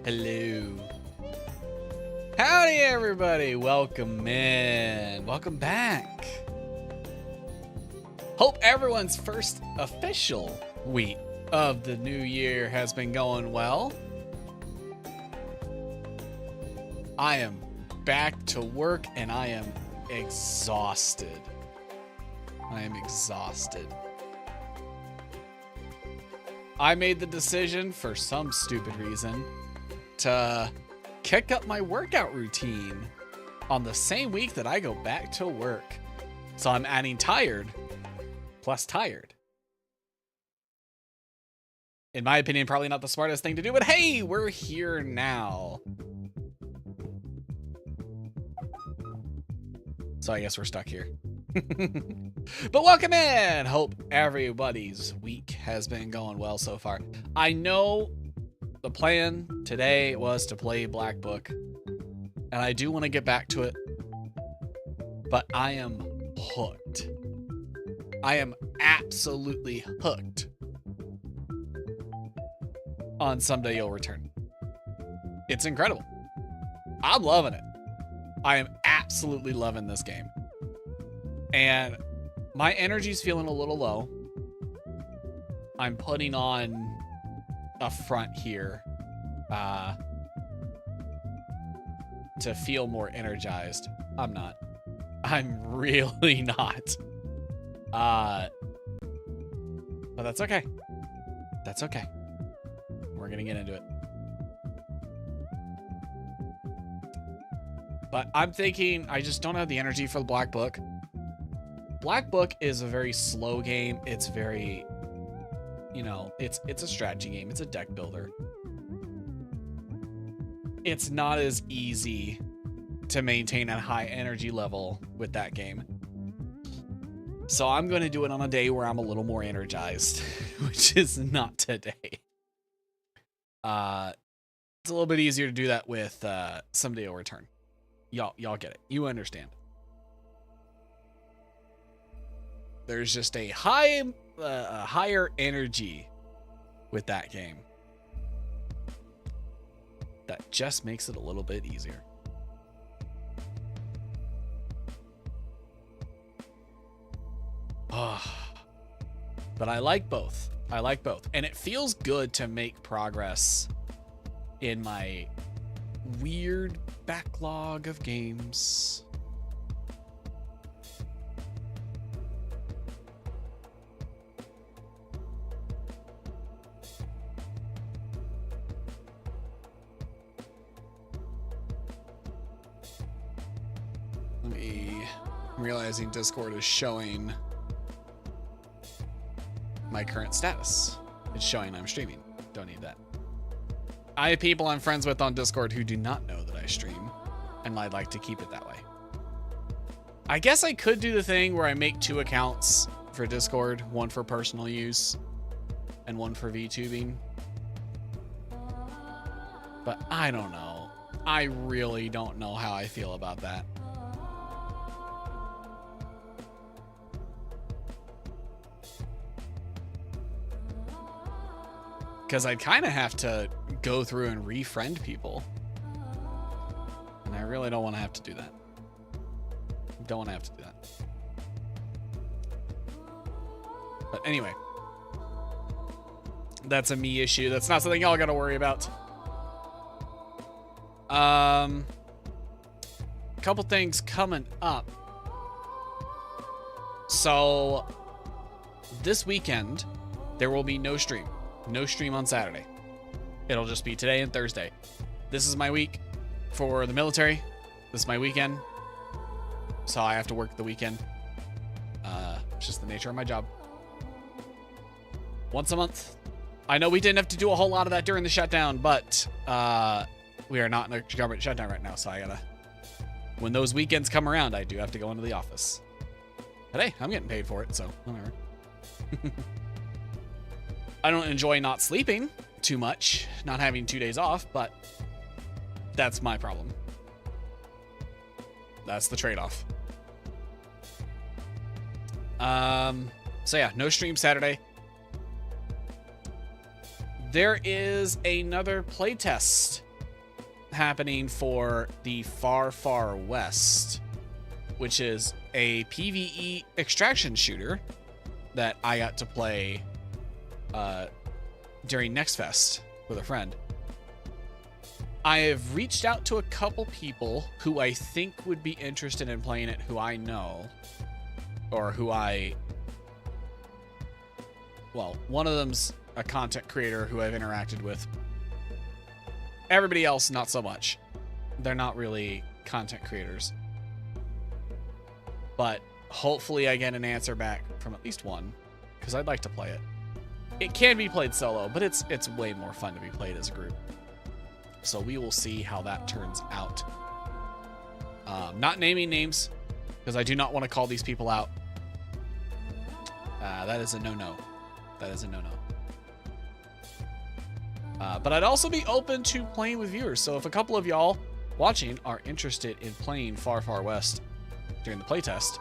Hello. Howdy, everybody. Welcome in. Welcome back. Hope everyone's first official week of the new year has been going well. I am back to work and I am exhausted. I am exhausted. I made the decision for some stupid reason to kick up my workout routine on the same week that I go back to work. So I'm adding tired plus tired. In my opinion, probably not the smartest thing to do, but hey, we're here now. So I guess we're stuck here. But welcome in. Hope everybody's week has been going well so far. I know the plan today was to play Black Book, and I do want to get back to it, but I am hooked. I am absolutely hooked on Someday You'll Return. It's incredible. I'm loving it. I am absolutely loving this game. And my energy's feeling a little low. I'm putting on a front here to feel more energized. I'm not. I'm really not. But that's okay. That's okay. We're gonna get into it. But I'm thinking I just don't have the energy for the Black Book. Black Book is a very slow game. It's very, you know, it's a strategy game. It's a deck builder. It's not as easy to maintain a high energy level with that game. So I'm going to do it on a day where I'm a little more energized, which is not today. It's a little bit easier to do that with Someday You'll Return. Y'all get it. You understand. There's just a higher energy with that game that just makes it a little bit easier. But I like both. I like both. And it feels good to make progress in my weird backlog of games. I'm realizing Discord is showing my current status. It's showing I'm streaming. Don't need that. I have people I'm friends with on Discord who do not know that I stream, and I'd like to keep it that way. I guess I could do the thing where I make 2 accounts for Discord, one for personal use and one for VTubing. But I don't know. I really don't know how I feel about that. Because I'd kind of have to go through and refriend people. And I really don't want to have to do that. Don't want to have to do that. But anyway. That's a me issue. That's not something y'all got to worry about. Couple things coming up. So, this weekend, there will be no stream. No stream on Saturday. It'll just be today and Thursday. This is my week for the military. This is my weekend. So I have to work the weekend. It's just the nature of my job. Once a month. I know we didn't have to do a whole lot of that during the shutdown, but we are not in a government shutdown right now, so I gotta... When those weekends come around, I do have to go into the office. But hey, I'm getting paid for it, so whatever. I don't enjoy not sleeping too much, not having 2 days off, but that's my problem. That's the trade-off. So yeah, no stream Saturday. There is another playtest happening for the Far Far West, which is a PvE extraction shooter that I got to play during Next Fest with a friend. I have reached out to a couple people who I think would be interested in playing it, who I know, or well, one of them's a content creator who I've interacted with. Everybody else, not so much. They're not really content creators. But hopefully I get an answer back from at least one, because I'd like to play it. It can be played solo, but it's way more fun to be played as a group. So we will see how that turns out. Not naming names, because I do not want to call these people out. That is a no-no. That is a no-no. But I'd also be open to playing with viewers. So if a couple of y'all watching are interested in playing Far Far West during the playtest,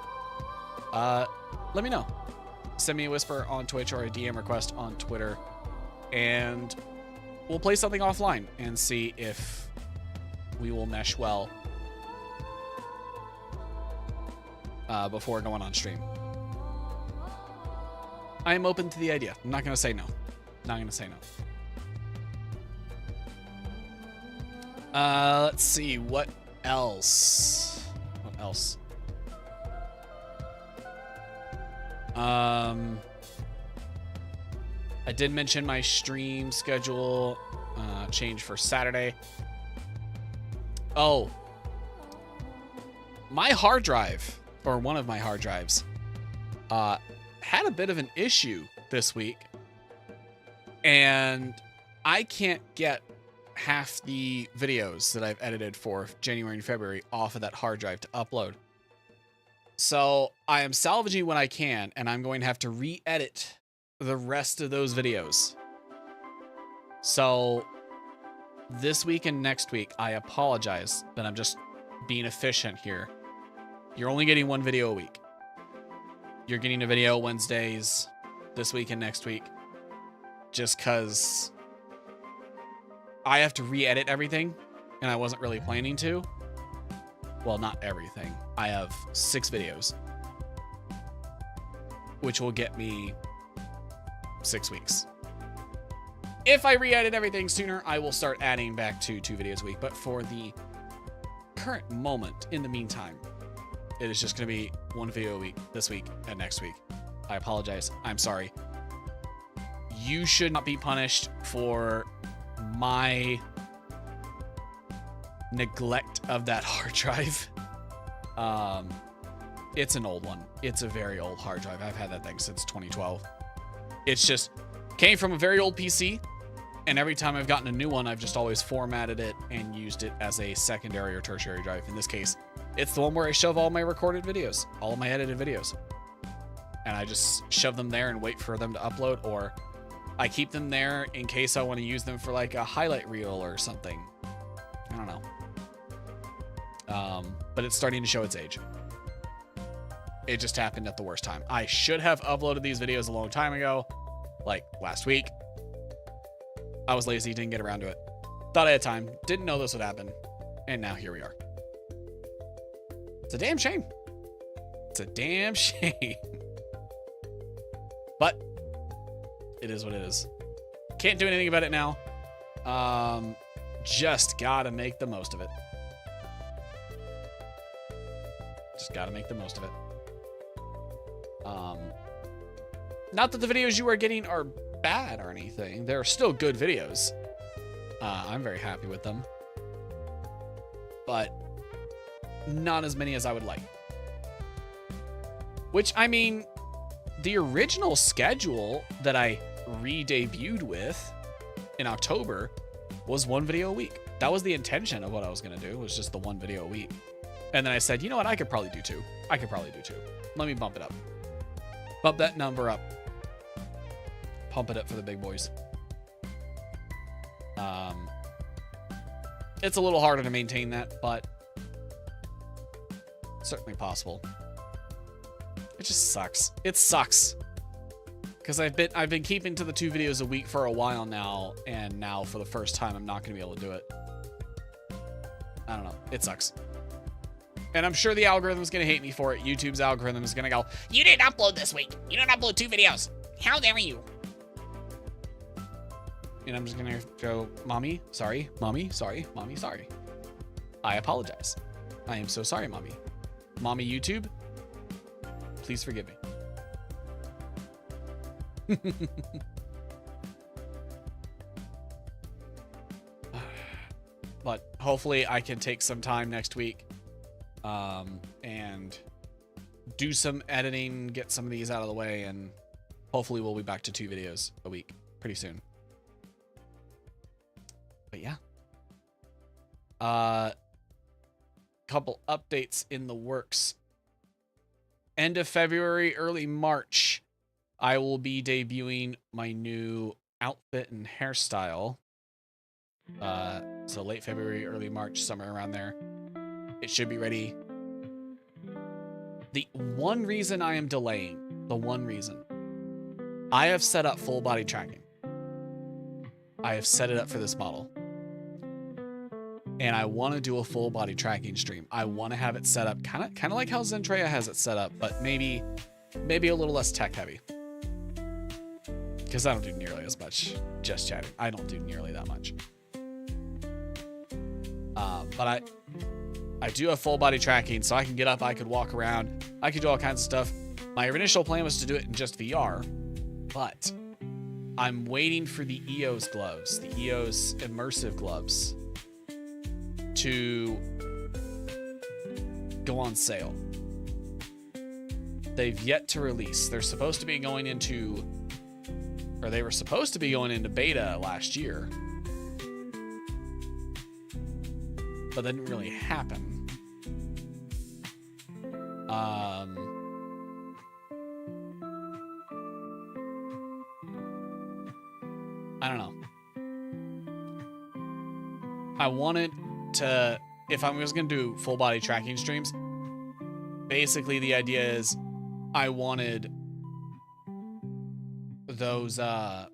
let me know. Send me a whisper on Twitch or a DM request on Twitter, and we'll play something offline and see if we will mesh well before going on stream. I am open to the idea. I'm not going to say no. Not going to say no. Let's see. What else? What else? I did mention my stream schedule change for Saturday. Oh, my hard drive, or one of my hard drives, had a bit of an issue this week, and I can't get half the videos that I've edited for January and February off of that hard drive to upload. So I am salvaging what I can, and I'm going to have to re-edit the rest of those videos. So this week and next week, I apologize that I'm just being efficient here. You're only getting one video a week. You're getting a video Wednesdays this week and next week, just because I have to re-edit everything, and I wasn't really planning to. Well, not everything. I have 6 videos, which will get me 6 weeks. If I re-edit everything sooner, I will start adding back to 2 videos a week. But for the current moment, in the meantime, it is just going to be 1 video a week this week and next week. I apologize. I'm sorry. You should not be punished for my neglect of that hard drive. It's an old one. It's a very old hard drive. I've had that thing since 2012. It's just came from a very old PC, and every time I've gotten a new one, I've just always formatted it and used it as a secondary or tertiary drive. In this case, it's the one where I shove all my recorded videos, all of my edited videos, and I just shove them there and wait for them to upload, or I keep them there in case I want to use them for like a highlight reel or something. I don't know. But it's starting to show its age. It just happened at the worst time. I should have uploaded these videos a long time ago, like last week. I was lazy, didn't get around to it. Thought I had time, didn't know this would happen, and now here we are. It's a damn shame. It's a damn shame. But it is what it is. Can't do anything about it now. Just gotta make the most of it. Just gotta make the most of it. Not that the videos you are getting are bad or anything. They're still good videos. I'm very happy with them. But not as many as I would like. Which, I mean, the original schedule that I re-debuted with in October was 1 video a week. That was the intention of what I was going to do, was just the 1 video a week. And then I said, you know what? I could probably do 2. I could probably do 2. Let me bump it up. Bump that number up. Pump it up for the big boys. It's a little harder to maintain that, but certainly possible. It just sucks. It sucks. Because I've been keeping to the 2 videos a week for a while now, and now for the first time I'm not going to be able to do it. I don't know. It sucks. And I'm sure the algorithm's going to hate me for it. YouTube's algorithm is going to go, you didn't upload this week. You didn't upload 2 videos. How dare you? and I'm just going to go, Mommy, sorry. Mommy, sorry. Mommy, sorry. I apologize. I am so sorry, Mommy. Mommy YouTube, please forgive me. But hopefully I can take some time next week and do some editing, get some of these out of the way, and hopefully we'll be back to 2 videos a week pretty soon. But yeah. Couple updates in the works. End of February, early March, I will be debuting my new outfit and hairstyle. So late February, early March, somewhere around there. It should be ready. The one reason I am delaying, I have set up full body tracking. I have set it up for this model. And I want to do a full body tracking stream. I want to have it set up kind of like how Zentreya has it set up, but maybe a little less tech heavy. Because I don't do nearly as much just chatting. I don't do nearly that much. But I do have full body tracking, so I can get up, I could walk around, I could do all kinds of stuff. My initial plan was to do it in just VR, but I'm waiting for the EOS gloves, the EOS immersive gloves, to go on sale. They've yet to release. They're supposed to be going into, or they were supposed to be going into beta last year, but that didn't really happen. I don't know. I wanted to, if I was going to do full body tracking streams, basically the idea is I wanted those VR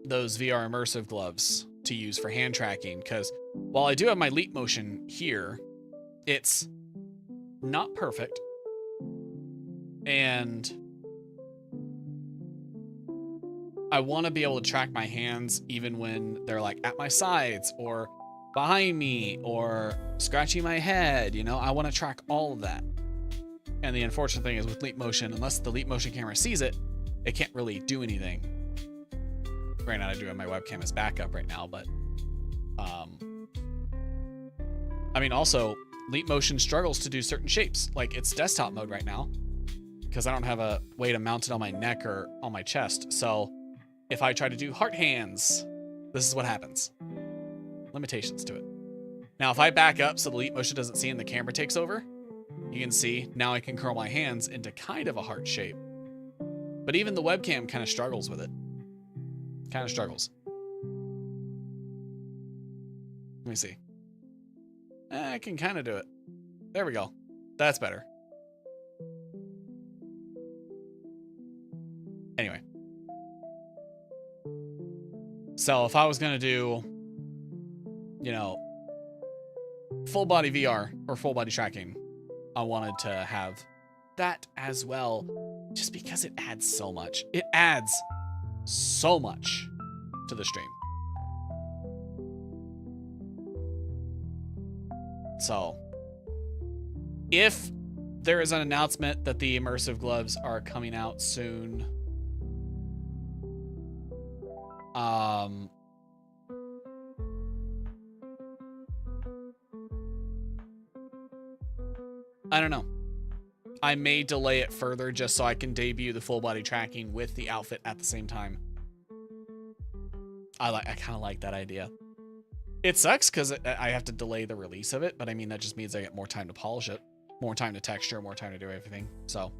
immersive gloves to use for hand tracking, because while I do have my leap motion here, it's not perfect, and I want to be able to track my hands even when they're like at my sides or behind me or scratching my head, you know. I want to track all of that. And the unfortunate thing is with leap motion, unless the leap motion camera sees it, it can't really do anything. Granted, I do have my webcam as backup right now, but I mean, also leap motion struggles to do certain shapes. Like, it's desktop mode right now because I don't have a way to mount it on my neck or on my chest. So if I try to do heart hands, this is what happens. Limitations to it. Now, if I back up so the leap motion doesn't see and the camera takes over, you can see now I can curl my hands into kind of a heart shape. But even the webcam kind of struggles with it. Kind of struggles. Let me see. I can kind of do it. There we go. That's better. Anyway. So if I was going to do, you know, full body VR or full body tracking, I wanted to have that as well, just because it adds so much. It adds so much to the stream. So if there is an announcement that the immersive gloves are coming out soon, I don't know. I may delay it further just so I can debut the full body tracking with the outfit at the same time. I kind of like that idea. It sucks because I have to delay the release of it, but I mean, that just means I get more time to polish it, more time to texture, more time to do everything. So,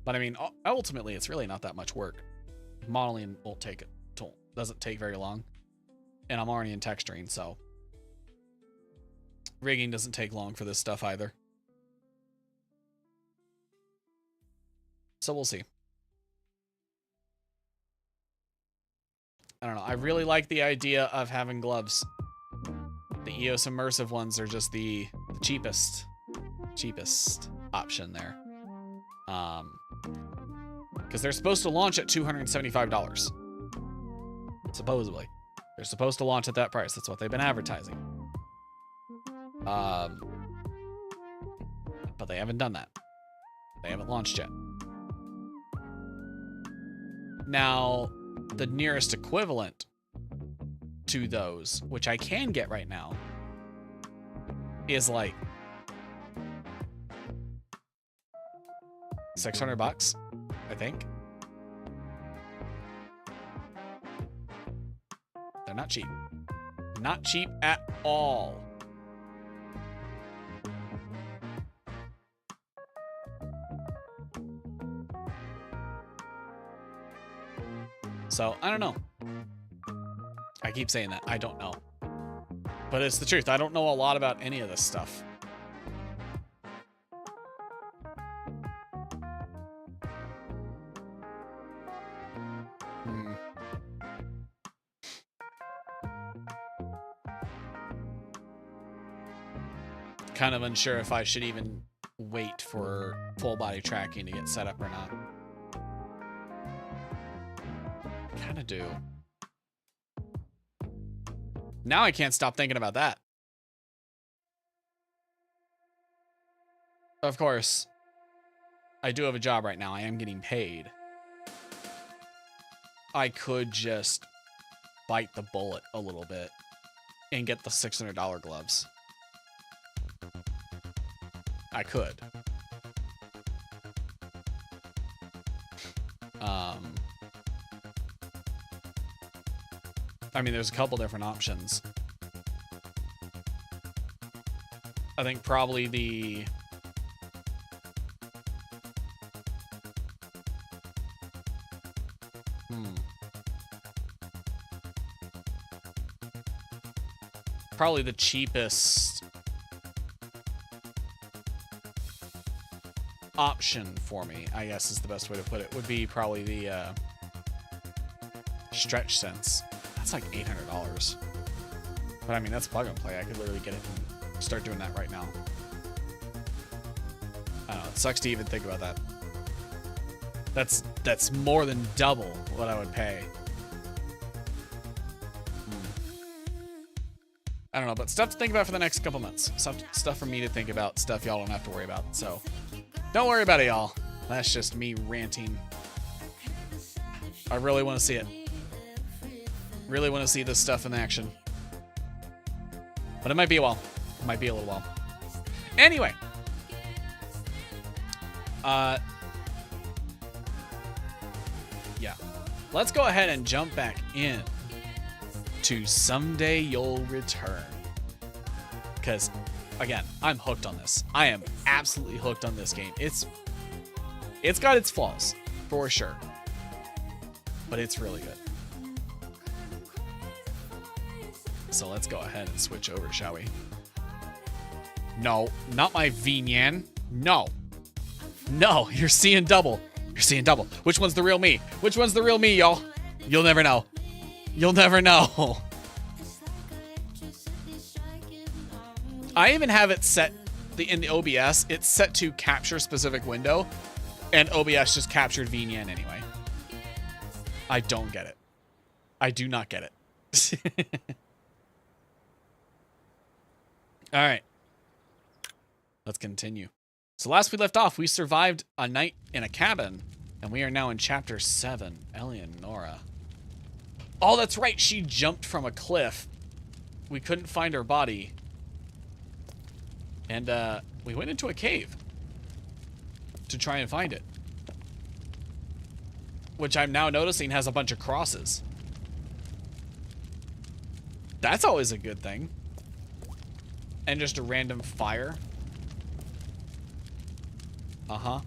but I mean, ultimately, it's really not that much work. Modeling doesn't take very long, and I'm already in texturing, so rigging doesn't take long for this stuff either. So we'll see. I don't know. I really like the idea of having gloves EOS immersive ones are just the cheapest option there. Because they're supposed to launch at $275. Supposedly. They're supposed to launch at that price. That's what they've been advertising. But they haven't done that. They haven't launched yet. Now, the nearest equivalent to those, which I can get right now, is like $600, I think. They're not cheap. Not cheap at all. So, I don't know. I keep saying that. I don't know. But it's the truth. I don't know a lot about any of this stuff. Kind of unsure if I should even wait for full body tracking to get set up or not. Kind of do. Now I can't stop thinking about that. Of course, I do have a job right now. I am getting paid. I could just bite the bullet a little bit and get the $600 gloves. I could. I mean, there's a couple different options. I think probably the... Probably the cheapest option for me, I guess is the best way to put it, would be probably the Stretch Sense. That's like $800. But I mean, that's plug and play. I could literally get it and start doing that right now. I don't know. It sucks to even think about that. That's more than double what I would pay. I don't know, but stuff to think about for the next couple months. Stuff for me to think about. Stuff y'all don't have to worry about. So don't worry about it, y'all. That's just me ranting. I really want to see it. Really want to see this stuff in action. But it might be a while. It might be a little while. Anyway. Yeah. Let's go ahead and jump back in to Someday You'll Return. Because, again, I'm hooked on this. I am absolutely hooked on this game. It's got its flaws, for sure. But it's really good. So let's go ahead and switch over, shall we? No, not my VNyan. No. No, you're seeing double. You're seeing double. Which one's the real me? Which one's the real me, y'all? You'll never know. You'll never know. I even have it set in the OBS. It's set to capture specific window, and OBS just captured VNyan anyway. I don't get it. I do not get it. All right. Let's continue. So last we left off, we survived a night in a cabin, and we are now in chapter 7, Eleonora. Oh, that's right. She jumped from a cliff. We couldn't find her body. And we went into a cave to try and find it. Which I'm now noticing has a bunch of crosses. That's always a good thing. And just a random fire. Uh-huh.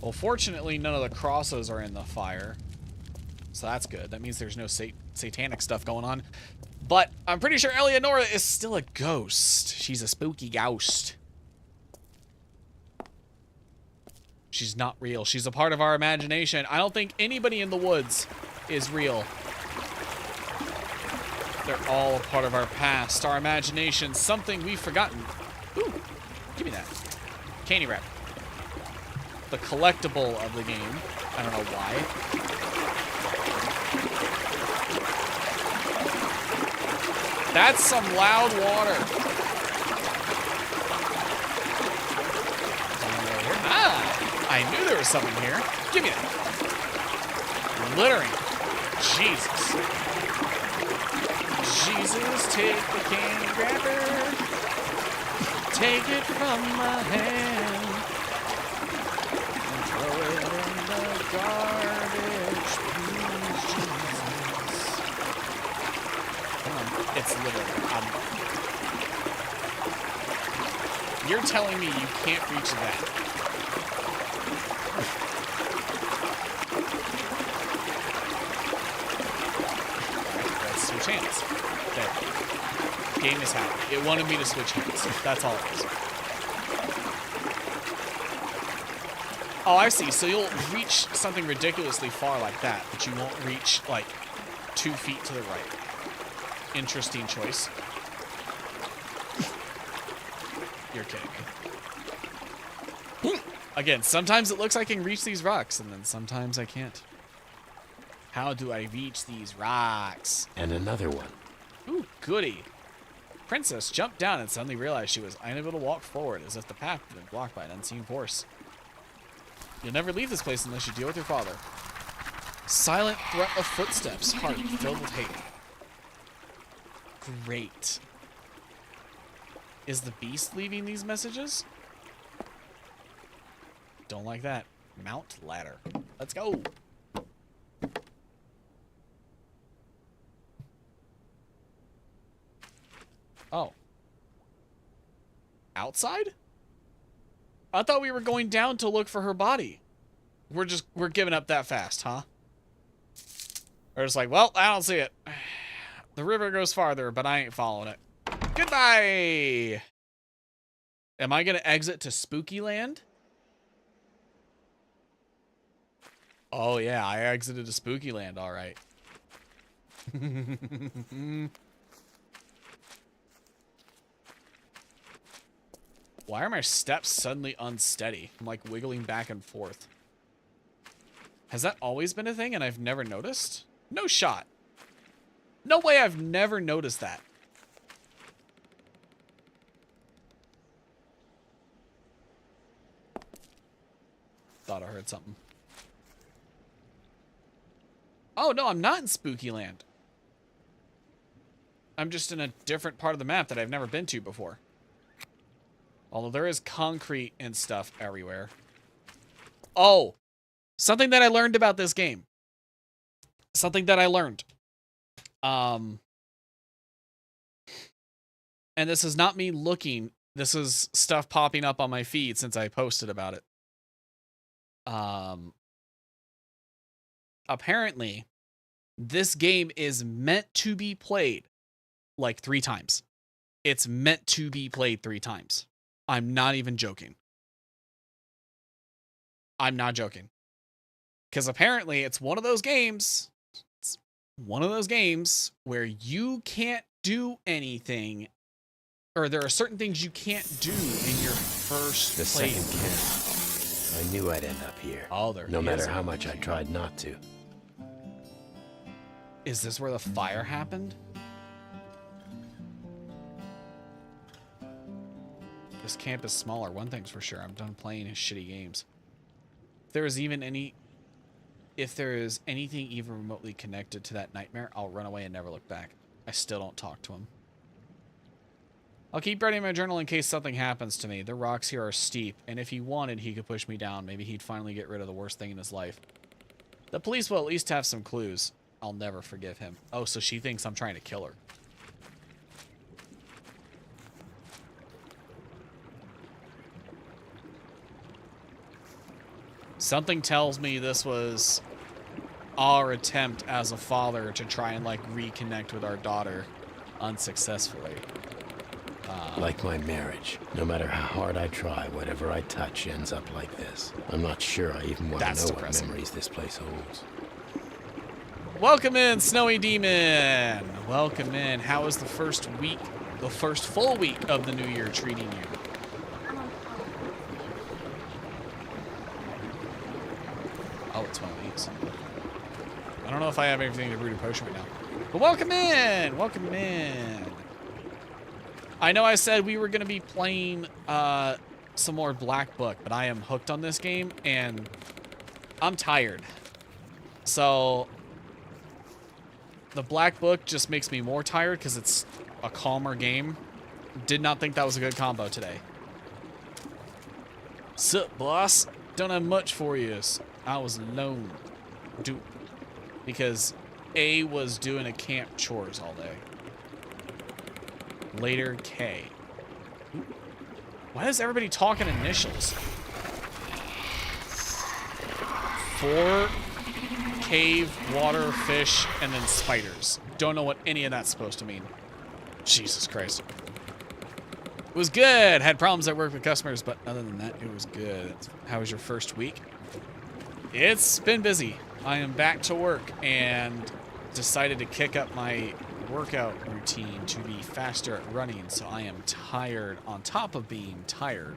Well, fortunately, none of the crosses are in the fire. So that's good. That means there's no satanic stuff going on. But I'm pretty sure Eleonora is still a ghost. She's a spooky ghost. She's not real. She's a part of our imagination. I don't think anybody in the woods is real. They're all a part of our past, our imagination, something we've forgotten. Ooh, give me that. Candy wrap. The collectible of the game. I don't know why. That's some loud water. Ah, I knew there was something here. Give me that. Littering. Jesus. Jesus, take the candy grabber. Take it from my hand. And throw it in the garbage. Please, Jesus. Come on. It's literally. You're telling me you can't reach that. Let's switch hands. There. Game is happy. It wanted me to switch hands. That's all it is. Oh, I see. So you'll reach something ridiculously far like that, but you won't reach, like, 2 feet to the right. Interesting choice. You're kidding me. Again, sometimes it looks like I can reach these rocks, and then sometimes I can't. How do I reach these rocks? And another one. Ooh, goody. Princess jumped down and suddenly realized she was unable to walk forward, as if the path had been blocked by an unseen force. You'll never leave this place unless you deal with your father. Silent threat of footsteps, heart filled with hate. Great. Is the beast leaving these messages? Don't like that. Mount ladder. Let's go. Oh. Outside? I thought we were going down to look for her body. We're giving up that fast, huh? We're just like, well, I don't see it. The river goes farther, but I ain't following it. Goodbye! Am I gonna exit to Spooky Land? Oh yeah, I exited to Spooky Land, alright. Why are my steps suddenly unsteady? I'm like wiggling back and forth. Has that always been a thing and I've never noticed? No shot. No way I've never noticed that. Thought I heard something. Oh, no, I'm not in Spooky Land. I'm just in a different part of the map that I've never been to before. Although there is concrete and stuff everywhere. Oh, something that I learned about this game. Something that I learned. And this is not me looking. This is stuff popping up on my feed since I posted about it. Apparently, this game is meant to be played like 3 times. It's meant to be played 3 times. I'm not even joking. I'm not joking. Because apparently it's one of those games. It's one of those games where you can't do anything, or there are certain things you can't do in your first The playthrough. second camp. I knew I'd end up here. Oh, there No is matter a how much I tried not to. Is this where the fire happened? This camp is smaller. One thing's for sure. I'm done playing his shitty games. If there is anything even remotely connected to that nightmare, I'll run away and never look back. I still don't talk to him. I'll keep writing my journal in case something happens to me. The rocks here are steep, and if he wanted, he could push me down. Maybe he'd finally get rid of the worst thing in his life. The police will at least have some clues. I'll never forgive him. Oh, so she thinks I'm trying to kill her. Something tells me this was our attempt as a father to try and, like, reconnect with our daughter unsuccessfully. Like my marriage. No matter how hard I try, whatever I touch ends up like this. I'm not sure I even want to That's know depressing. what memories this place holds. Welcome in, Snowy Demon. Welcome in. How is the first week, the first full week of the new year treating you? Oh, it's one of these. I don't know if I have anything to brew a potion right now. But welcome in! Welcome in. I know I said we were going to be playing some more Black Book, but I am hooked on this game, and I'm tired. So, the Black Book just makes me more tired because it's a calmer game. Did not think that was a good combo today. Sup, boss? Don't have much for you. I was alone. Because A was doing a camp chores all day. Later, K. Why is everybody talking initials? 4 cave, water, fish, and then spiders. Don't know what any of that's supposed to mean. Jesus Christ. It was good. Had problems at work with customers, but other than that, it was good. How was your first week? It's been busy. I am back to work and decided to kick up my workout routine to be faster at running, so I am tired on top of being tired.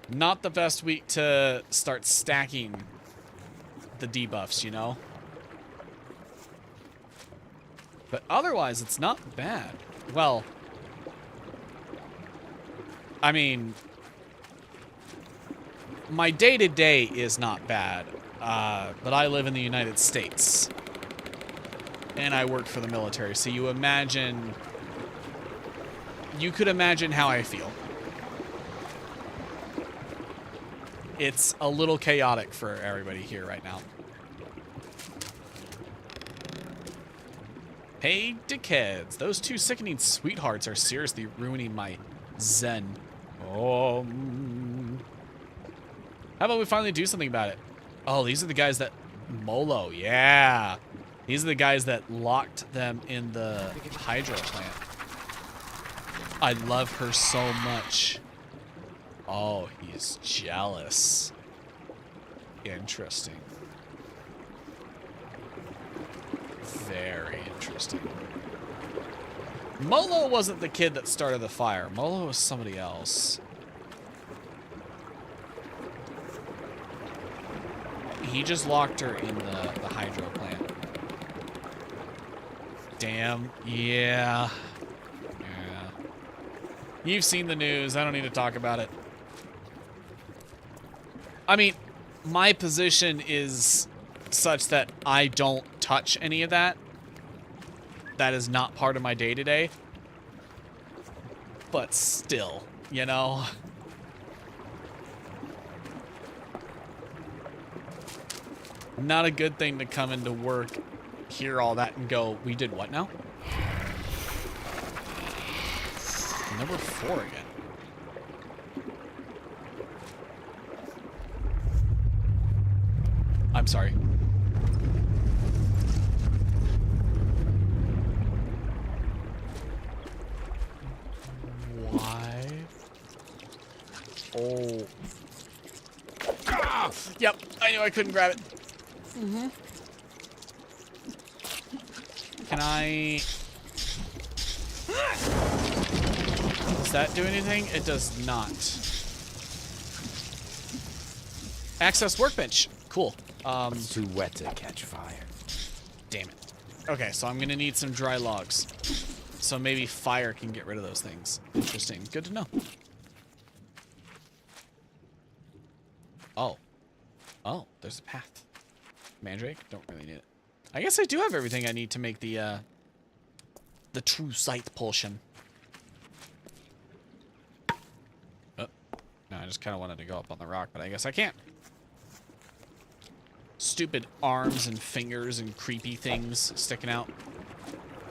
Not the best week to start stacking the debuffs, you know? But otherwise, it's not bad. Well, I mean, my day-to-day is not bad, but I live in the United States. And I work for the military, so you could imagine how I feel. It's a little chaotic for everybody here right now. Hey, dickheads. Those 2 sickening sweethearts are seriously ruining my zen. How about we finally do something about it? Oh, these are the guys that... Molo, yeah. These are the guys that locked them in the hydro plant. I love her so much. Oh, he's jealous. Interesting. Very interesting. Molo wasn't the kid that started the fire. Molo was somebody else. He just locked her in the hydro plant. Damn. Yeah. Yeah. You've seen the news. I don't need to talk about it. I mean, my position is such that I don't touch any of that. That is not part of my day-to-day. But still, you know. Not a good thing to come into work, hear all that, and go, we did what now? Number 4 again. I'm sorry. Why? Oh. Ah! Yep, I knew I couldn't grab it. Mm-hmm. Can I... Does that do anything? It does not. Access workbench. Cool. It's too wet to catch fire. Damn it. Okay, so I'm gonna need some dry logs. So maybe fire can get rid of those things. Interesting. Good to know. Oh. Oh, there's a path. Mandrake? Don't really need it. I guess I do have everything I need to make the true sight potion. Oh. No, I just kind of wanted to go up on the rock, but I guess I can't. Stupid arms and fingers and creepy things sticking out.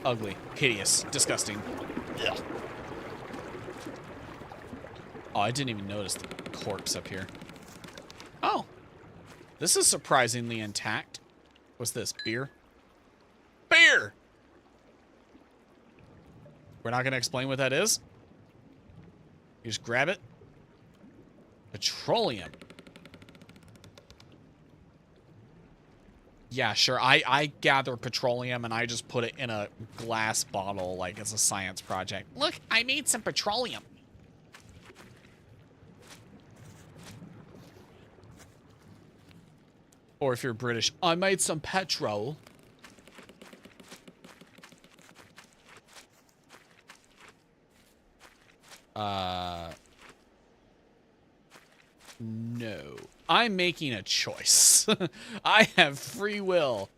Ugly. Hideous. Disgusting. Ugh. Oh, I didn't even notice the corpse up here. Oh. This is surprisingly intact. What's this? Beer? Beer! We're not going to explain what that is. You just grab it. Petroleum. Yeah, sure. I gather petroleum and I just put it in a glass bottle like it's a science project. Look, I made some petroleum. Or if you're British, I made some petrol. No. I'm making a choice. I have free will.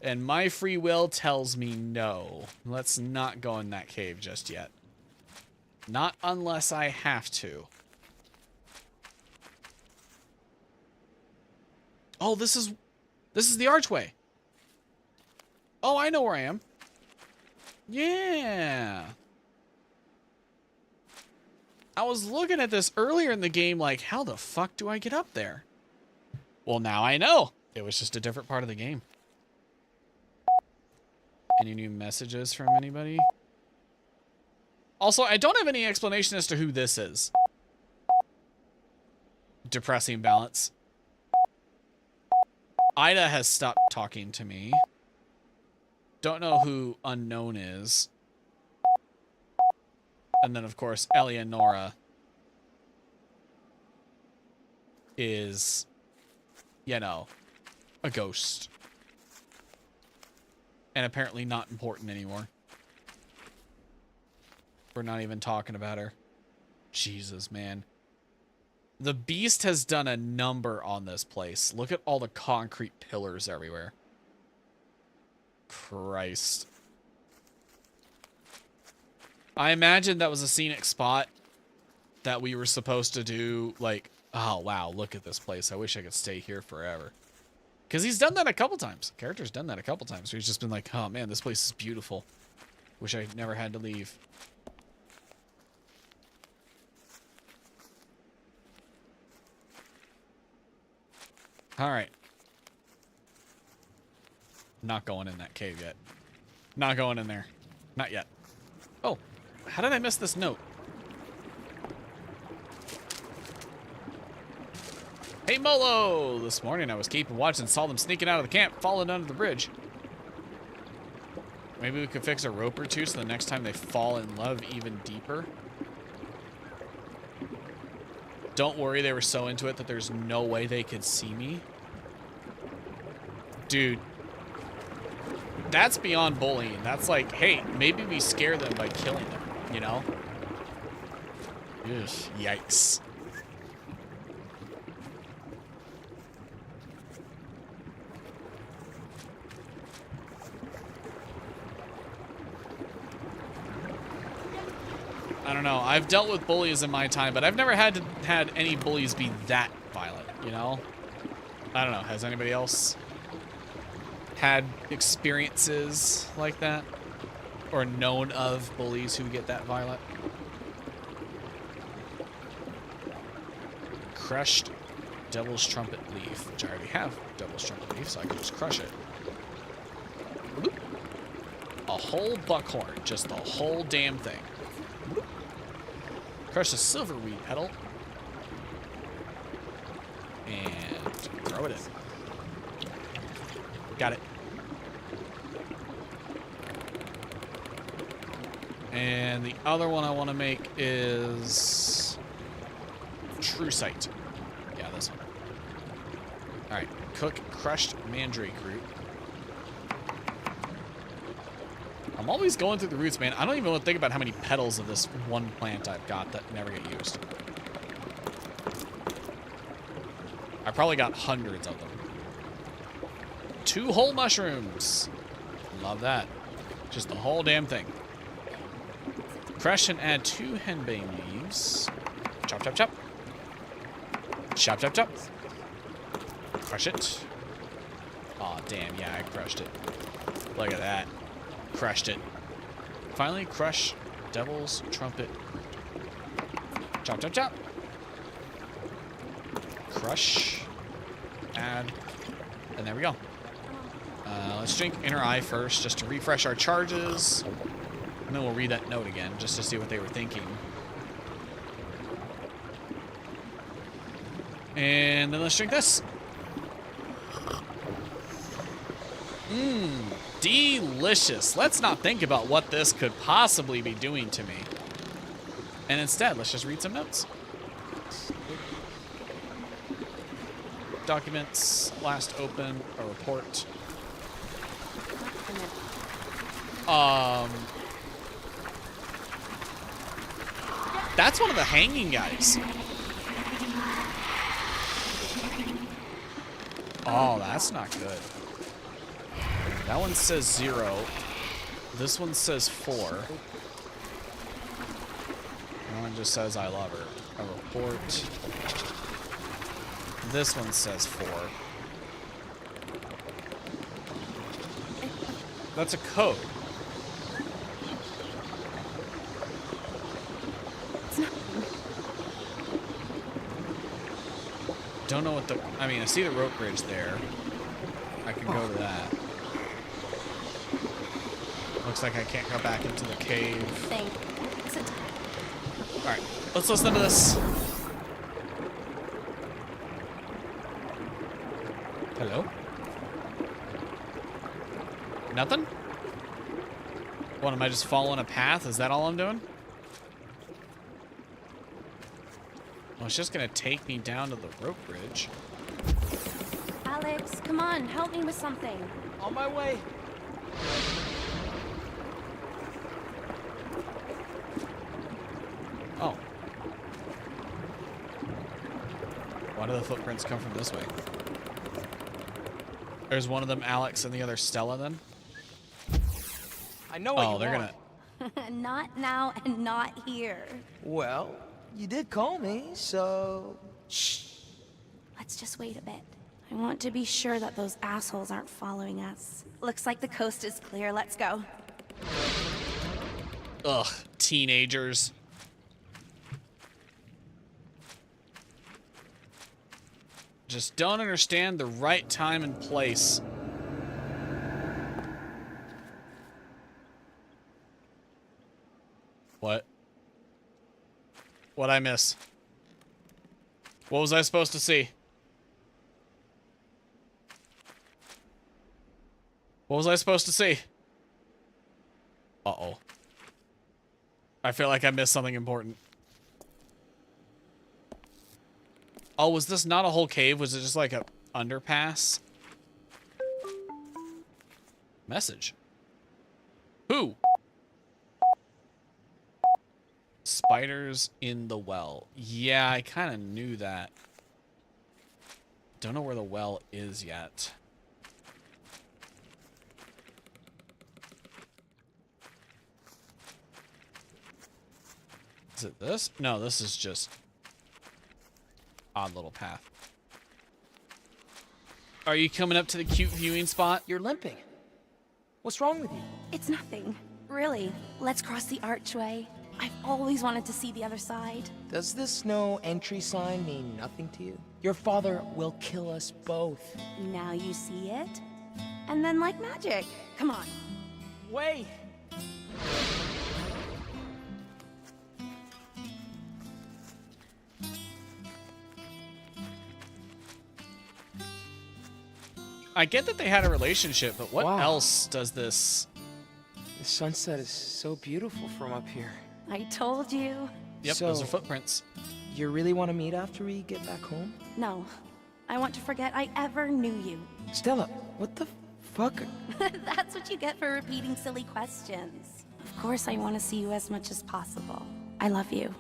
And my free will tells me no. Let's not go in that cave just yet. Not unless I have to. Oh, this is the archway. Oh, I know where I am. Yeah. I was looking at this earlier in the game like, how the fuck do I get up there? Well, now I know. It was just a different part of the game. Any new messages from anybody? Also, I don't have any explanation as to who this is. Depressing balance. Ida has stopped talking to me. Don't know who unknown is. And then, of course, Eleonora is, you know, a ghost. And apparently not important anymore. We're not even talking about her. Jesus, man. The Beast has done a number on this place. Look at all the concrete pillars everywhere. Christ. I imagine that was a scenic spot that we were supposed to do, like, oh, wow, look at this place. I wish I could stay here forever. Because he's done that a couple times. The character's done that a couple times. So he's just been like, oh, man, this place is beautiful. Wish I never had to leave. All right. Not going in that cave yet. Not going in there. Not yet. Oh, how did I miss this note? Hey, Molo! This morning I was keeping watch and saw them sneaking out of the camp, falling under the bridge. Maybe we could fix a rope or two so the next time they fall in love even deeper. Don't worry, they were so into it that there's no way they could see me. Dude. That's beyond bullying. That's like, hey, maybe we scare them by killing them, you know? Ugh, yikes. I don't know. I've dealt with bullies in my time, but I've never had any bullies be that violent, you know? I don't know. Has anybody else had experiences like that? Or known of bullies who get that violent? Crushed Devil's Trumpet Leaf, which I already have Devil's Trumpet Leaf, so I can just crush it. Bloop. A whole buckhorn, just the whole damn thing. Bloop. Crush the silverweed petal. And throw it in. Got it. And the other one I want to make is True Sight. Yeah, this one. Alright, cook crushed mandrake root. I'm always going through the roots, man. I don't even want to think about how many petals of this one plant I've got that never get used. I probably got hundreds of them. 2 whole mushrooms. Love that. Just the whole damn thing. Crush and add 2 henbane leaves. Chop, chop, chop. Chop, chop, chop. Crush it. Aw, damn, yeah, I crushed it. Look at that. Crushed it. Finally, crush Devil's Trumpet. Chop, chop, chop. Crush. Add. And there we go. Let's drink Inner Eye first, just to refresh our charges. And then we'll read that note again, just to see what they were thinking. And then let's drink this. Delicious. Let's not think about what this could possibly be doing to me. And instead, let's just read some notes. Documents, last open, a report. That's one of the hanging guys. Oh, that's not good. That one says 0. This one says 4. That one just says I love her. A report. This one says 4. That's a code. Don't know what the... I mean, I see the rope bridge there. I can go to that. Looks like I can't go back into the cave. Alright, let's listen to this. Hello? Nothing? What, am I just following a path? Is that all I'm doing? Well, it's just gonna take me down to the rope bridge. Alex, come on, help me with something. On my way. Oh. Why do the footprints come from this way? There's one of them Alex and the other Stella then? I know what you they're want. gonna... Not now and not here. Well, you did call me, so... Shh. Let's just wait a bit. I want to be sure that those assholes aren't following us. Looks like the coast is clear. Let's go. Ugh, teenagers. Just don't understand the right time and place. What? What'd I miss? What was I supposed to see? What was I supposed to see? Uh-oh. I feel like I missed something important. Oh, was this not a whole cave? Was it just like a underpass? Message. Who? Spiders in the well. Yeah, I kind of knew that. Don't know where the well is yet. Is it this? No, this is just odd little path. Are you coming up to the cute viewing spot? You're limping. What's wrong with you? It's nothing. Really. Let's cross the archway. I've always wanted to see the other side. Does this no entry sign mean nothing to you? Your father will kill us both. Now you see it? And then like magic. Come on. Wait! I get that they had a relationship, but what Wow. else does this... The sunset is so beautiful from up here. I told you. Yep, So- those are footprints. You really want to meet after we get back home? No. I want to forget I ever knew you. Stella, what the fuck? That's what you get for repeating silly questions. Of course I want to see you as much as possible. I love you.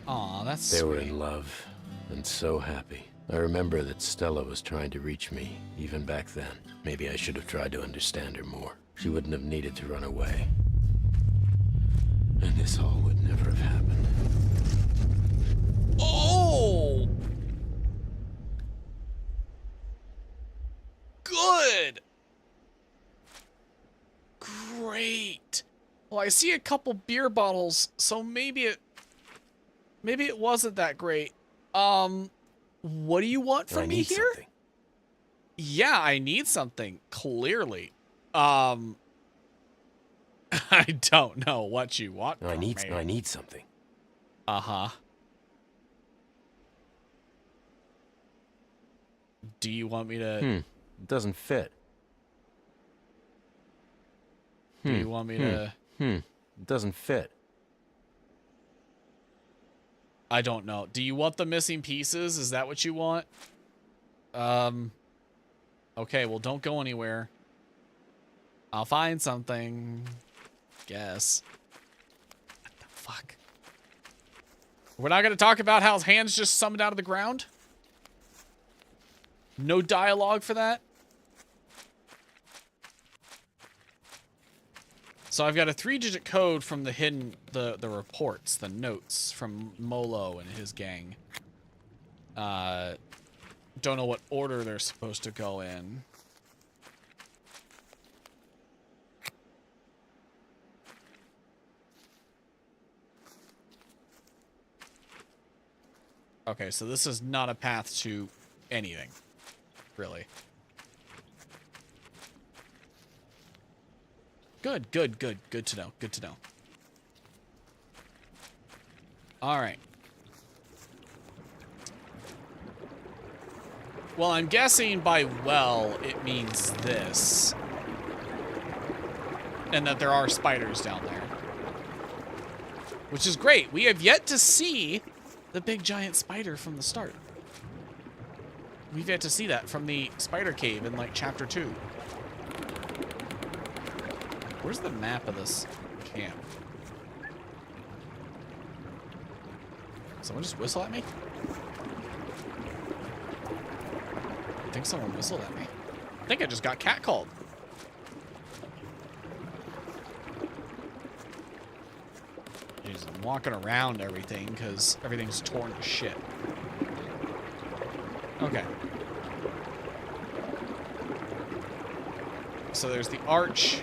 Aw, that's They were sweet. in love, and so happy. I remember that Stella was trying to reach me, even back then. Maybe I should have tried to understand her more. She wouldn't have needed to run away. And this all would never have happened. Oh! Good! Great! Well, I see a couple beer bottles, so maybe it wasn't that great. What do you want from I me need here? something. Yeah, I need something, clearly. I don't know what you want I from need me. something. Uh-huh. Do you want me to It doesn't fit. Do you want me to... It doesn't fit. I don't know. Do you want the missing pieces? Is that what you want? Okay, well, don't go anywhere. I'll find something. Guess. What the fuck? We're not going to talk about how his hands just summoned out of the ground? No dialogue for that? So I've got a 3-digit code from the hidden, the reports, the notes from Molo and his gang. Don't know what order they're supposed to go in. Okay, so this is not a path to anything, really. Good, good, good. Good to know. Good to know. All right. Well, I'm guessing by well, it means this. And that there are spiders down there. Which is great. We have yet to see the big giant spider from the start. We've yet to see that from the spider cave in, like, chapter 2. Where's the map of this camp? Someone just whistle at me? I think someone whistled at me. I think I just got catcalled. Jeez, I'm walking around everything because everything's torn to shit. Okay. So there's the arch.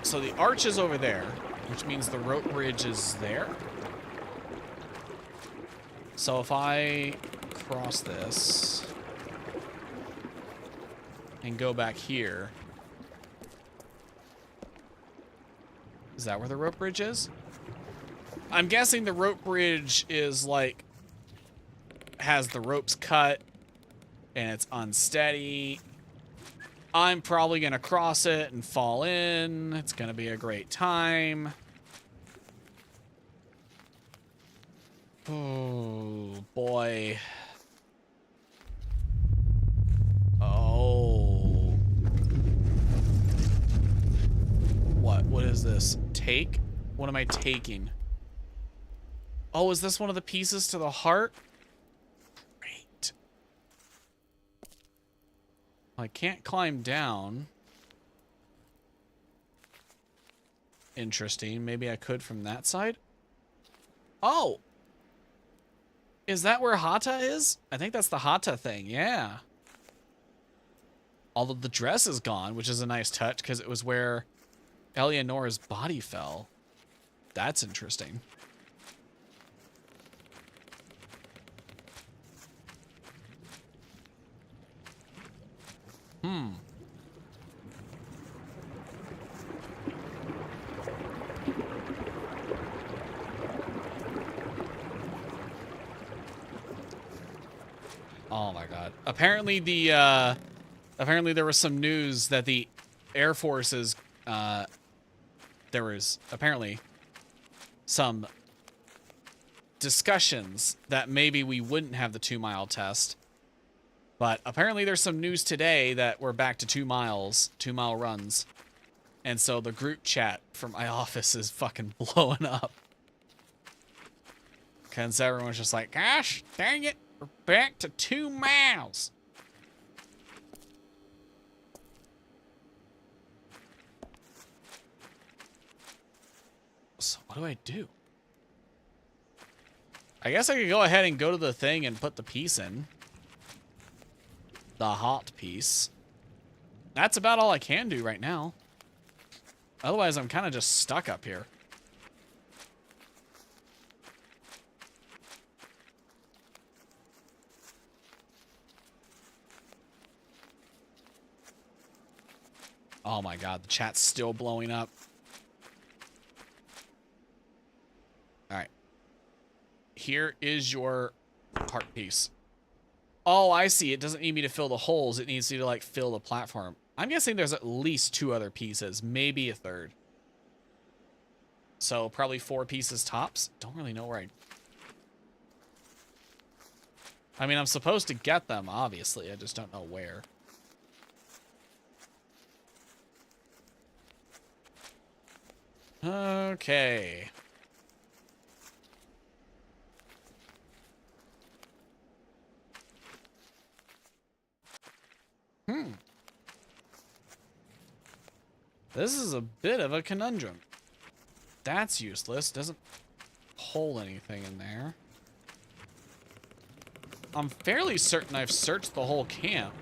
So the arch is over there, which means the rope bridge is there. So if I cross this and go back here, is that where the rope bridge is? I'm guessing the rope bridge is like, has the ropes cut and it's unsteady. I'm probably going to cross it and fall in. It's going to be a great time. Oh, boy. Oh. What is this? Take? What am I taking? Oh, is this one of the pieces to the heart? Great. I can't climb down. Interesting. Maybe I could from that side? Oh! Is that where Hata is? I think that's the Hata thing, yeah. Although the dress is gone, which is a nice touch, because it was where Eleonora's body fell. That's interesting. Oh my god. Apparently apparently there was some news that the Air Force is, there was apparently some discussions that maybe we wouldn't have the 2-mile test. But apparently there's some news today that we're back to 2 miles, 2-mile runs. And so the group chat from my office is fucking blowing up. Because everyone's just like, gosh, dang it, we're back to 2 miles. So what do I do? I guess I could go ahead and go to the thing and put the piece in. The hot piece. That's about all I can do right now. Otherwise, I'm kind of just stuck up here. Oh my god, the chat's still blowing up. Alright. Here is your Heart piece. Oh, I see. It doesn't need me to fill the holes. It needs me to, like, fill the platform. I'm guessing there's at least 2 other pieces, maybe a third. So probably 4 pieces tops. Don't really know where I mean, I'm supposed to get them, obviously. I just don't know where. Okay. This is a bit of a conundrum. That's useless. Doesn't pull anything in there. I'm fairly certain I've searched the whole camp.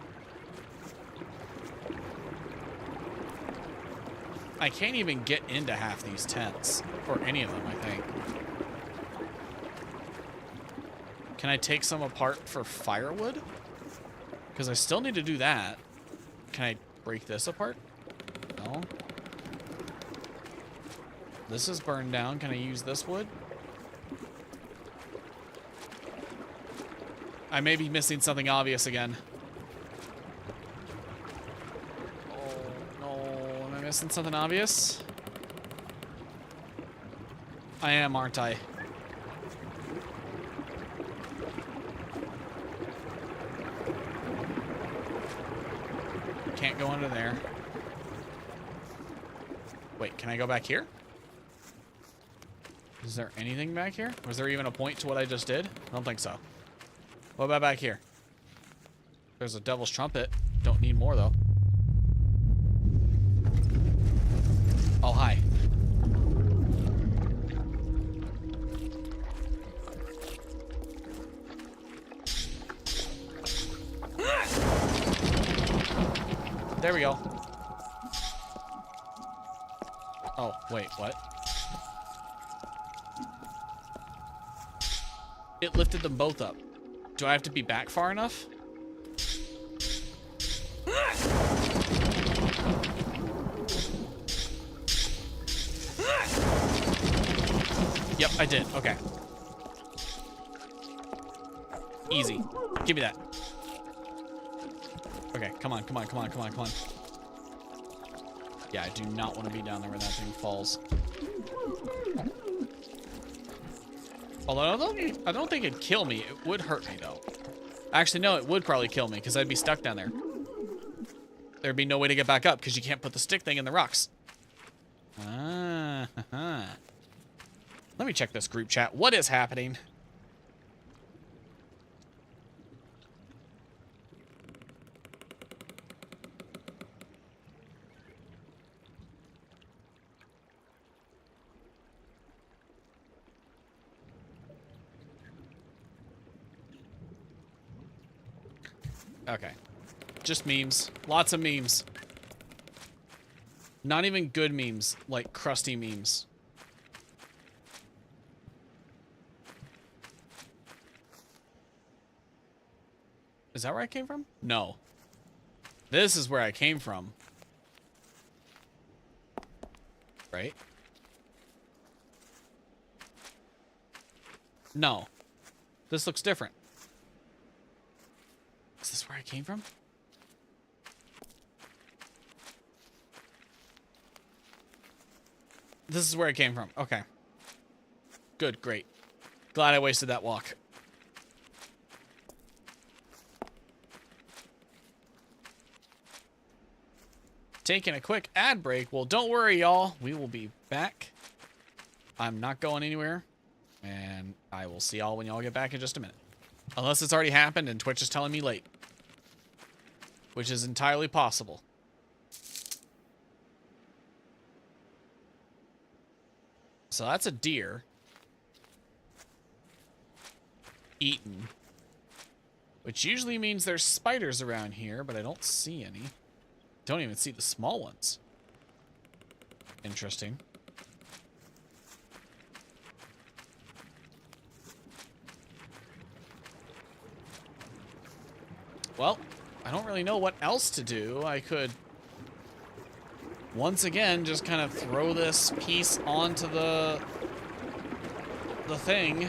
I can't even get into half these tents. Or any of them, I think. Can I take some apart for firewood? Because I still need to do that. Can I break this apart? No. This is burned down. Can I use this wood? I may be missing something obvious again. Oh, no. Am I missing something obvious? I am, aren't I? Can't go under there. Wait, can I go back here? Is there anything back here? Was there even a point to what I just did? I don't think so. What about back here? There's a devil's trumpet. Don't need more, though. Oh, hi. There we go. Oh, wait, what? It lifted them both up. Do I have to be back far enough? Yep, I did. Okay. Easy. Give me that. Okay, come on, come on, come on, come on, come on. Yeah, I do not want to be down there when that thing falls. Although I don't think it'd kill me. It would hurt me, though. Actually, no, it would probably kill me, because I'd be stuck down there. There'd be no way to get back up, because you can't put the stick thing in the rocks. Ah, Let me check this group chat. What is happening? Okay. Just memes. Lots of memes. Not even good memes, like crusty memes. Is that where I came from? No. This is where I came from. Right? No. This looks different. Is this where I came from? This is where I came from. Okay. Good, great. Glad I wasted that walk. Taking a quick ad break. Well, don't worry, y'all. We will be back. I'm not going anywhere. And I will see y'all when y'all get back in just a minute. Unless it's already happened and Twitch is telling me late. Which is entirely possible. So that's a deer. Eaten. Which usually means there's spiders around here, but I don't see any. Don't even see the small ones. Interesting. Well, I don't really know what else to do. I could, once again, just kind of throw this piece onto the thing.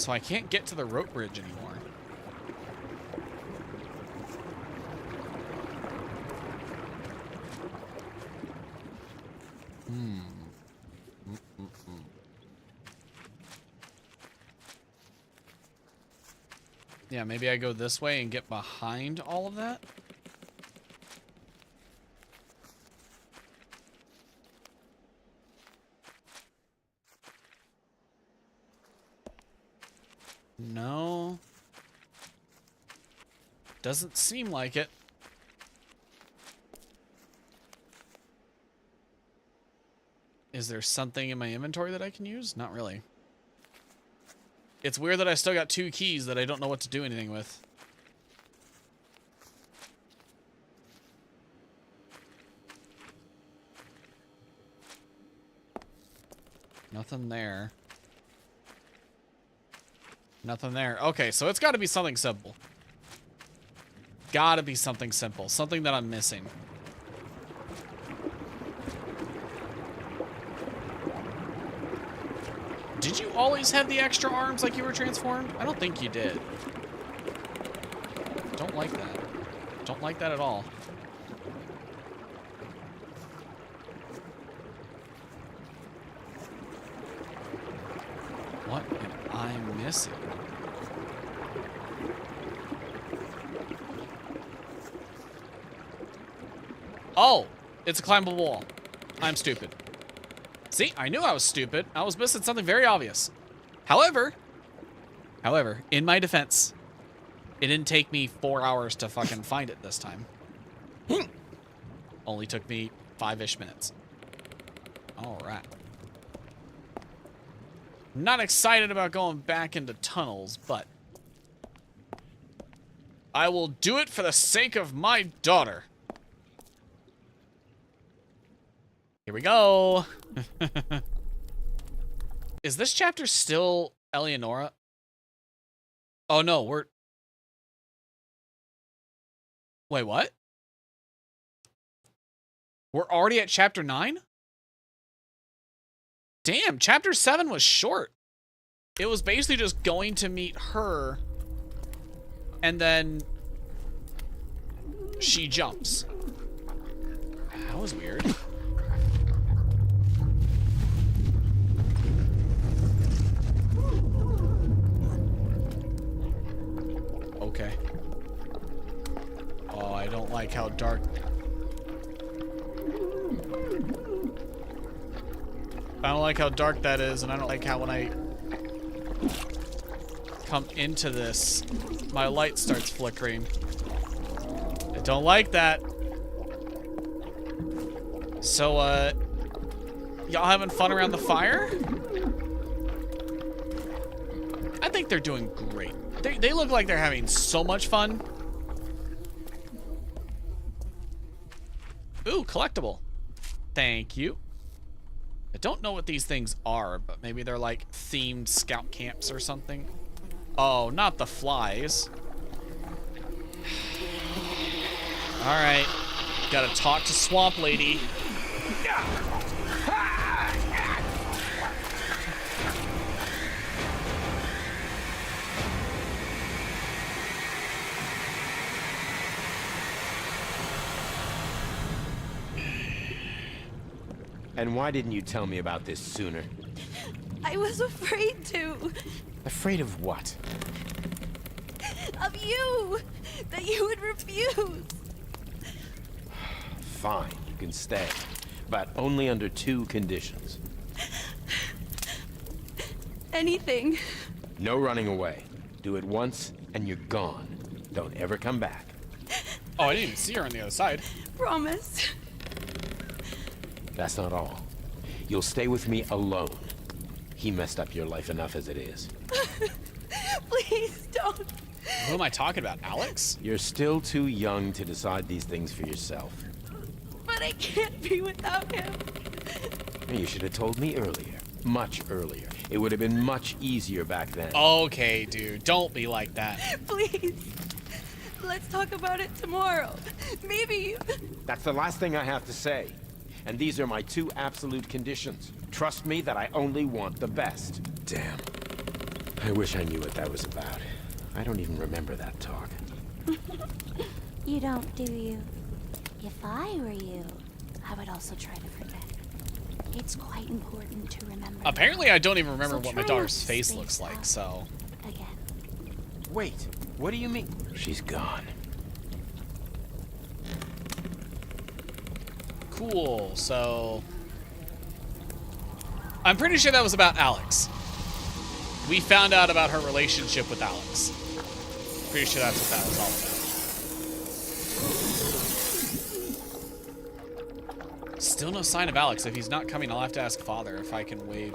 So I can't get to the rope bridge anymore. Yeah, maybe I go this way and get behind all of that. No. Doesn't seem like it. Is there something in my inventory that I can use? Not really. It's weird that I still got 2 keys that I don't know what to do anything with. Nothing there. Nothing there. Okay, so it's got to be something simple. Gotta be something simple. Something that I'm missing. Did you always have the extra arms like you were transformed? I don't think you did. Don't like that. Don't like that at all. What am I missing? Oh, it's a climbable wall. I'm stupid. See, I knew I was stupid. I was missing something very obvious. However, in my defense, it didn't take me 4 hours to fucking find it this time. Only took me 5-ish minutes. All right. Not excited about going back into tunnels, but I will do it for the sake of my daughter. Here we go. Is this chapter still Eleonora? Oh no, we're... Wait, what? We're already at chapter 9? Damn, chapter 7 was short. It was basically just going to meet her, and then she jumps. That was weird. Okay. Oh, I don't like how dark... I don't like how dark that is, and I don't like how when I come into this, my light starts flickering. I don't like that. So, y'all having fun around the fire? I think they're doing great. They look like they're having so much fun. Ooh, collectible. Thank you. I don't know what these things are, but maybe they're like themed scout camps or something. Oh, not the flies. Alright. Gotta talk to Swamp Lady. And why didn't you tell me about this sooner? I was afraid to. Afraid of what? Of you! That you would refuse! Fine, you can stay. But only under 2 conditions. Anything. No running away. Do it once, and you're gone. Don't ever come back. Oh, I didn't even see her on the other side. Promise. That's not all. You'll stay with me alone. He messed up your life enough as it is. Please don't. Who am I talking about? Alex? You're still too young to decide these things for yourself. But I can't be without him. You should have told me earlier. Much earlier. It would have been much easier back then. Okay, dude. Don't be like that. Please. Let's talk about it tomorrow. Maybe... That's the last thing I have to say. And these are my 2 absolute conditions. Trust me that I only want the best. Damn. I wish I knew what that was about. I don't even remember that talk. You don't, do you? If I were you, I would also try to forget. It's quite important to remember. Apparently, I don't even remember So what my try daughter's not to face space looks like, out. so... Again. Wait, what do you mean? She's gone. Cool, so... I'm pretty sure that was about Alex. We found out about her relationship with Alex. Pretty sure that's what that was all about. Still no sign of Alex. If he's not coming, I'll have to ask Father if I can wave...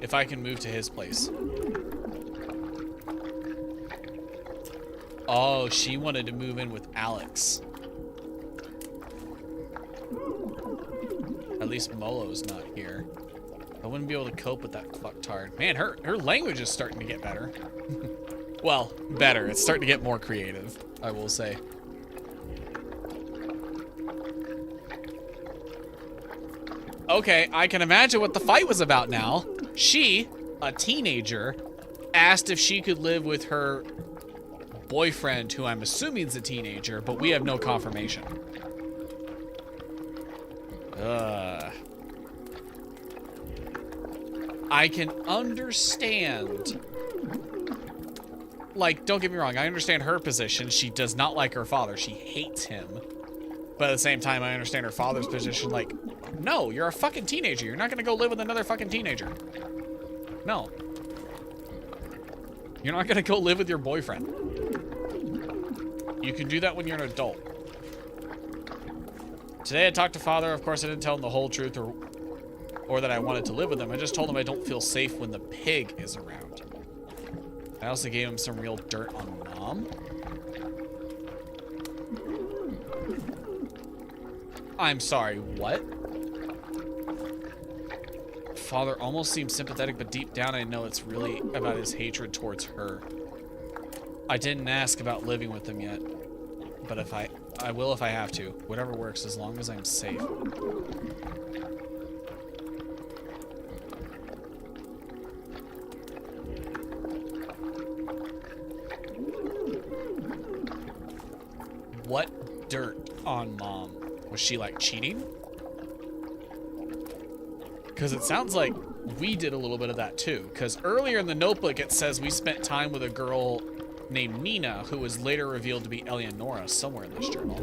If I can move to his place. Oh, she wanted to move in with Alex. At least Molo's not here. I wouldn't be able to cope with that fucktard. Man, her language is starting to get better. Well, better. It's starting to get more creative, I will say. Okay, I can imagine what the fight was about now. She, a teenager, asked if she could live with her boyfriend, who I'm assuming is a teenager, but we have no confirmation. I can understand... Like, don't get me wrong, I understand her position. She does not like her father. She hates him. But at the same time, I understand her father's position. Like, no, you're a fucking teenager. You're not gonna go live with another fucking teenager. No. You're not gonna go live with your boyfriend. You can do that when you're an adult. Today I talked to Father. Of course, I didn't tell him the whole truth or that I wanted to live with him. I just told him I don't feel safe when the pig is around. I also gave him some real dirt on Mom. I'm sorry, what? Father almost seems sympathetic, but deep down I know it's really about his hatred towards her. I didn't ask about living with him yet, but if I will if I have to. Whatever works, as long as I'm safe. What dirt on Mom? Was she, like, cheating? Because it sounds like we did a little bit of that, too. Because earlier in the notebook, it says we spent time with a girl named Nina, who was later revealed to be Eleonora somewhere in this journal.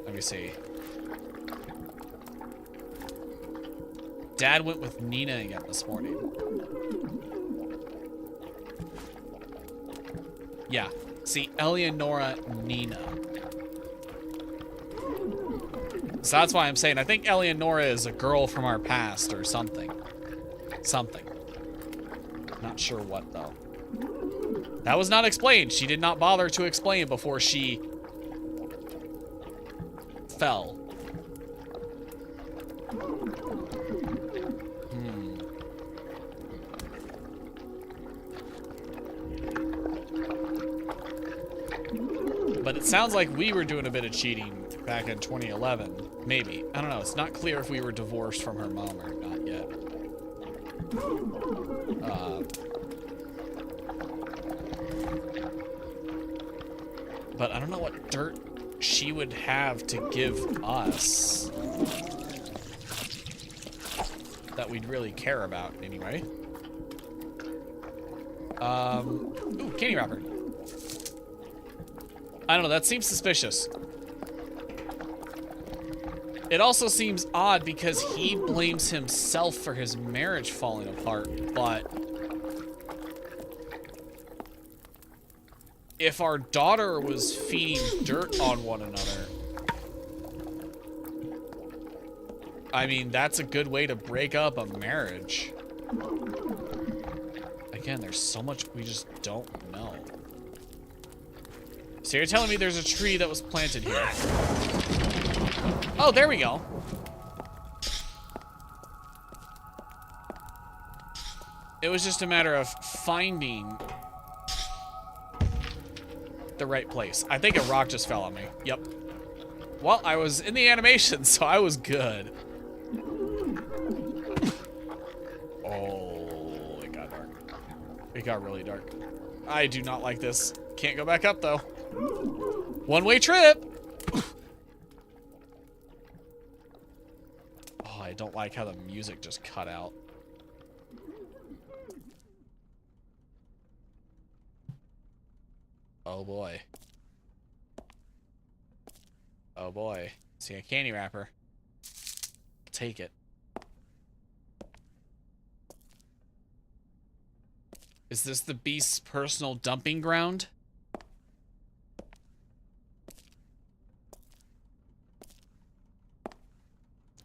Let me see. Dad went with Nina again this morning. Yeah. See, Eleonora, Nina. So that's why I'm saying I think Eleonora is a girl from our past or something. Something. Not sure what, though. That was not explained. She did not bother to explain before she fell. But it sounds like we were doing a bit of cheating back in 2011. Maybe. I don't know. It's not clear if we were divorced from her mom or not yet. But I don't know what dirt she would have to give us that we'd really care about anyway. Ooh, candy wrapper. I don't know, that seems suspicious. It also seems odd because he blames himself for his marriage falling apart, but if our daughter was feeding dirt on one another, I mean, that's a good way to break up a marriage. Again, there's so much we just don't know. So you're telling me there's a tree that was planted here. Oh, there we go. It was just a matter of finding the right place. I think a rock just fell on me. Yep. Well, I was in the animation, so I was good. Oh. It got really dark. I do not like this. Can't go back up, though. One-way trip! Oh, I don't like how the music just cut out. Oh, boy. Oh, boy. See a candy wrapper. Take it. Is this the beast's personal dumping ground?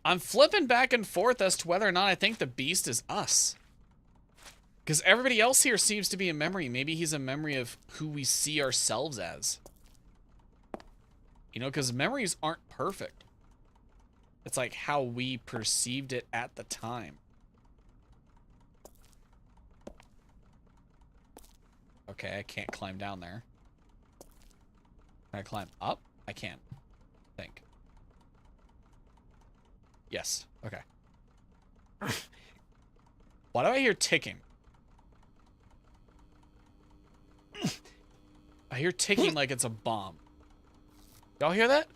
I'm flipping back and forth as to whether or not I think the beast is us. Because everybody else here seems to be a memory. Maybe he's a memory of who we see ourselves as. You know, because memories aren't perfect. It's like how we perceived it at the time. Okay, I can't climb down there. Can I climb up? I can. I think. Yes. Okay. Why do I hear ticking? I hear ticking like it's a bomb. Y'all hear that?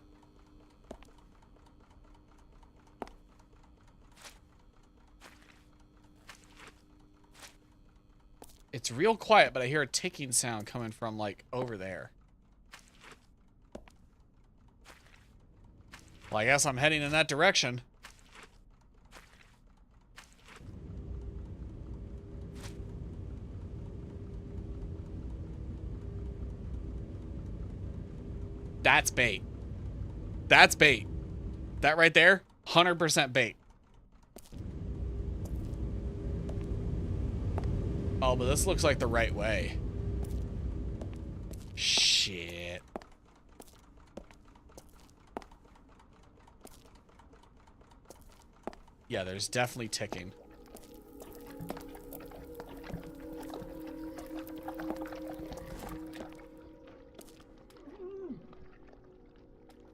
It's real quiet, but I hear a ticking sound coming from, like, over there. Well, I guess I'm heading in that direction. That's bait. That's bait. That right there, 100% bait. Oh, but this looks like the right way. Shit. Yeah, there's definitely ticking.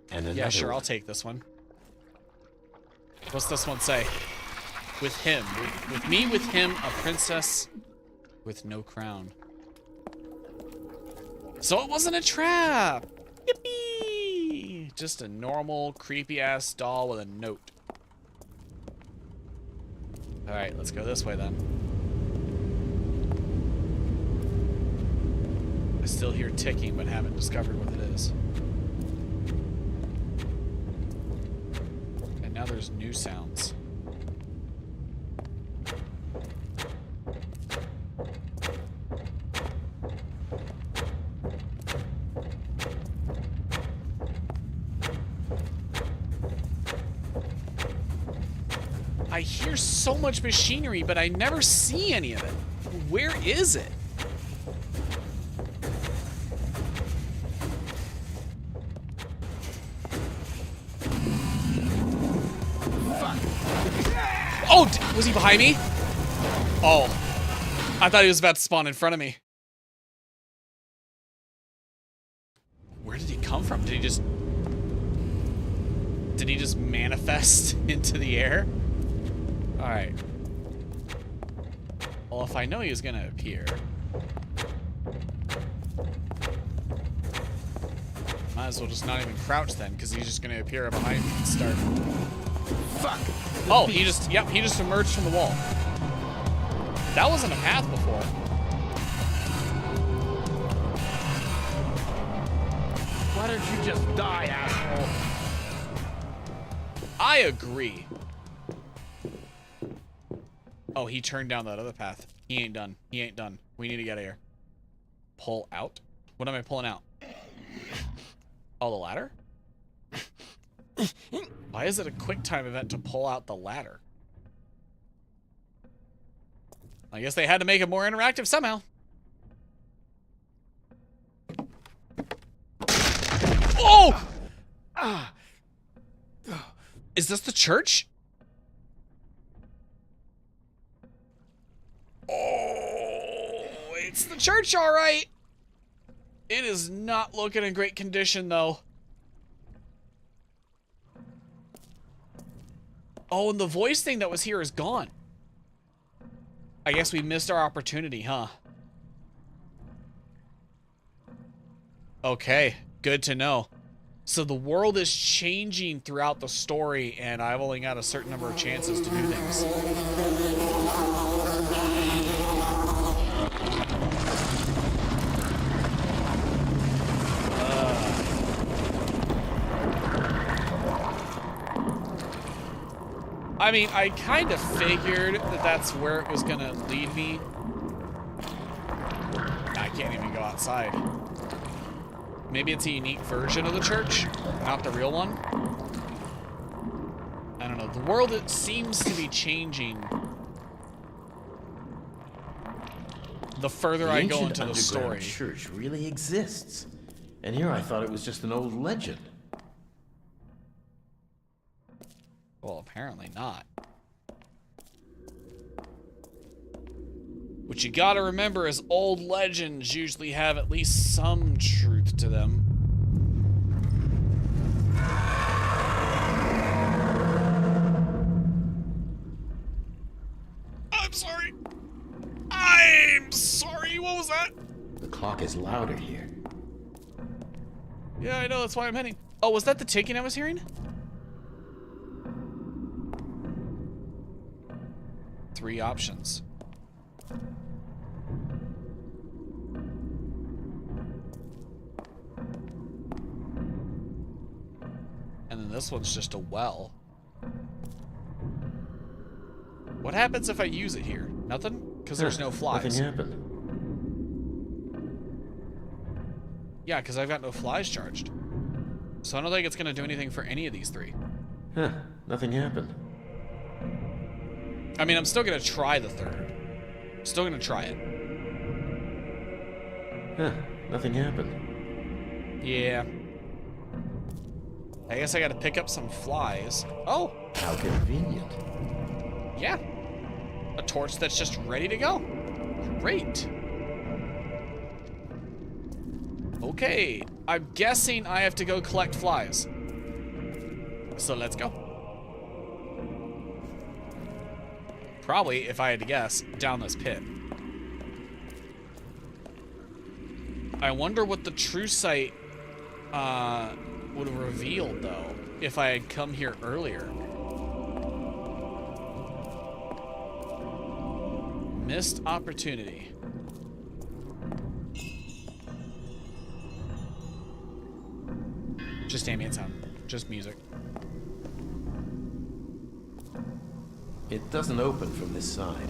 And Yeah, sure, I'll take this one. What's this one say? With him. With me, with him, a princess with no crown. So it wasn't a trap! Yippee! Just a normal, creepy-ass doll with a note. Alright, let's go this way then. I still hear ticking, but haven't discovered what it is. And now there's new sounds. I hear so much machinery, but I never see any of it. Where is it? Oh, was he behind me? Oh, I thought he was about to spawn in front of me. Where did he come from? Did he just manifest into the air? All right. Well, if I know he was gonna appear, might as well just not even crouch then, because he's just gonna appear behind me and start. Fuck. Oh, he just emerged from the wall. That wasn't a path before. Why don't you just die, asshole? I agree. Oh, he turned down that other path. He ain't done. He ain't done. We need to get out of here. Pull out? What am I pulling out? Oh, the ladder? Why is it a quick time event to pull out the ladder? I guess they had to make it more interactive somehow. Oh! Is this the church? Oh, it's the church, all right. It is not looking in great condition, though. Oh, and the voice thing that was here is gone. I guess we missed our opportunity, huh? Okay, good to know. So the world is changing throughout the story, and I've only got a certain number of chances to do things. I mean, I kind of figured that that's where it was going to lead me. I can't even go outside. Maybe it's a unique version of the church, not the real one. I don't know. The world, it seems to be changing the further I go into the story. The church really exists. And here I thought it was just an old legend. Well, apparently not. What you gotta remember is old legends usually have at least some truth to them. I'm sorry. I'm sorry. What was that? The clock is louder here. Yeah, I know. That's why I'm heading. Oh, was that the ticking I was hearing? 3 options. And then this one's just a well. What happens if I use it here? Nothing? Because there's no flies. Nothing happened. Yeah, because I've got no flies charged. So I don't think it's going to do anything for any of these 3. Huh, nothing happened. I mean, I'm still going to try the 3rd. Still going to try it. Huh, nothing happened. Yeah. I guess I got to pick up some flies. Oh! How convenient. Yeah. A torch that's just ready to go. Great. Okay. I'm guessing I have to go collect flies. So let's go. Probably, if I had to guess, down this pit. I wonder what the true sight would have revealed, though, if I had come here earlier. Missed opportunity. Just ambient sound. Just music. It doesn't open from this side.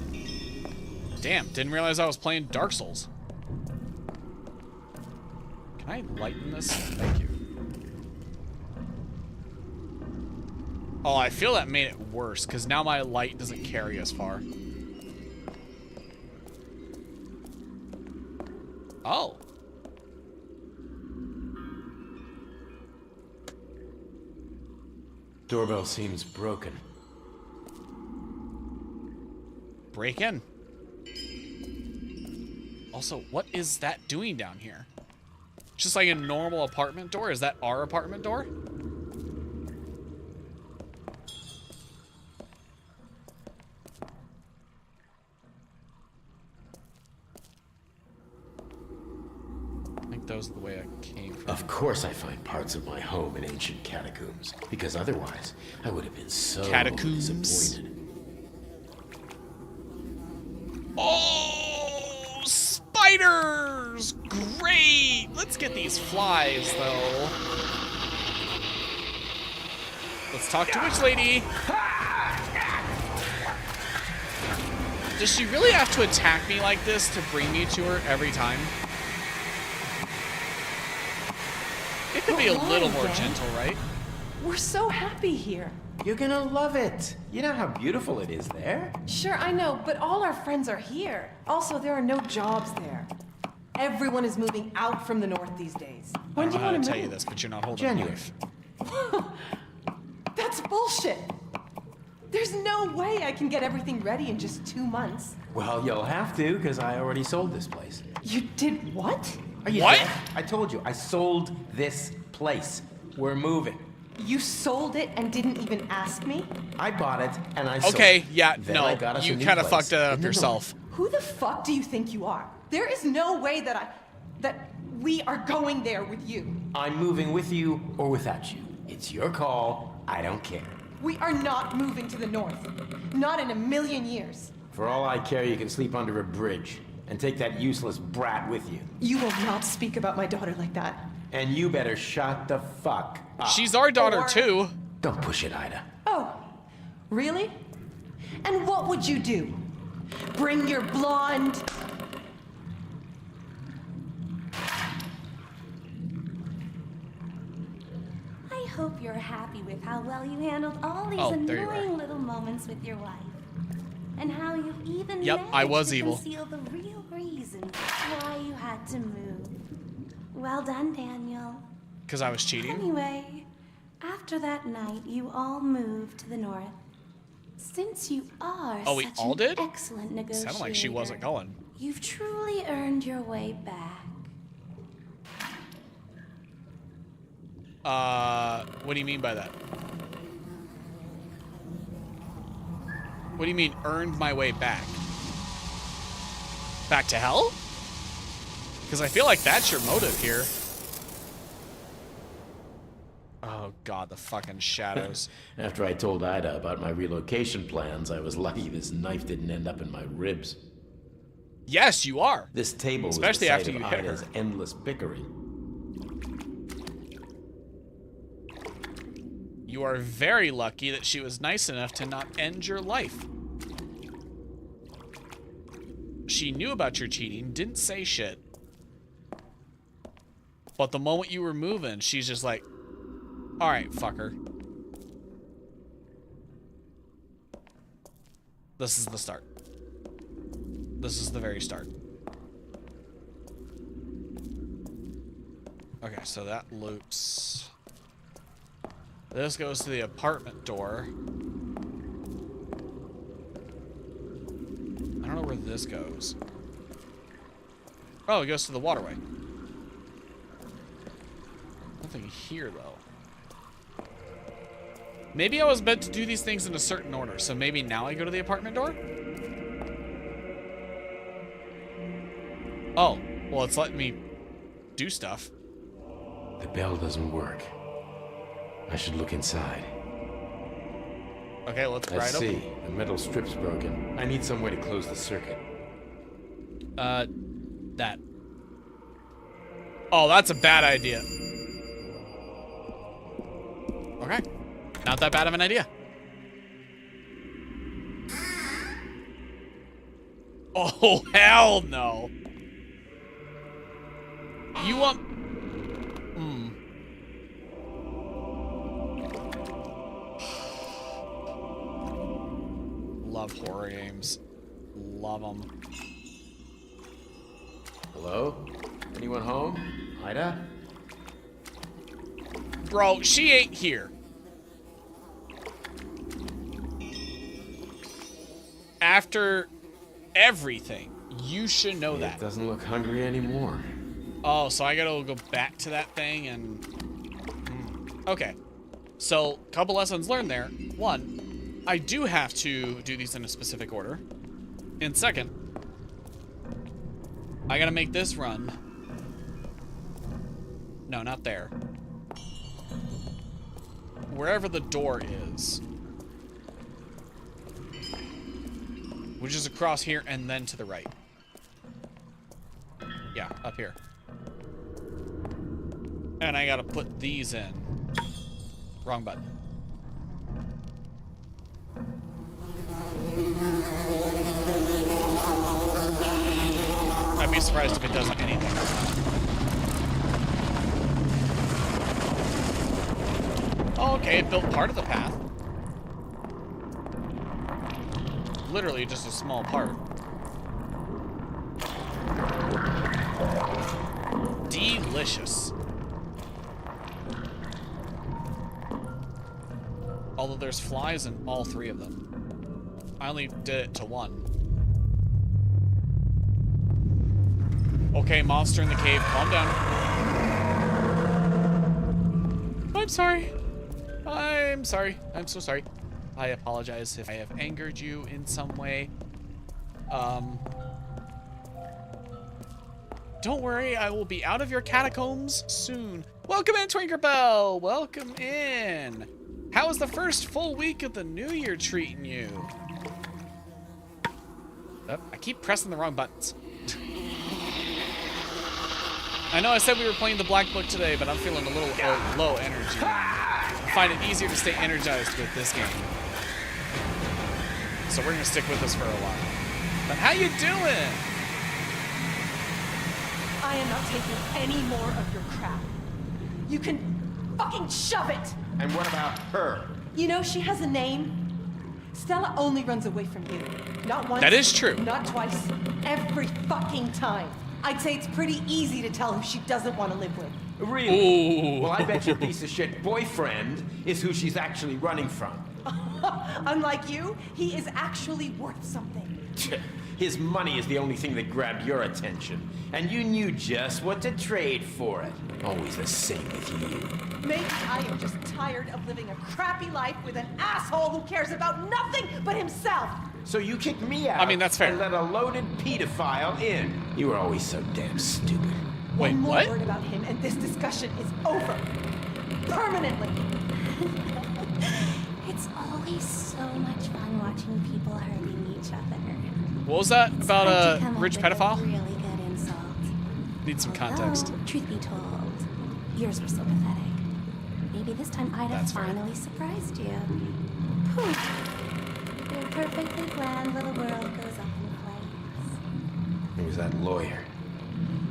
Damn, didn't realize I was playing Dark Souls. Can I lighten this? Thank you. Oh, I feel that made it worse, because now my light doesn't carry as far. Oh. Doorbell seems broken. Break in. Also, what is that doing down here? Just like a normal apartment door? Is that our apartment door? I think those are the way I came from. Of course I find parts of my home in ancient catacombs, because otherwise I would have been so Catacombs? disappointed. Oh, spiders! Great! Let's get these flies, though. Let's talk to Witch Lady. Does she really have to attack me like this to bring me to her every time? It could be a little more gentle, right? We're so happy here. You're gonna love it. You know how beautiful it is there? Sure, I know, but all our friends are here. Also, there are no jobs there. Everyone is moving out from the north these days. When do you I want don't know how to to tell you move? this, but you're not holding a January. knife. That's bullshit. There's no way I can get everything ready in just 2 months. Well, you'll have to, because I already sold this place. You did what? Are you What? deaf? I told you, I sold this place. We're moving. You sold it and didn't even ask me? I bought it, and I sold Okay, it. yeah, Then no, I got us a you new kind of place fucked it up in the yourself. Who the fuck do you think you are? There is no way that We are going there with you. I'm moving with you or without you. It's your call. I don't care. We are not moving to the north. Not in a million years. For all I care, you can sleep under a bridge and take that useless brat with you. You will not speak about my daughter like that. And you better shut the fuck up. She's our daughter too. Don't push it, Ida. Oh, really? And what would you do? Bring your blonde... I hope you're happy with how well you handled all these there you are. annoying little moments with your wife. And how you even Yep, managed I was to evil. conceal the real reason why you had to move. Well done, Daniel. Because I was cheating. Anyway, after that night, you all moved to the north. Since you are Oh, we such all an did? excellent negotiator, Sounded like she wasn't going. you've truly earned your way back. What do you mean by that? What do you mean, earned my way back? Back to hell? Because I feel like that's your motive here. Oh god, the fucking shadows. After I told Ida about my relocation plans, I was lucky this knife didn't end up in my ribs. Yes, you are. This table Especially was the after site you of hit her. Ida's endless bickering. You are very lucky that she was nice enough to not end your life. She knew about your cheating, didn't say shit. But the moment you were moving, she's just like, alright, fucker. This is the start. This is the very start. Okay, so that loops. This goes to the apartment door. I don't know where this goes. Oh, it goes to the waterway. Nothing here, though. Maybe I was meant to do these things in a certain order, so maybe now I go to the apartment door? Oh, well, it's letting me do stuff. The bell doesn't work. I should look inside. Okay, let's I ride see. The metal strip's broken. I need some way to close the circuit. That. Oh, that's a bad idea. Okay. Not that bad of an idea. Oh, hell no. You want... Love horror games. Love them. Hello? Anyone home? Ida? Bro, she ain't here. After everything, you should know It that. doesn't look hungry anymore. Oh, so I gotta go back to that thing and... Okay. So, couple lessons learned there. One, I do have to do these in a specific order. And second, I gotta make this run. No, not there. Wherever the door is. Which is across here and then to the right. Yeah, up here. And I gotta put these in. Wrong button. I'd be surprised if it does anything. Oh, okay, it built part of the path. Literally just a small part. Delicious. Although there's flies in all three of them. I only did it to one. Okay, monster in the cave, calm down. I'm sorry. I'm sorry. I'm so sorry. I apologize if I have angered you Don't worry, I will be out of your catacombs soon. Welcome in, Twinkerbell. Welcome in. How was the first full week of the new year treating you? Oh, I keep pressing the wrong buttons. I know I said we were playing the Black Book today, but I'm feeling a little low energy. I find it easier to stay energized with this game. So we're gonna stick with this for a while. But how you doing? I am not taking any more of your crap. You can fucking shove it! And what about her? You know, she has a name. Stella only runs away from you. Not once. That is true. Not twice. Every fucking time. I'd say it's pretty easy to tell who she doesn't want to live with. Really? Ooh. Well, I bet your piece of shit boyfriend is who she's actually running from. Unlike you, he is actually worth something. His money is the only thing that grabbed your attention, and you knew just what to trade for it. Always the same with you. Maybe I am just tired of living a crappy life with an asshole who cares about nothing but himself. So you kicked me out. I mean, that's fair. And let a loaded pedophile in. You were always so damn stupid. Wait, One more what? word about him and this discussion is over. Permanently. It's always so much fun watching people hurting each other. What was that It's about hard to a come up rich with a pedophile? really good insult. Need some Although, context. truth be told, yours were so pathetic. Maybe this time I'd have That's fair. finally surprised you. Poof. Your perfectly planned little world goes up in flames. It was that lawyer.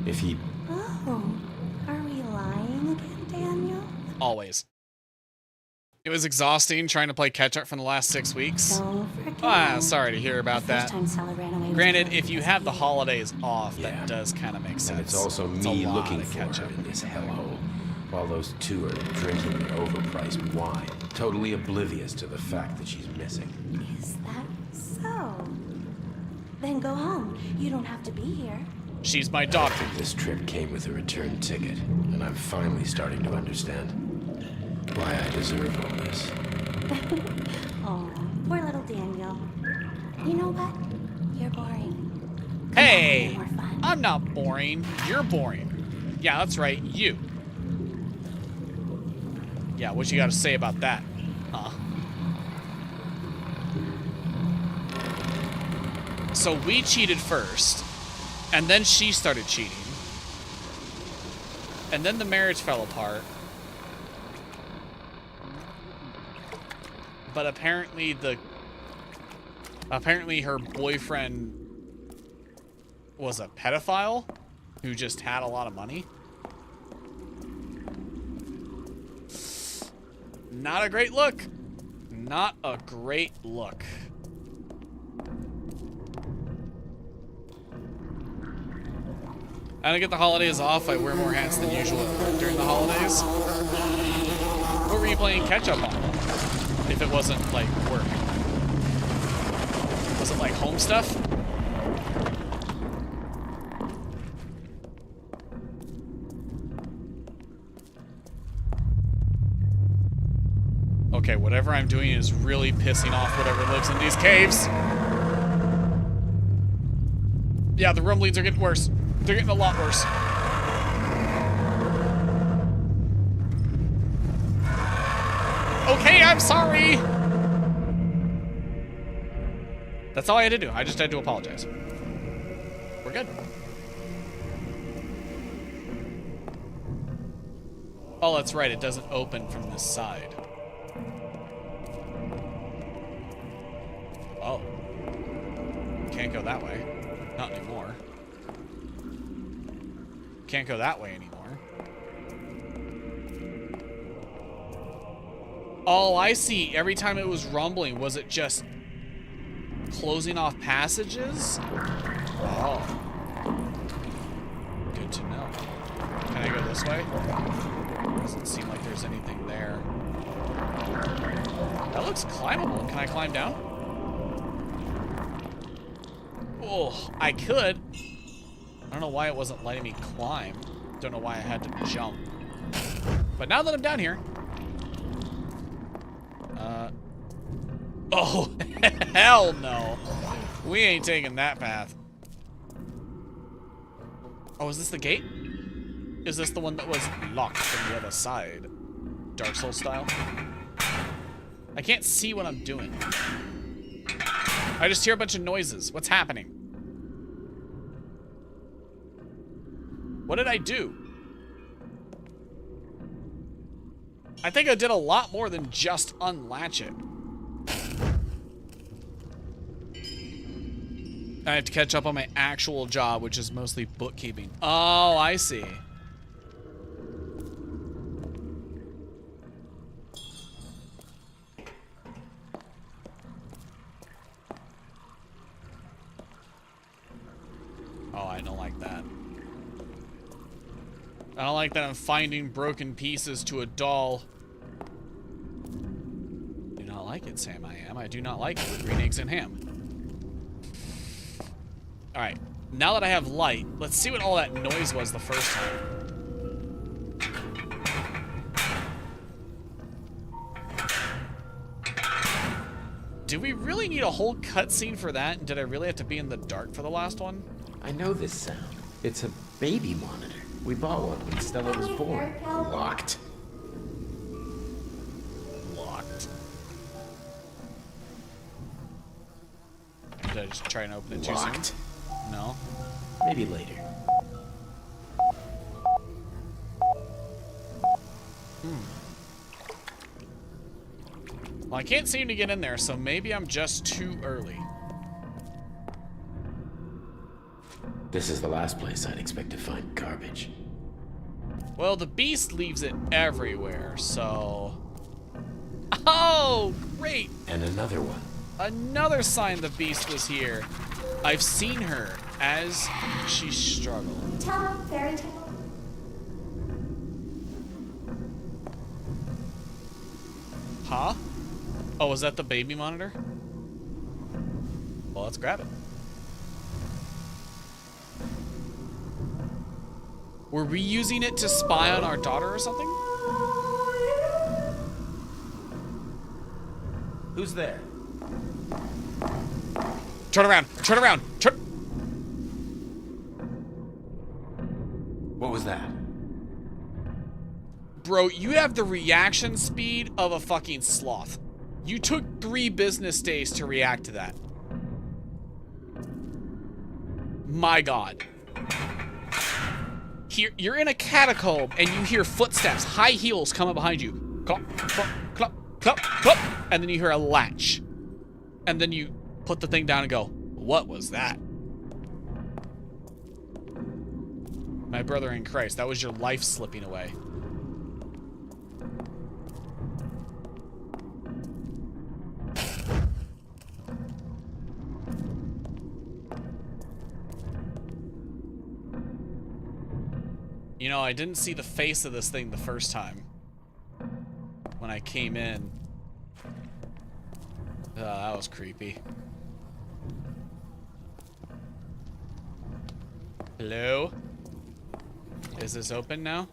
If he... Oh, are we lying again, Daniel? Always. It was exhausting trying to play catch up from the last 6 weeks. Don't forget. Ah, sorry to hear about The that. first time Stella ran away was Granted, because if you of have the you. holidays off, Yeah. that does kind of make sense. And it's also It's a me lot looking of for catch her up. in this hellhole, while those two are drinking their overpriced wine, totally oblivious to the fact that she's missing. Is that so? Then go home. You don't have to be here. She's my daughter. This trip came with a return ticket, and I'm finally starting to understand why I deserve all this. Oh, poor little Daniel. You know what? You're boring. Come Hey, on, more fun. I'm not boring. You're boring. Yeah, that's right. You. Yeah, what you got to say about that? Huh? So we cheated first, and then she started cheating. And then the marriage fell apart. But apparently her boyfriend was a pedophile who just had a lot of money. Not a great look. Not a great look. I don't get the holidays off. I wear more hats than usual during the holidays. What were you playing catch up on? If it wasn't like work. Was it like home stuff? Okay, whatever I'm doing is really pissing off whatever lives in these caves. Yeah, the rumblings are getting worse. They're getting a lot worse. Okay, I'm sorry. That's all I had to do. I just had to apologize. We're good. Oh, that's right. It doesn't open from this side. Oh. Can't go that way. Not anymore. Can't go that way anymore. Oh, I see. Every time it was rumbling, was it just closing off passages? Oh. Good to know. Can I go this way? Doesn't seem like there's anything there. That looks climbable. Can I climb down? Oh, I could. I don't know why it wasn't letting me climb. Don't know why I had to jump. But now that I'm down here. Oh, hell no. We ain't taking that path. Oh, is this the gate? Is this the one that was locked from the other side? Dark Souls style? I can't see what I'm doing. I just hear a bunch of noises. What's happening? What did I do? I think I did a lot more than just unlatch it. I have to catch up on my actual job, which is mostly bookkeeping. Oh, I see. Oh, I don't like that. I don't like that I'm finding broken pieces to a doll. Do not like it, Sam. I do not like it with green eggs and ham. Alright, now that I have light, let's see what all that noise was the first time. Do we really need a whole cutscene for that? And did I really have to be in the dark for the last one? I know this sound. It's a baby monitor. We bought one when Stella was born. Locked. Locked. Did I just try and open it too Locked. soon? No. Maybe later. Well, I can't seem to get in there, so maybe I'm just too early. This is the last place I'd expect to find garbage. Well, the beast leaves it everywhere, so... Oh, great! And another one. Another sign the beast was here. I've seen her as she struggled. Tell fairy tale. Huh? Oh, was that the baby monitor? Well, let's grab it. Were we using it to spy on our daughter or something? Who's there? Turn around! Turn around! Turn... What was that? Bro, you have the reaction speed of a fucking sloth. You took 3 business days to react to that. My God. Here, you're in a catacomb and you hear footsteps, high heels coming behind you. Clop, clop, clop, clop, clop. And then you hear a latch. And then you put the thing down and go, what was that? My brother in Christ, that was your life slipping away. You know, I didn't see the face of this thing the first time when I came in. That was creepy. Hello? Is this open now?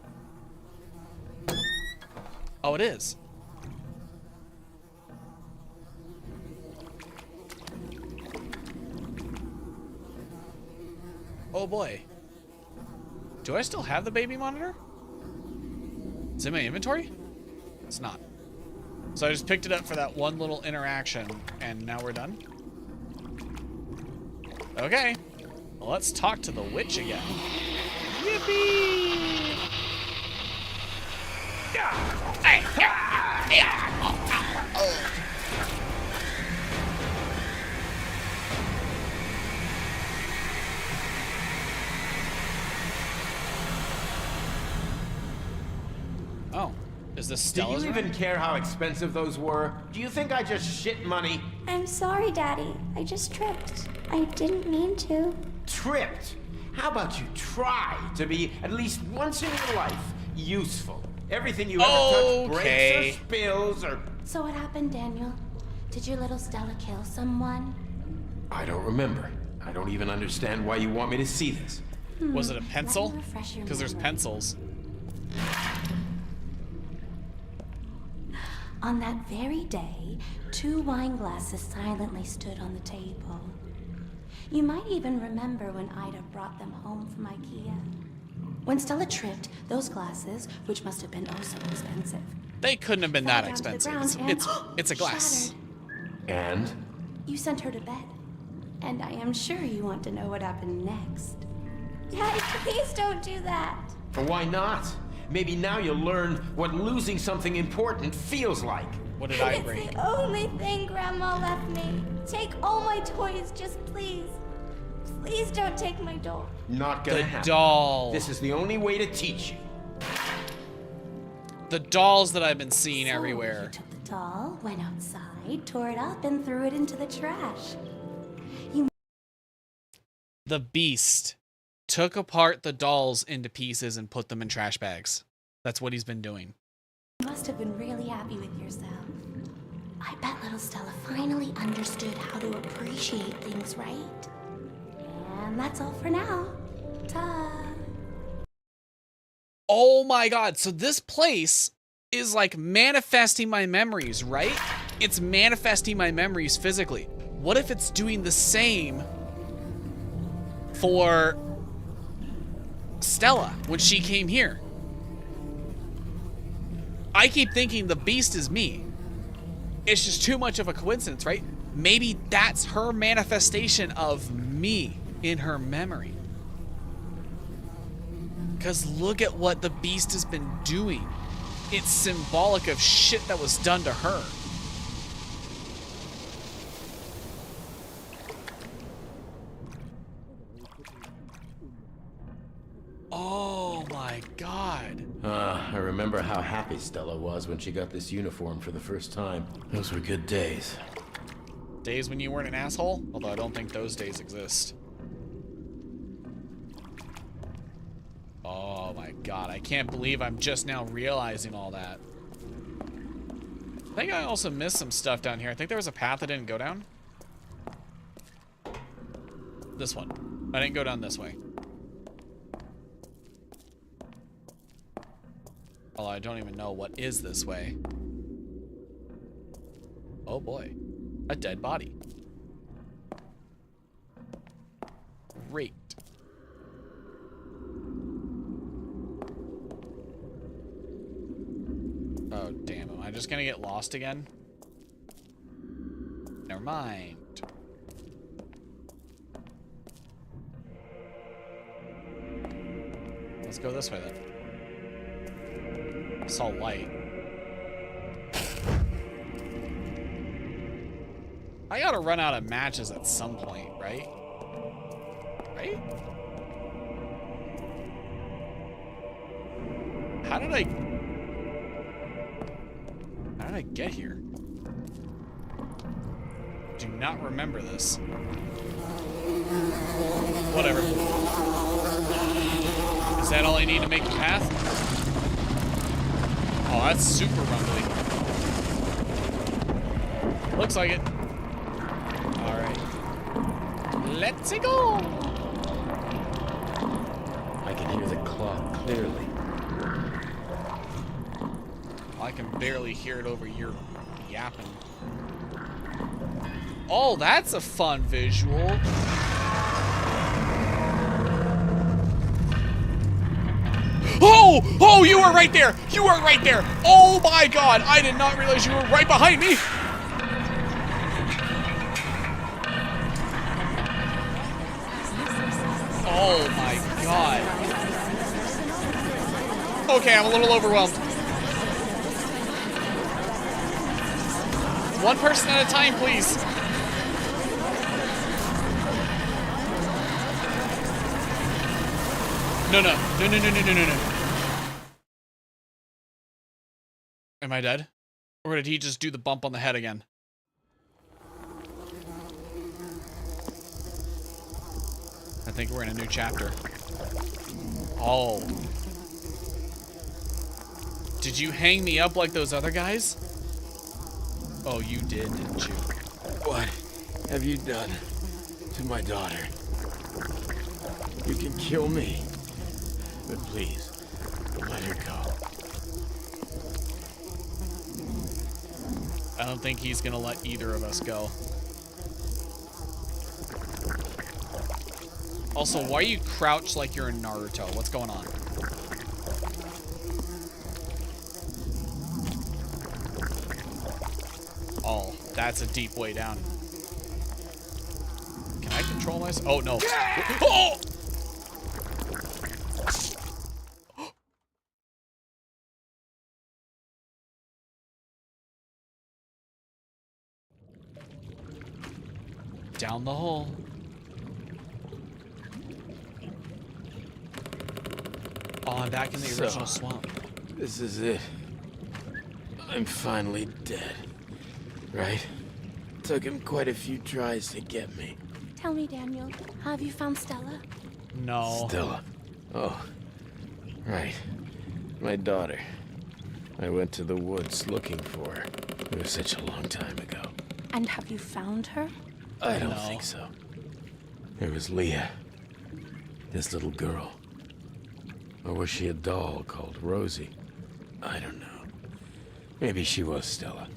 Oh, it is. Oh boy. Do I still have the baby monitor? Is it in my inventory? It's not. So I just picked it up for that one little interaction, and now we're done? Okay. Well, let's talk to the witch again. Yippee! Oh, is this Do Stella's you room? even care how expensive those were? Do you think I just shit money? I'm sorry, Daddy. I just tripped. I didn't mean to. Tripped? How about you try to be, at least once in your life, useful? Everything you ever touch breaks or spills or... So what happened, Daniel? Did your little Stella kill someone? I don't remember. I don't even understand why you want me to see this. Was it a pencil? Let me refresh your Because there's memory. pencils. On that very day, 2 wine glasses silently stood on the table. You might even remember when Ida brought them home from IKEA. When Stella tripped, those glasses, which must have been oh so expensive, They couldn't have been fell that down to the expensive. ground and It's a glass. shattered. And? You sent her to bed. And I am sure you want to know what happened next. Guys, please don't do that. Why not? Maybe now you'll learn what losing something important feels like. What did I It's bring? the only thing Grandma left me. Take all my toys, just please. Please don't take my doll. Not gonna The happen. doll. This is the only way to teach you. The dolls that I've been seeing So everywhere. You took the doll, went outside, tore it up, and threw it into the trash. The Beast took apart the dolls into pieces and put them in trash bags. That's what he's been doing. You must have been really happy with yourself. I bet little Stella finally understood how to appreciate things, right? And that's all for now. Ta. Oh my god, so this place is like manifesting my memories, right? It's manifesting my memories physically. What if it's doing the same for Stella when she came here? I keep thinking the Beast is me. It's just too much of a coincidence, right? Maybe that's her manifestation of me in her memory. Because look at what the Beast has been doing. It's symbolic of shit that was done to her. Oh my god. I remember how happy Stella was when she got this uniform for the first time. Those were good days. Days when you weren't an asshole? Although I don't think those days exist. Oh my god, I can't believe I'm just now realizing all that. I think I also missed some stuff down here. I think there was a path I didn't go down. This one. I didn't go down this way. Although I don't even know what is this way. Oh boy. A dead body. Great. Oh, damn. Am I just gonna get lost again? Never mind. Let's go this way then. Saw light. I gotta run out of matches at some point, right? Right? How did I get here? Do not remember this. Whatever. Is that all I need to make the path? Oh, that's super rumbly. Looks like it. Alright. Let's go! I can hear the clock clearly. I can barely hear it over your yapping. Oh, that's a fun visual. Oh! Oh, you were right there! You were right there! Oh my god! I did not realize you were right behind me! Oh my god. Okay, I'm a little overwhelmed. One person at a time, please. No. Am I dead? Or did he just do the bump on the head again? I think we're in a new chapter. Oh. Did you hang me up like those other guys? Oh, you did, didn't you? What have you done to my daughter? You can kill me, but please, let her go. I don't think he's gonna let either of us go. Also, why are you crouched like you're in Naruto? What's going on? Oh, that's a deep way down. Can I control myself? Oh, no. Oh! Down the hole. Oh, I'm back in the original swamp. This is it. I'm finally dead. Right? Took him quite a few tries to get me. Tell me, Daniel, have you found Stella? No. Stella. Oh. Right. My daughter. I went to the woods looking for her. It was such a long time ago. And have you found her? I don't No. think so. There was Leah. This little girl. Or was she a doll called Rosie? I don't know. Maybe she was Stella,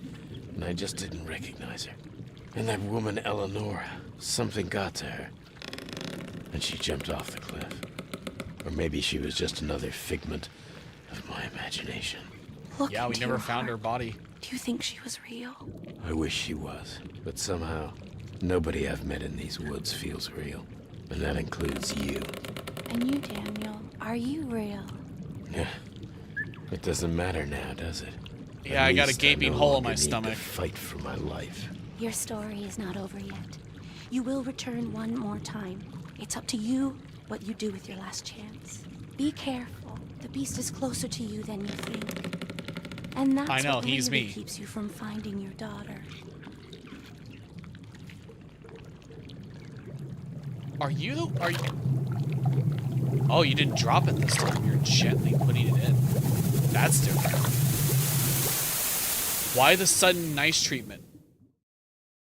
and I just didn't recognize her. And that woman Eleonora, something got to her, and she jumped off the cliff. Or maybe she was just another figment of my imagination. Look Yeah, we into never your found her heart. body. Do you think she was real? I wish she was, but somehow, nobody I've met in these woods feels real. And that includes you. And you, Daniel, are you real? Yeah. It doesn't matter now, does it? Yeah, At I got a least gaping no hole in longer my need to stomach. Fight for my life. Your story is not over yet. You will return one more time. It's up to you what you do with your last chance. Be careful. The beast is closer to you than you think. And that's I know, what he's really me. keeps you from finding your daughter. Are you? Oh, you didn't drop it this time. You're gently putting it in. That's different. Why the sudden nice treatment?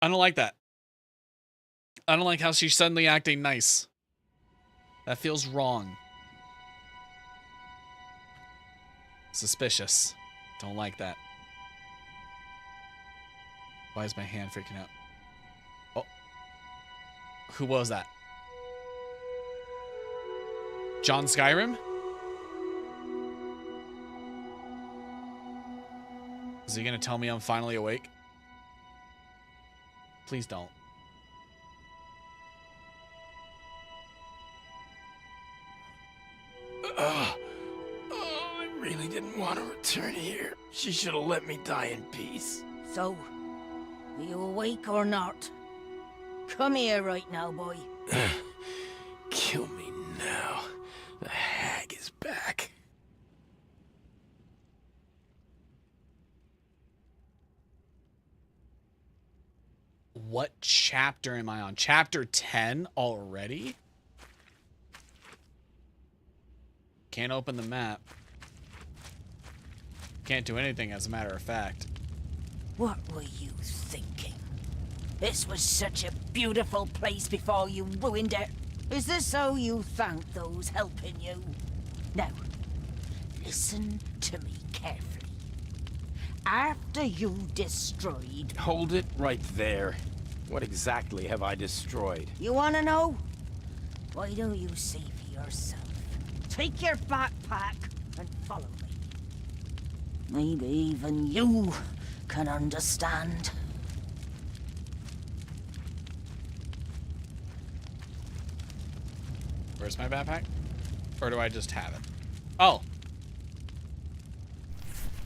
I don't like that. I don't like how she's suddenly acting nice. That feels wrong. Suspicious. Don't like that. Why is my hand freaking out? Oh. Who was that? John Skyrim? Is he gonna tell me I'm finally awake? Please don't. I really didn't want to return here. She should have let me die in peace. So, are you awake or not? Come here right now, boy. Kill me now. The hag is back. What chapter am I on? Chapter 10 already? Can't open the map. Can't do anything, as a matter of fact. What were you thinking? This was such a beautiful place before you ruined it. Is this how you thank those helping you? Now, listen to me carefully. After you destroyed... Hold it right there. What exactly have I destroyed? You wanna know? Why don't you see for yourself? Take your backpack and follow me. Maybe even you can understand. Where's my backpack? Or do I just have it? Oh.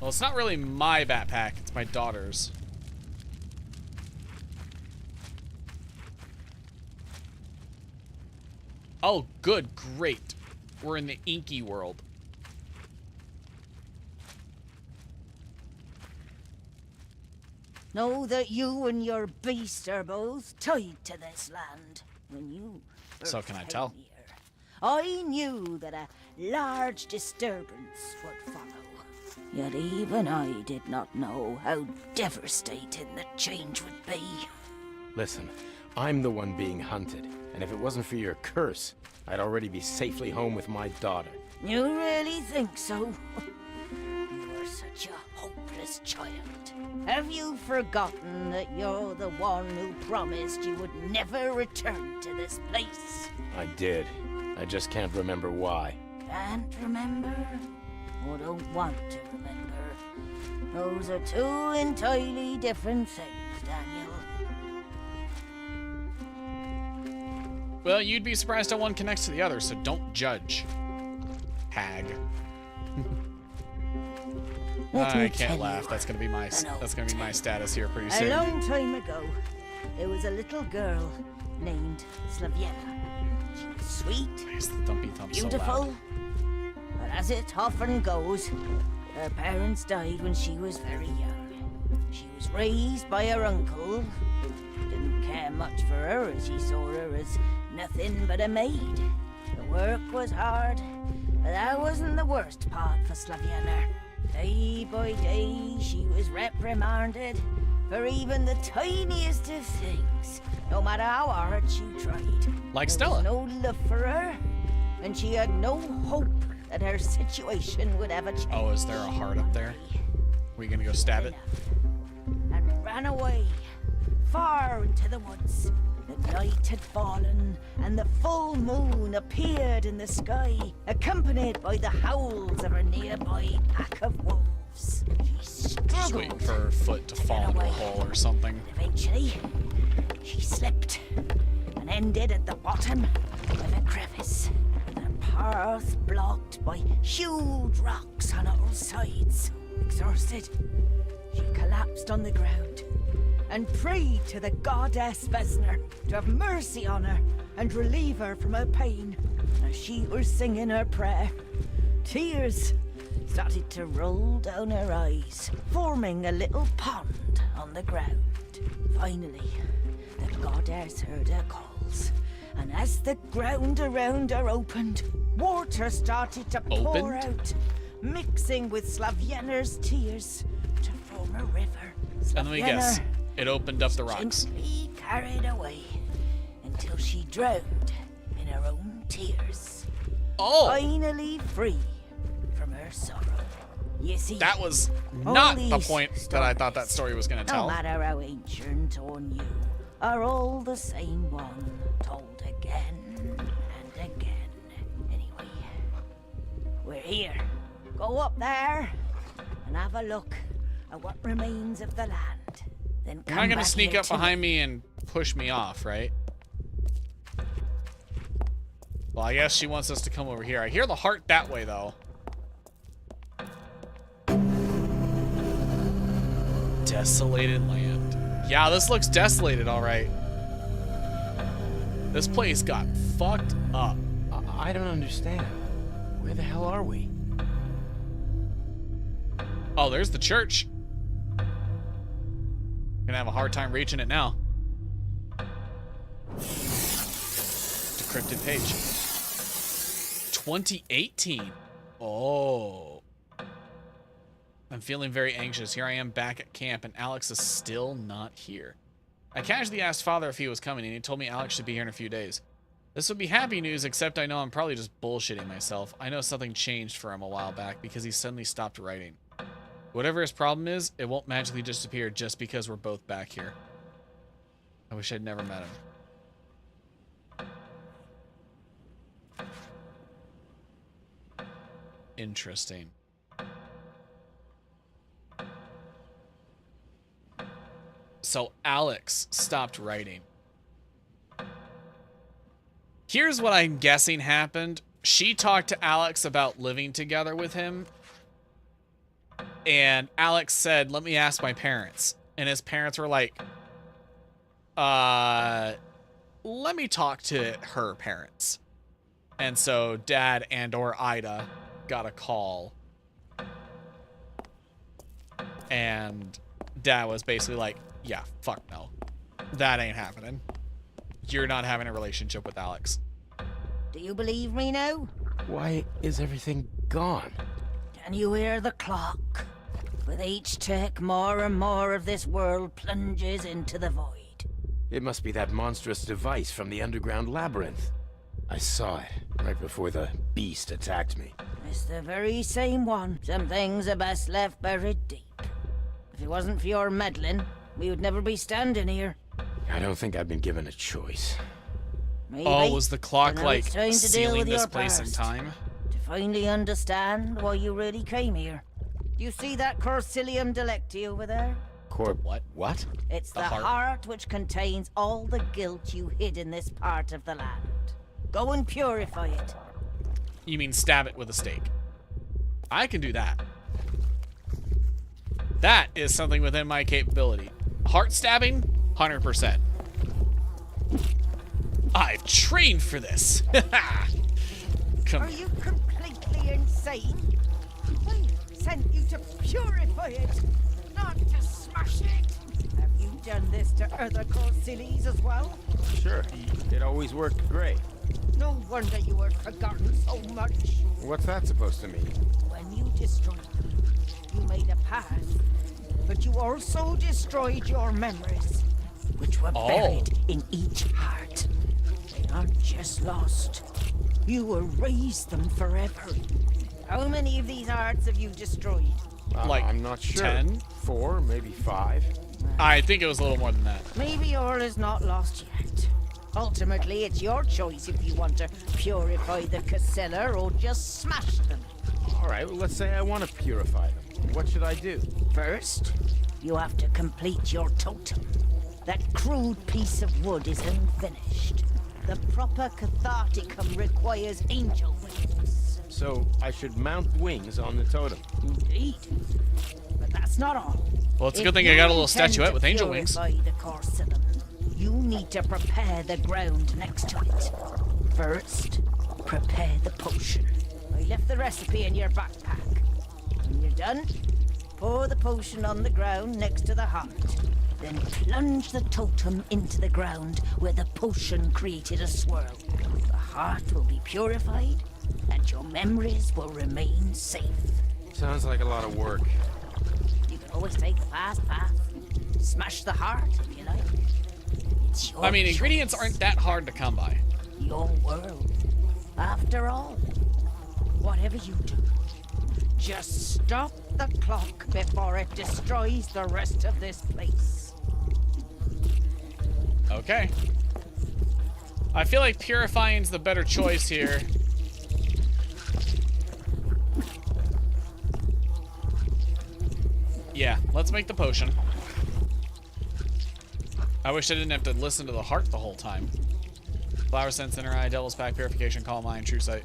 Well, it's not really my backpack. It's my daughter's. Oh, good. Great. We're in the inky world. Know that you and your beast are both tied to this land. When you So can I tell? came here, I knew that a large disturbance would follow. Yet even I did not know how devastating the change would be. Listen, I'm the one being hunted, and if it wasn't for your curse, I'd already be safely home with my daughter. You really think so? You are such a hopeless precious child. Have you forgotten that you're the one who promised you would never return to this place? I did. I just can't remember why. Can't remember? Or don't want to remember? Those are two entirely different things, Daniel. Well, you'd be surprised how one connects to the other, so don't judge. Hag. I can't laugh. That's gonna be my status here pretty soon. A long time ago, there was a little girl named Slaviana. She was sweet, Where's the thumpy thump so beautiful, loud? but as it often goes, her parents died when she was very young. She was raised by her uncle, who didn't care much for her as he saw her as nothing but a maid. The work was hard, but that wasn't the worst part for Slaviana. Day by day, she was reprimanded for even the tiniest of things, no matter how hard she tried. Like There Stella. was no love for her, and she had no hope that her situation would ever change. Oh, is there a heart up there? Are we gonna go stab it? And ran away, far into the woods. The night had fallen, and the full moon appeared in the sky, accompanied by the howls of a nearby pack of wolves. She Just struggled waiting for her foot to fall into a hole or something. Eventually, she slipped and ended at the bottom of a crevice, with her path blocked by huge rocks on all sides. Exhausted, she collapsed on the ground and prayed to the goddess Vesna to have mercy on her and relieve her from her pain. As she was singing her prayer, tears started to roll down her eyes, forming a little pond on the ground. Finally, the goddess heard her calls, and as the ground around her opened, water started to pour out, mixing with Slaviana's tears to form a river. And let me guess, it opened up the was rocks. gently carried away until she drowned in her own tears. Oh! Finally free from her sorrow. You see, That was all not the these point that I thought that stories, story was gonna no tell. matter how ancient or new, are all the same one, told again and again. Anyway, we're here. Go up there and have a look at what remains of the land. Then You're come not gonna back sneak here up to behind me and push me off, right? Well, I guess she wants us to come over here. I hear the heart that way, though. Desolated land. Yeah, this looks desolated, all right. This place got fucked up. I don't understand. Where the hell are we? Oh, there's the church. Gonna have a hard time reaching it now. Decrypted page. 2018. Oh. I'm feeling very anxious. Here I am back at camp, and Alex is still not here. I casually asked Father if he was coming, and he told me Alex should be here in a few days. This would be happy news, except I know I'm probably just bullshitting myself. I know something changed for him a while back because he suddenly stopped writing. Whatever his problem is, it won't magically disappear just because we're both back here. I wish I'd never met him. Interesting. So Alex stopped writing. Here's what I'm guessing happened. She talked to Alex about living together with him. And Alex said, let me ask my parents. And his parents were like, let me talk to her parents. And so Dad and or Ida got a call. And Dad was basically like, yeah, fuck no. That ain't happening. You're not having a relationship with Alex. Do you believe me now? Why is everything gone? Can you hear the clock? With each tick, more and more of this world plunges into the void. It must be that monstrous device from the underground labyrinth. I saw it right before the beast attacked me. It's the very same one. Some things are best left buried deep. If it wasn't for your meddling, we would never be standing here. I don't think I've been given a choice. Maybe. Oh, was the clock But now like it's time to deal sealing with this your place in past. time? To finally understand why you really came here. You see that Corsilium Delecti over there? What? What? It's The the heart. heart which contains all the guilt you hid in this part of the land. Go and purify it. You mean stab it with a stake? I can do that. That is something within my capability. Heart stabbing? 100%. I've trained for this. Come Are you completely insane? I sent you to purify it, not to smash it. Have you done this to other Corsilis as well? Sure, it always worked great. No wonder you were forgotten so much. What's that supposed to mean? When you destroyed them, you made a path, but you also destroyed your memories, which were buried in each heart. They aren't just lost. You erased them forever. How many of these hearts have you destroyed? Like I'm not sure. 10? 4, maybe 5. I think it was a little more than that. Maybe all is not lost yet. Ultimately, it's your choice if you want to purify the Casella or just smash them. All right, well, let's say I want to purify them. What should I do? First, you have to complete your totem. That crude piece of wood is unfinished. The proper catharticum requires angel wings. So I should mount wings on the totem. Indeed. But that's not all. Well, it's a If good thing I you got a little intend statuette to with angel wings. purify the Corcellum, you need to prepare the ground next to it. First, prepare the potion. I left the recipe in your backpack. When you're done, pour the potion on the ground next to the heart. Then plunge the totem into the ground where the potion created a swirl. The heart will be purified, and your memories will remain safe. Sounds like a lot of work. You can always take the fast path. Smash the heart if you like. It's your I mean, ingredients choice. aren't that hard to come by. Your world. After all, whatever you do, just stop the clock before it destroys the rest of this place. Okay. I feel like purifying's the better choice here. Yeah, let's make the potion. I wish I didn't have to listen to the heart the whole time. Flower sense, inner eye, devil's pack, purification, calm mind, true sight.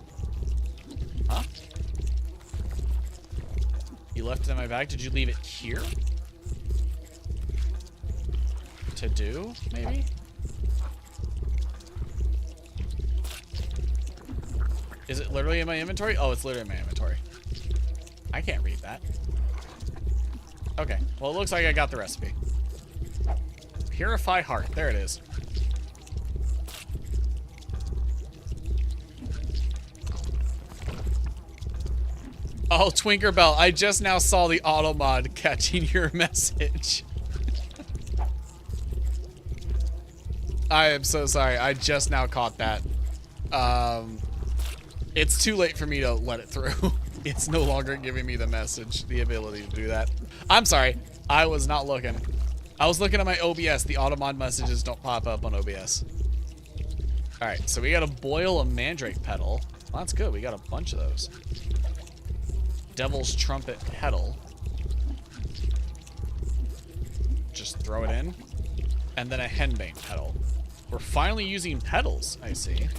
Huh? You left it in my bag? Did you leave it here? To do, maybe? Is it literally in my inventory? Oh, it's literally in my inventory. I can't read that. Okay, well, it looks like I got the recipe. Purify heart. There it is. Oh, Twinkerbell, I just now saw the auto mod catching your message. I am so sorry. I just now caught that. It's too late for me to let it through. It's no longer giving me the message, the ability to do that. I'm sorry. I was not looking. I was looking at my OBS. The auto mod messages don't pop up on OBS. All right, so we got to boil a mandrake petal. Well, that's good. We got a bunch of those. Devil's trumpet petal. Just throw it in. And then a henbane petal. We're finally using petals, I see.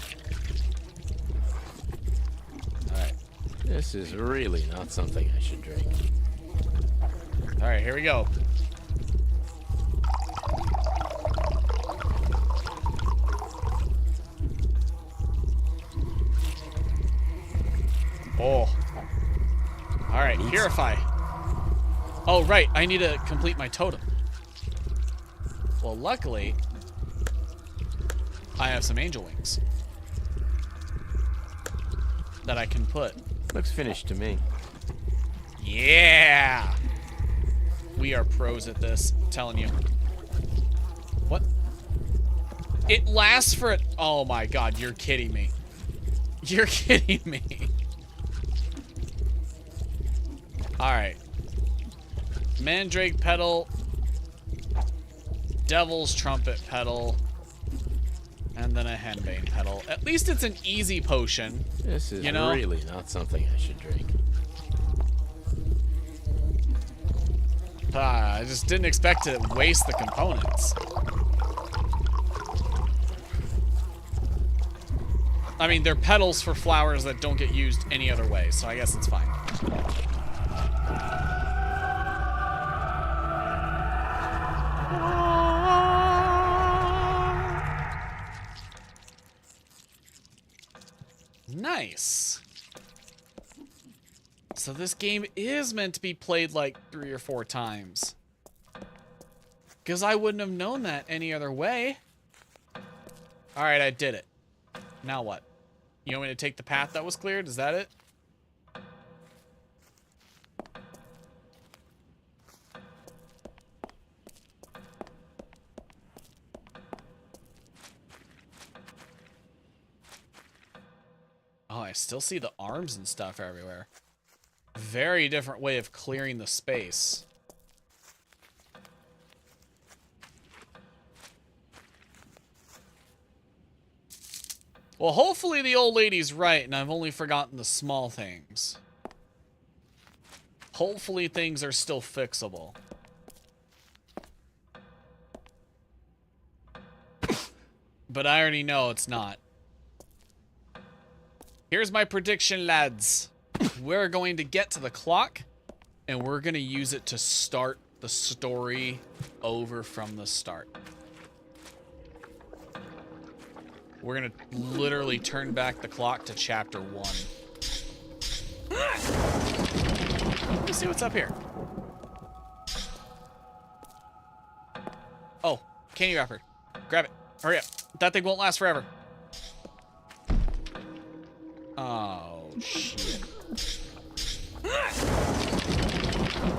Alright. This is really not something I should drink. Alright, here we go. Oh. Alright, purify. Oh, right. I need to complete my totem. Well, luckily, I have some angel wings that I can put. Looks finished to me. Yeah! We are pros at this, I'm telling you. What? It lasts for it. Oh my god, you're kidding me. You're kidding me. Alright. Mandrake petal, devil's trumpet petal, and then a henbane petal. At least it's an easy potion. This is really not something I should drink. I just didn't expect to waste the components. I mean, they're petals for flowers that don't get used any other way, so I guess it's fine. Nice. So this game is meant to be played like 3 or 4 times. Because I wouldn't have known that any other way. Alright, I did it. Now what? You want me to take the path that was cleared? Is that it? Oh, I still see the arms and stuff everywhere. Very different way of clearing the space. Well, hopefully the old lady's right and I've only forgotten the small things. Hopefully things are still fixable. But I already know it's not. Here's my prediction, lads. We're going to get to the clock, and we're going to use it to start the story over from the start. We're going to literally turn back the clock to chapter 1. Let me see what's up here. Oh, candy wrapper. Grab it. Hurry up. That thing won't last forever. Oh, shit.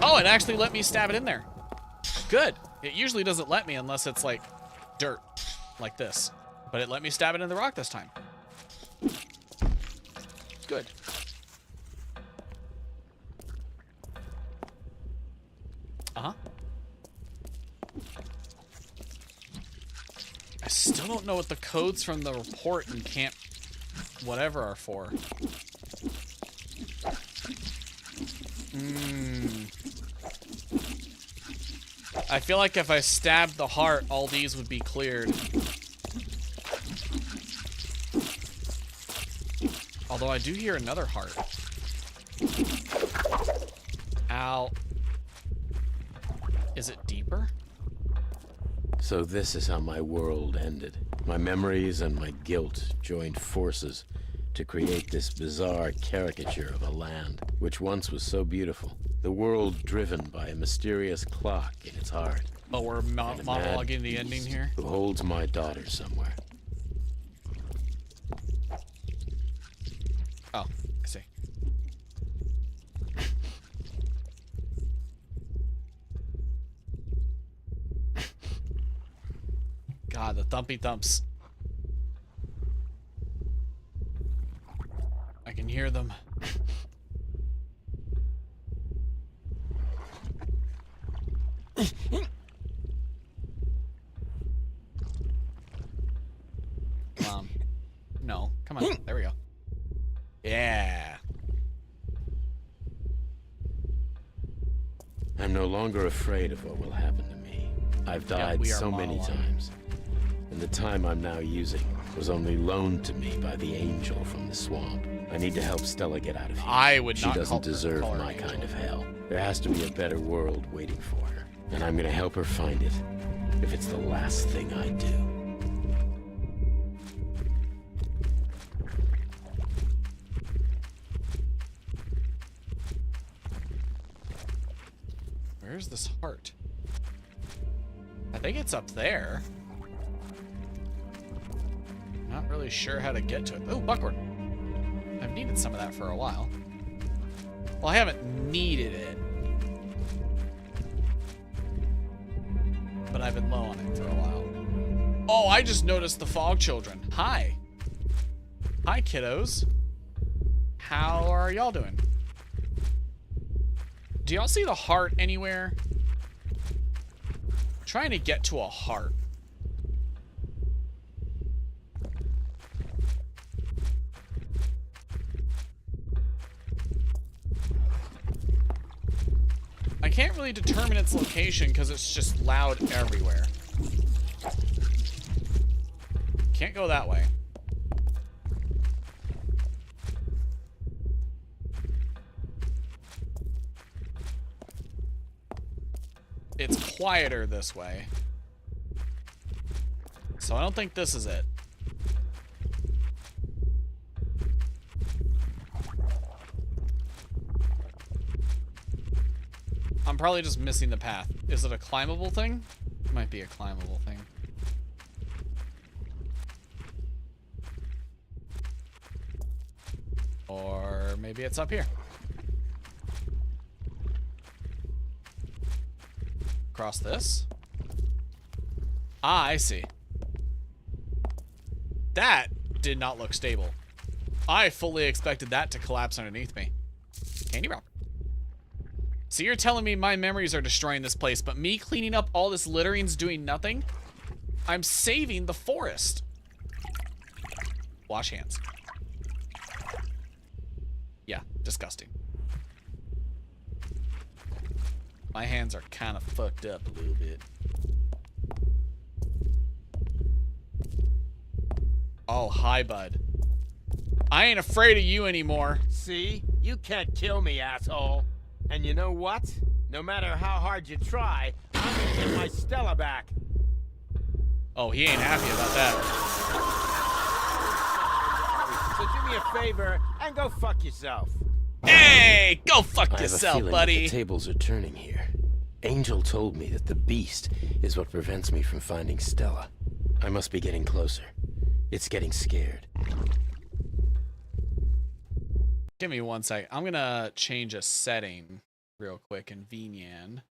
Oh, it actually let me stab it in there. Good. It usually doesn't let me unless it's like dirt, like this. But it let me stab it in the rock this time. Good. Uh-huh. I still don't know what the codes from the report and camp whatever are for. I feel like if I stabbed the heart, all these would be cleared. Although I do hear another heart. Ow. Is it deeper? So this is how my world ended. My memories and my guilt joined forces to create this bizarre caricature of a land, which once was so beautiful. The world driven by a mysterious clock in its heart. Oh, we're monologuing the ending here? Who holds my daughter somewhere. Oh, I see. God, the thumpy thumps. I can hear them. Come on. No, come on. There we go. Yeah. I'm no longer afraid of what will happen to me. I've died so many times. And the time I'm now using was only loaned to me by the angel from the swamp. I need to help Stella get out of here. I would not. She doesn't deserve my kind of hell. There has to be a better world waiting for her. And I'm gonna help her find it, if it's the last thing I do. Where's this heart? I think it's up there. Not really sure how to get to it. Oh, buckwort. I've needed some of that for a while. Well, I haven't needed it. But I've been low on it for a while. Oh, I just noticed the fog children. Hi. Hi, kiddos. How are y'all doing? Do y'all see the heart anywhere? I'm trying to get to a heart. I can't really determine its location because it's just loud everywhere. Can't go that way. It's quieter this way. So I don't think this is it. I'm probably just missing the path. Is it a climbable thing? It might be a climbable thing. Or maybe it's up here. Across this? Ah, I see. That did not look stable. I fully expected that to collapse underneath me. Candy wrapper. So you're telling me my memories are destroying this place, but me cleaning up all this littering's doing nothing? I'm saving the forest. Wash hands. Yeah, disgusting. My hands are kind of fucked up a little bit. Oh, hi, bud. I ain't afraid of you anymore. See? You can't kill me, asshole. And you know what? No matter how hard you try, I'm gonna get my Stella back. Oh, he ain't happy about that. So do me a favor and go fuck yourself. Hey, go fuck I have a yourself, feeling buddy. that the tables are turning here. Angel told me that the beast is what prevents me from finding Stella. I must be getting closer. It's getting scared. Give me one sec. I'm gonna change a setting real quick in VNyan.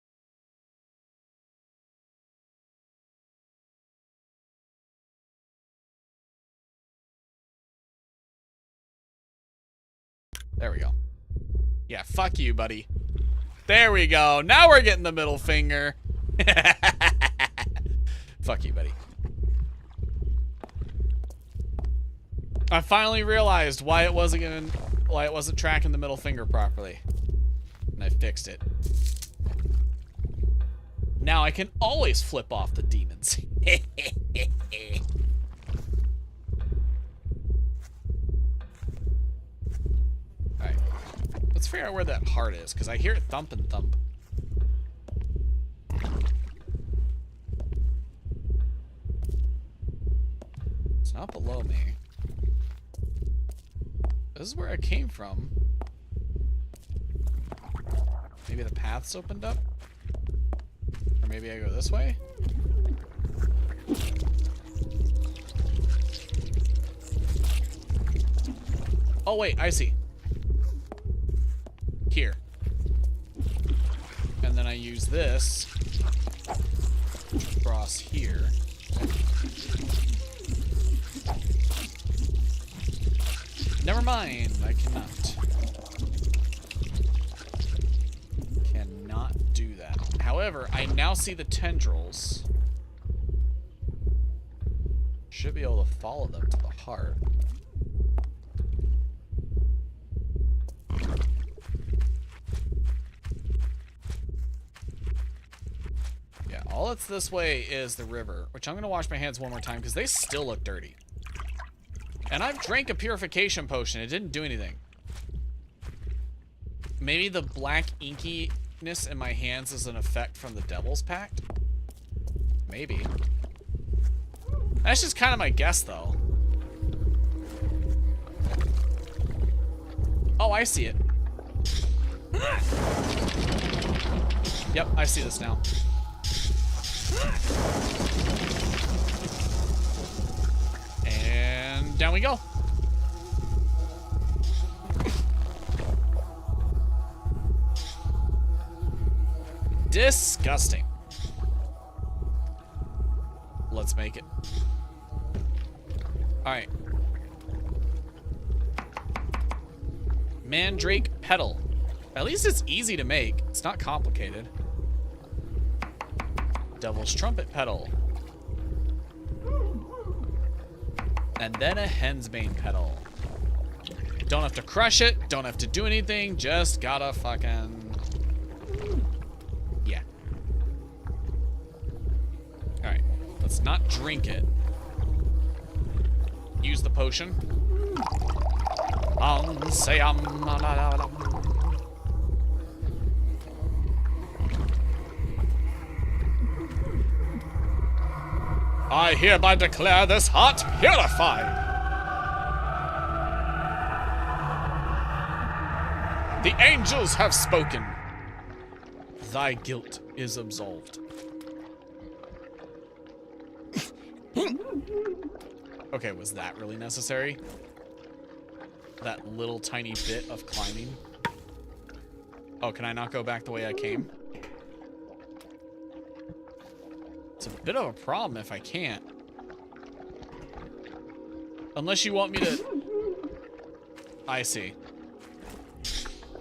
There we go. Yeah, fuck you, buddy. There we go. Now we're getting the middle finger. Fuck you, buddy. I finally realized why it wasn't tracking the middle finger properly. And I fixed it. Now I can always flip off the demons. Alright. Let's figure out where that heart is, because I hear it thump and thump. It's not below me. This is where I came from. Maybe the path's opened up? Or maybe I go this way? Oh wait, I see. Here. And then I use this to cross here. Never mind, I cannot. Cannot do that. However, I now see the tendrils. Should be able to follow them to the heart. Yeah, all that's this way is the river, which I'm going to wash my hands one more time because they still look dirty. And I've drank a purification potion. It didn't do anything. Maybe the black inkiness in my hands is an effect from the Devil's Pact? Maybe. That's just kind of my guess, though. Oh, I see it. Yep, I see this now. And down we go. Disgusting. Let's make it. Alright. Mandrake petal. At least it's easy to make. It's not complicated. Devil's trumpet pedal. And then a hen's bane pedal. Don't have to crush it. Don't have to do anything. Just gotta fucking... Yeah. Alright. Let's not drink it. Use the potion. Say I hereby declare this heart purified. The angels have spoken. Thy guilt is absolved. Okay, was that really necessary? That little tiny bit of climbing? Oh, can I not go back the way I came? It's a bit of a problem if I can't. Unless you want me to... I see.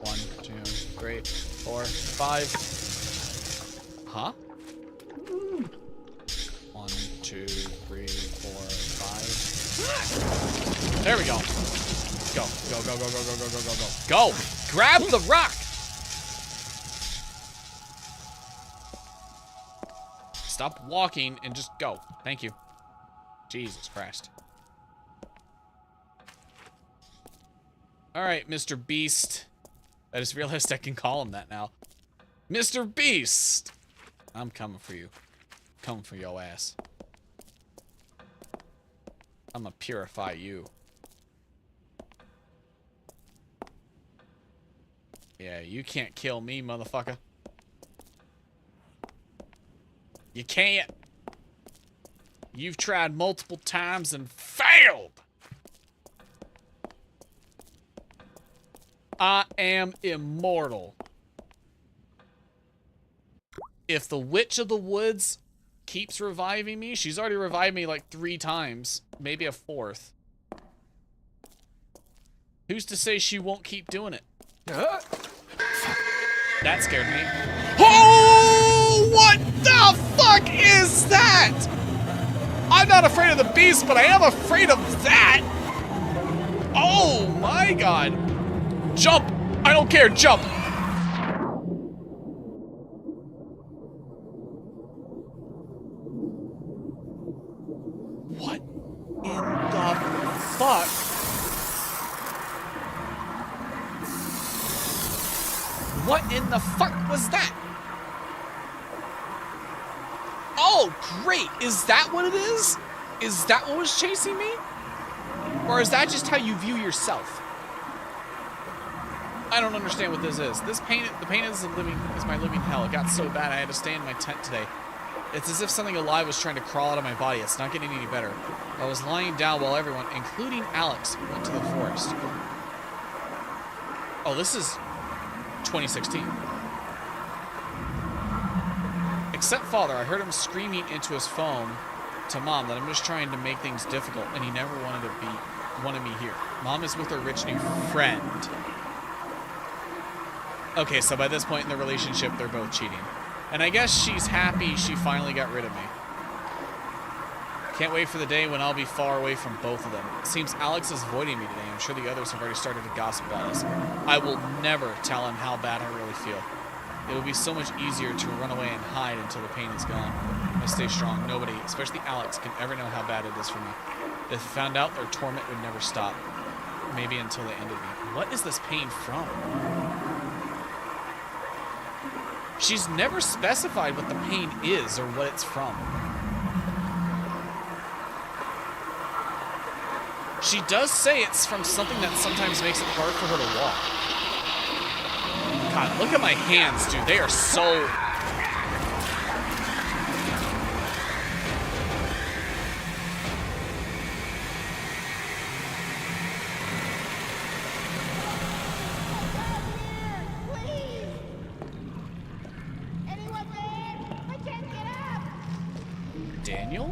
1, 2, 3, 4, 5. Huh? 1, 2, 3, 4, 5. There we go. Go, go, go, go, go, go, go, go, go, go. Go! Grab the rock! Stop walking and just go. Thank you. Jesus Christ. Alright, Mr. Beast. I just realized I can call him that now. Mr. Beast! I'm coming for you. Coming for your ass. I'm gonna purify you. Yeah, you can't kill me, motherfucker. You can't. You've tried multiple times and failed. I am immortal. If the Witch of the Woods keeps reviving me, she's already revived me like 3 times, maybe a 4th. Who's to say she won't keep doing it? That scared me. Oh, what the fuck is that? I'm not afraid of the beast, but I am afraid of that. Oh my god. Jump! I don't care, jump! What in the fuck? What in the fuck was that? Oh, great! Is that what it is? Is that what was chasing me? Or is that just how you view yourself? I don't understand what this is. The pain is my living hell. It got so bad I had to stay in my tent today. It's as if something alive was trying to crawl out of my body. It's not getting any better. I was lying down while everyone, including Alex, went to the forest. Oh, this is 2016. Except Father, I heard him screaming into his phone to Mom that I'm just trying to make things difficult, and he never wanted me here. Mom is with her rich new friend. Okay, so by this point in the relationship, they're both cheating. And I guess she's happy she finally got rid of me. Can't wait for the day when I'll be far away from both of them. It seems Alex is avoiding me today. I'm sure the others have already started to gossip about us. I will never tell him how bad I really feel. It would be so much easier to run away and hide until the pain is gone. I stay strong. Nobody, especially Alex, can ever know how bad it is for me. If they found out, their torment would never stop. Maybe until they ended me. What is this pain from? She's never specified what the pain is or what it's from. She does say it's from something that sometimes makes it hard for her to walk. God, look at my hands, dude. They are so... Daniel?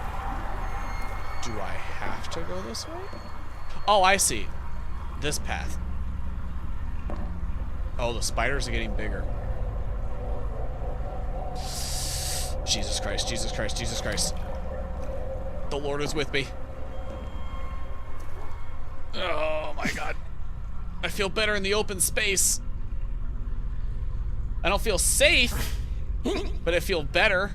Do I have to go this way? Oh, I see. This path. Oh, the spiders are getting bigger. Jesus Christ, Jesus Christ, Jesus Christ. The Lord is with me. Oh my God. I feel better in the open space. I don't feel safe, but I feel better.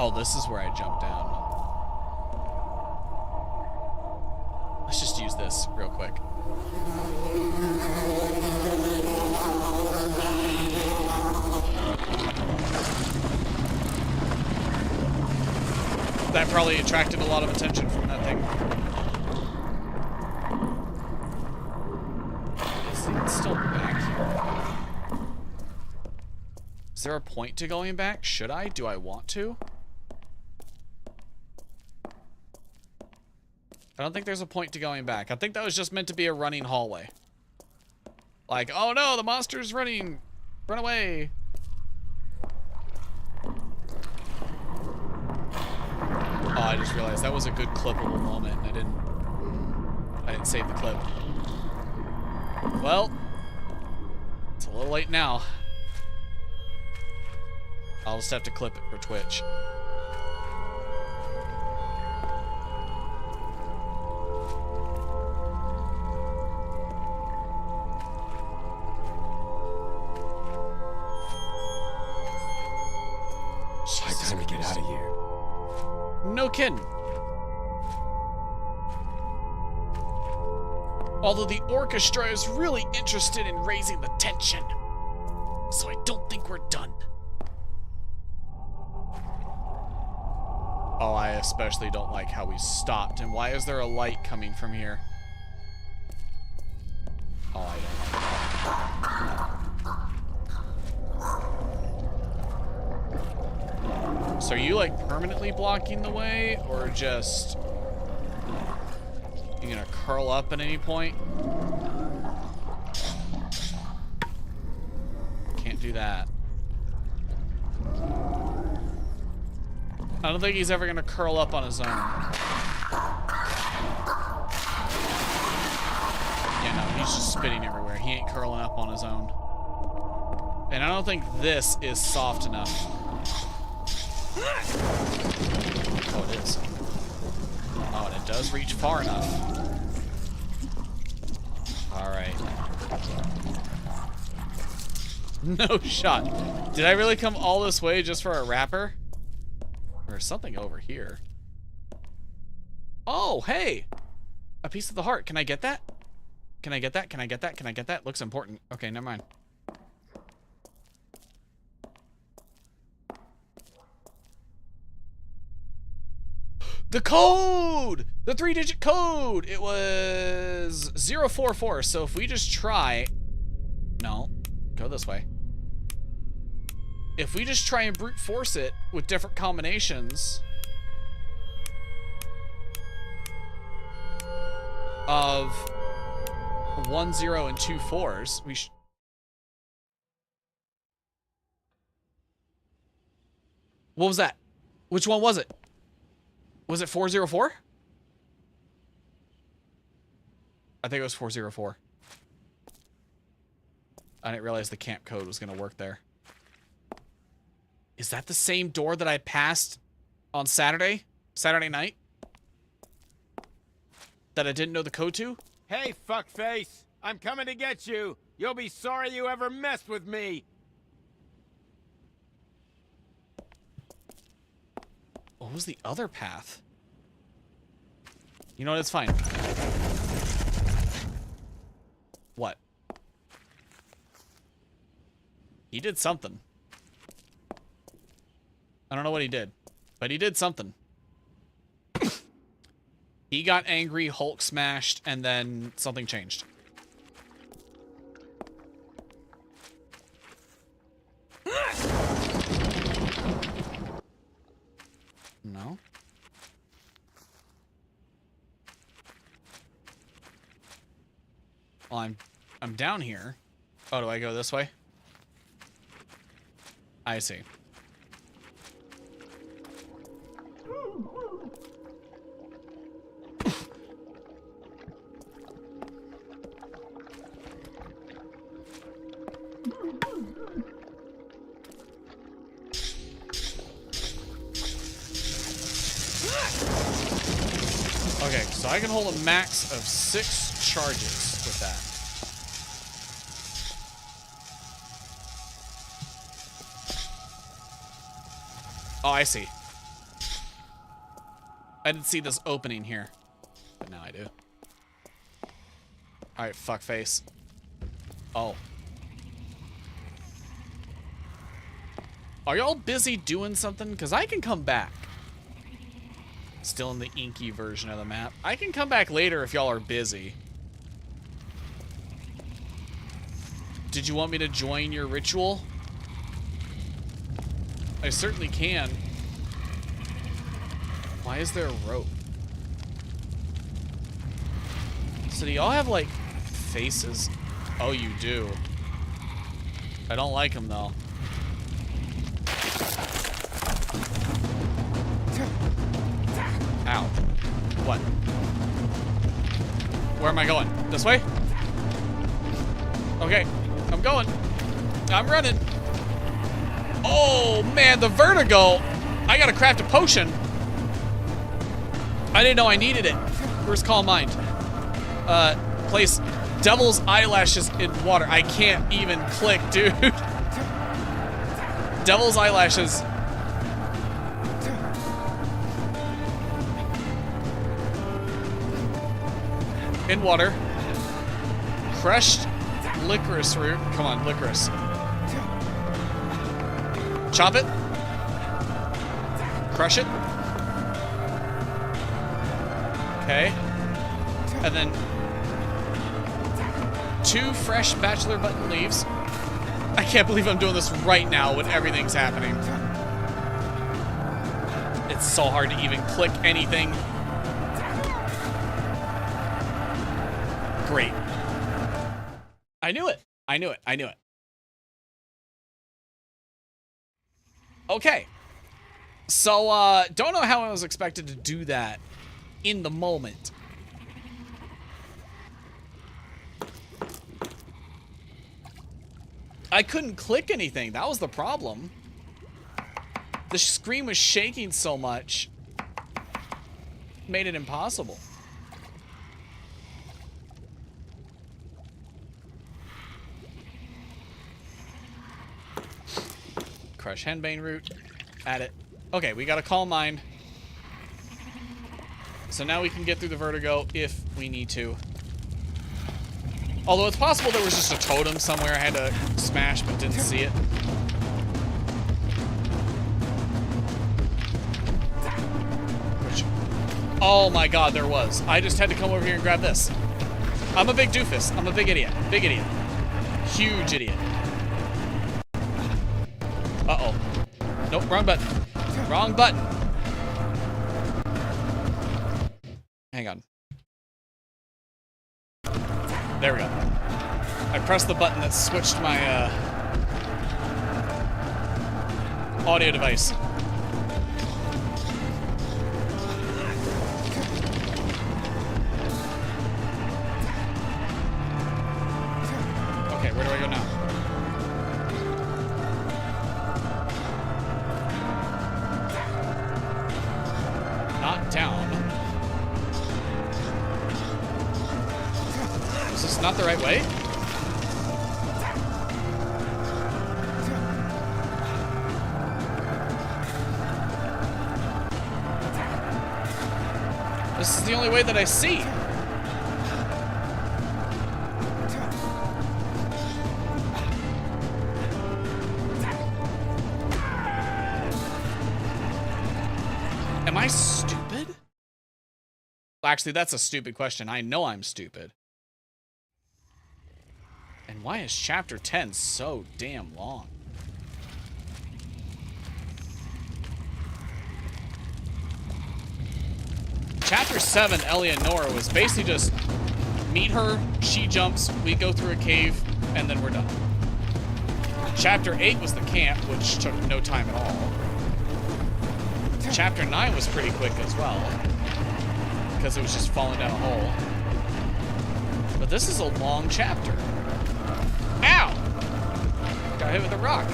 Oh, this is where I jumped down. Let's just use this real quick. That probably attracted a lot of attention from that thing. Is it still back here? Is there a point to going back? Should I? Do I want to? I don't think there's a point to going back. I think that was just meant to be a running hallway. Like, oh no, the monster's running. Run away. Oh, I just realized that was a good clippable moment. I didn't save the clip. Well, it's a little late now. I'll just have to clip it for Twitch. High time to get out of here. No kidding. Although the orchestra is really interested in raising the tension. So I don't think we're done. Oh, I especially don't like how we stopped. And why is there a light coming from here? Oh, I don't like that. So are you like permanently blocking the way, or just you gonna curl up at any point? Can't do that. I don't think he's ever gonna curl up on his own. Yeah, no, he's just spitting everywhere. He ain't curling up on his own. And I don't think this is soft enough. Oh, it is. Oh, and it does reach far enough. Alright. No shot. Did I really come all this way just for a wrapper? There's something over here. Oh, hey! A piece of the heart. Can I get that? Can I get that? Can I get that? Can I get that? Looks important. Okay, never mind. The code! The 3-digit code! It was 044, so if we just try... No, go this way. If we just try and brute force it with different combinations of 1 0 and 2 4s, we should... What was that? Which one was it? Was it 404? I think it was 404. I didn't realize the camp code was going to work there. Is that the same door that I passed on Saturday night? That I didn't know the code to? Hey, fuckface! I'm coming to get you! You'll be sorry you ever messed with me! What was the other path? You know what? It's fine. What? He did something. I don't know what he did, but he did something. He got angry, Hulk smashed, and then something changed. No. Well, I'm down here. Oh, do I go this way? I see. Okay, so I can hold a max of 6 charges with that. Oh, I see. I didn't see this opening here, but now I do. All right, fuck face. Oh. Are y'all busy doing something? Because I can come back. Still in the inky version of the map. I can come back later if y'all are busy. Did you want me to join your ritual? I certainly can. Why is there a rope? So do y'all have, like, faces? Oh, you do. I don't like them, though. Ow. What? Where am I going? This way? Okay. I'm going. I'm running. Oh, man, the vertigo. I gotta craft a potion. I didn't know I needed it. Where's Calm Mind? Place devil's eyelashes in water. I can't even click, dude. Devil's eyelashes. In water. Crushed licorice root. Come on, licorice. Chop it. Crush it. Okay. And then 2 fresh bachelor button leaves. I can't believe I'm doing this right now when everything's happening. It's so hard to even click anything. Great. I knew it. I knew it. I knew it. Okay. So, don't know how I was expected to do that in the moment. I couldn't click anything. That was the problem. The screen was shaking so much. Made it impossible. Crush henbane root. Add it. Okay, we got a Calm Mind. So now we can get through the vertigo if we need to. Although it's possible there was just a totem somewhere I had to smash but didn't see it. Oh my god, there was. I just had to come over here and grab this. I'm a big doofus. I'm a big idiot. Big idiot. Huge idiot. Uh-oh. Nope, wrong button. Wrong button. Hang on. There we go. I pressed the button that switched my audio device. Okay, where do I go now? Not down. Is this not the right way? This is the only way that I see. Am I stupid? Actually, that's a stupid question. I know I'm stupid. And why is chapter 10 so damn long? Chapter 7, Eleonora, was basically just meet her, she jumps, we go through a cave, and then we're done. Chapter 8 was the camp, which took no time at all. Chapter 9 was pretty quick as well, because it was just falling down a hole. But this is a long chapter. Ow! Got hit with a rock.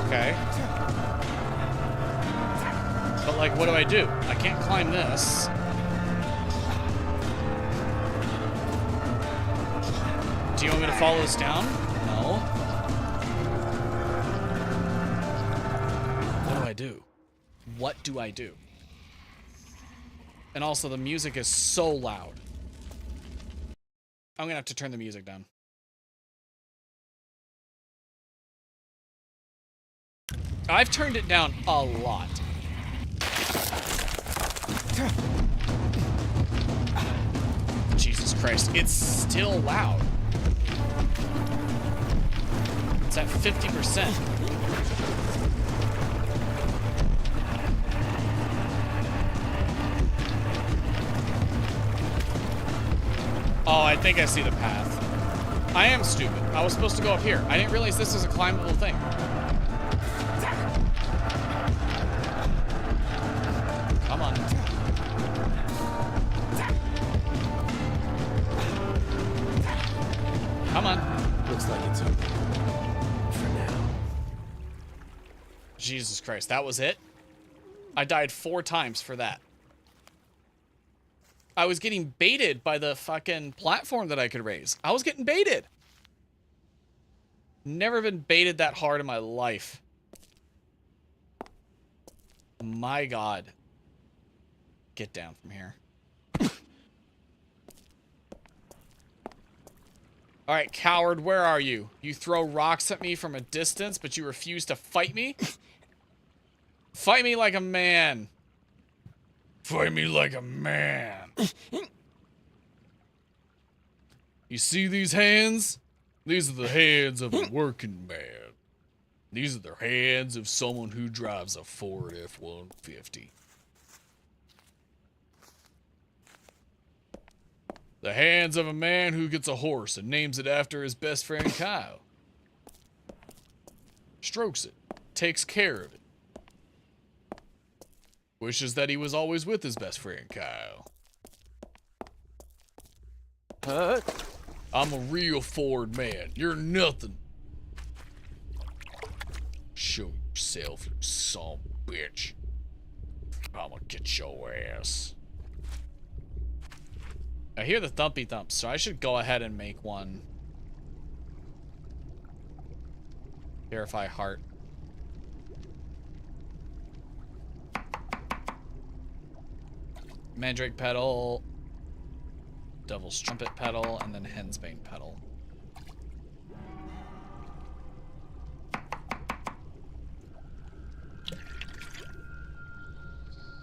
Okay. But, like, what do I do? I can't climb this. Do you want me to follow this down? No. What do I do? What do I do? And also, the music is so loud. I'm gonna have to turn the music down. I've turned it down a lot. Jesus Christ, it's still loud. It's at 50%. Oh, I think I see the path. I am stupid. I was supposed to go up here. I didn't realize this was a climbable thing. Come on. Come on. Looks like it's open. For now. Jesus Christ, that was it? I died 4 times for that. I was getting baited by the fucking platform that I could raise. I was getting baited. Never been baited that hard in my life. My God. Get down from here. Alright, coward, where are you? You throw rocks at me from a distance, but you refuse to fight me? Fight me like a man. Fight me like a man. You see these hands? These are the hands of a working man. These are the hands of someone who drives a Ford F-150. The hands of a man who gets a horse and names it after his best friend Kyle. Strokes it, takes care of it. Wishes that he was always with his best friend Kyle. I'm a real Ford man. You're nothing. Show yourself, you son of a bitch. I'ma get your ass. I hear the thumpy thumps, so I should go ahead and make one. Verify heart. Mandrake petal. Devil's trumpet petal, and then hensbane petal.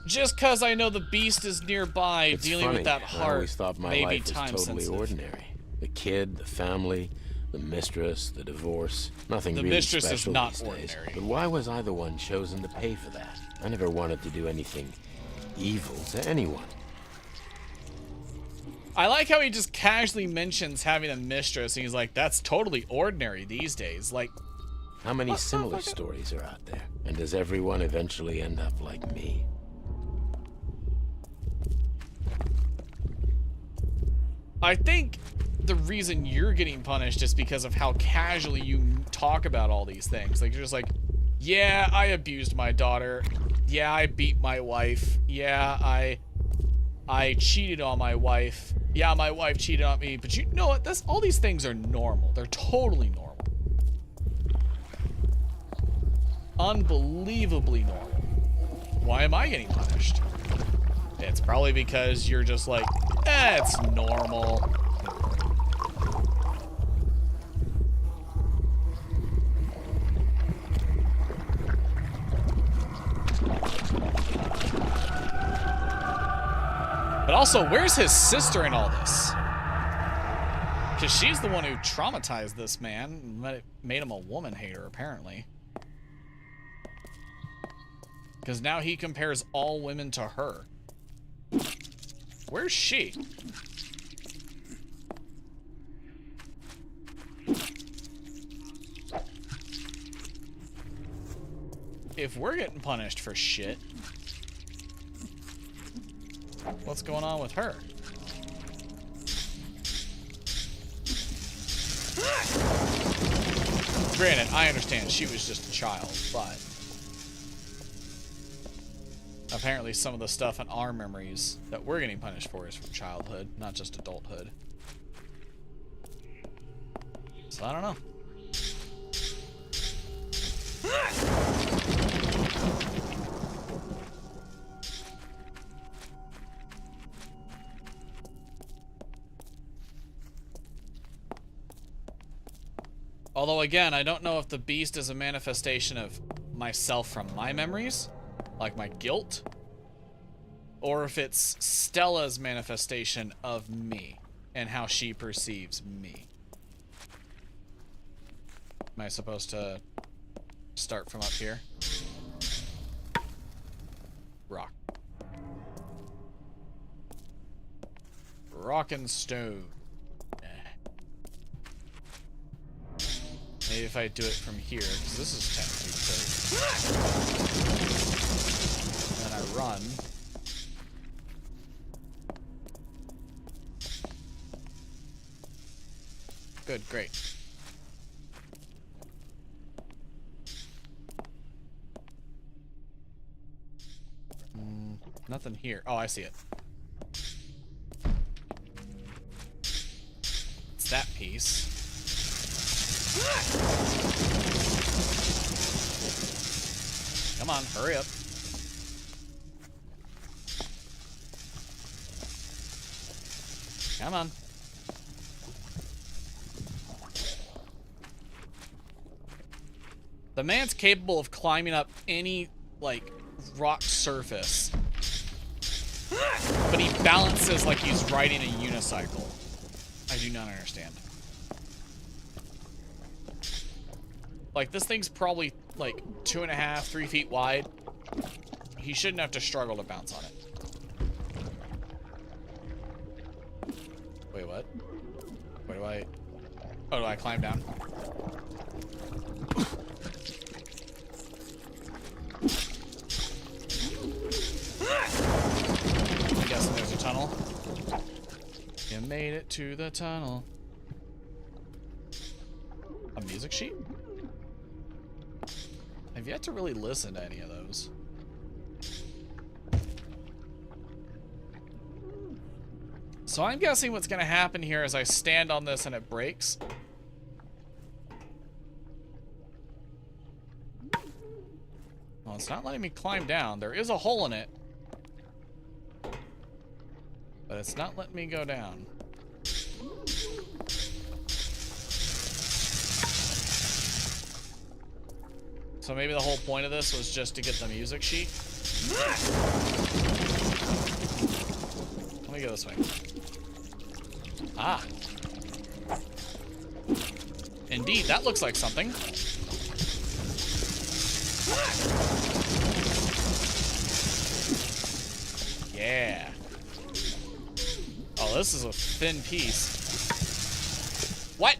Just because I know the beast is nearby, It's dealing funny. with that I heart always thought my may be life was time totally sensitive. ordinary. The kid, the family, the mistress, the divorce. Nothing The really mistress is special not these days. ordinary. But why was I the one chosen to pay for that? I never wanted to do anything evil to anyone. I like how he just casually mentions having a mistress, and he's like, that's totally ordinary these days. Like, How many similar stories are out there? And does everyone eventually end up like me? I think the reason you're getting punished is because of how casually you talk about all these things. Like, you're just like, yeah, I abused my daughter. Yeah, I beat my wife. Yeah, I cheated on my wife. Yeah, my wife cheated on me. But you know what? All these things are normal. They're totally normal. Unbelievably normal. Why am I getting punished? It's probably because you're just like, it's normal. But also, where's his sister in all this? Because she's the one who traumatized this man, and made him a woman hater, apparently. Because now he compares all women to her. Where's she? If we're getting punished for shit, what's going on with her? Granted, I understand she was just a child, but apparently some of the stuff in our memories that we're getting punished for is from childhood, not just adulthood. So I don't know. Although, again, I don't know if the beast is a manifestation of myself from my memories, like my guilt, or if it's Stella's manifestation of me and how she perceives me. Am I supposed to start from up here? Rock. Rock and stone. Maybe if I do it from here, because this is technically good. And then I run. Good, great. Nothing here. Oh, I see it. It's that piece. Come on, hurry up. Come on. The man's capable of climbing up any, like, rock surface. But he balances like he's riding a unicycle. I do not understand. Like, this thing's probably, like, 2.5, 3 feet wide. He shouldn't have to struggle to bounce on it. Wait, what? Where do I... Oh, do I climb down? I'm guessing there's a tunnel. You made it to the tunnel. A music sheet? I've yet to really listen to any of those. So I'm guessing what's going to happen here is I stand on this and it breaks. Well, it's not letting me climb down. There is a hole in it. But it's not letting me go down. So maybe the whole point of this was just to get the music sheet. Let me go this way. Ah. Indeed, that looks like something. Yeah. Oh, this is a thin piece. What?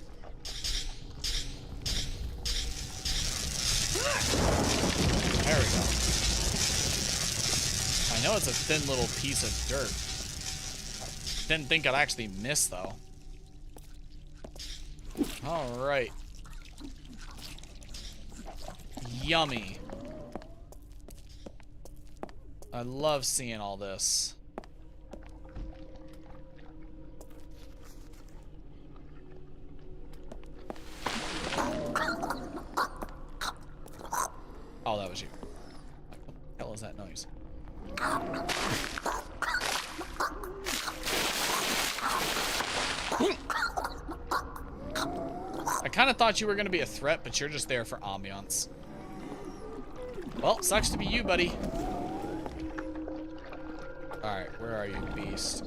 There we go. I know it's a thin little piece of dirt. Didn't think I'd actually miss, though. Alright. Yummy. I love seeing all this. Oh, that was you. What the hell is that noise? I kind of thought you were going to be a threat, but you're just there for ambiance. Well, sucks to be you, buddy. Alright, where are you, beast?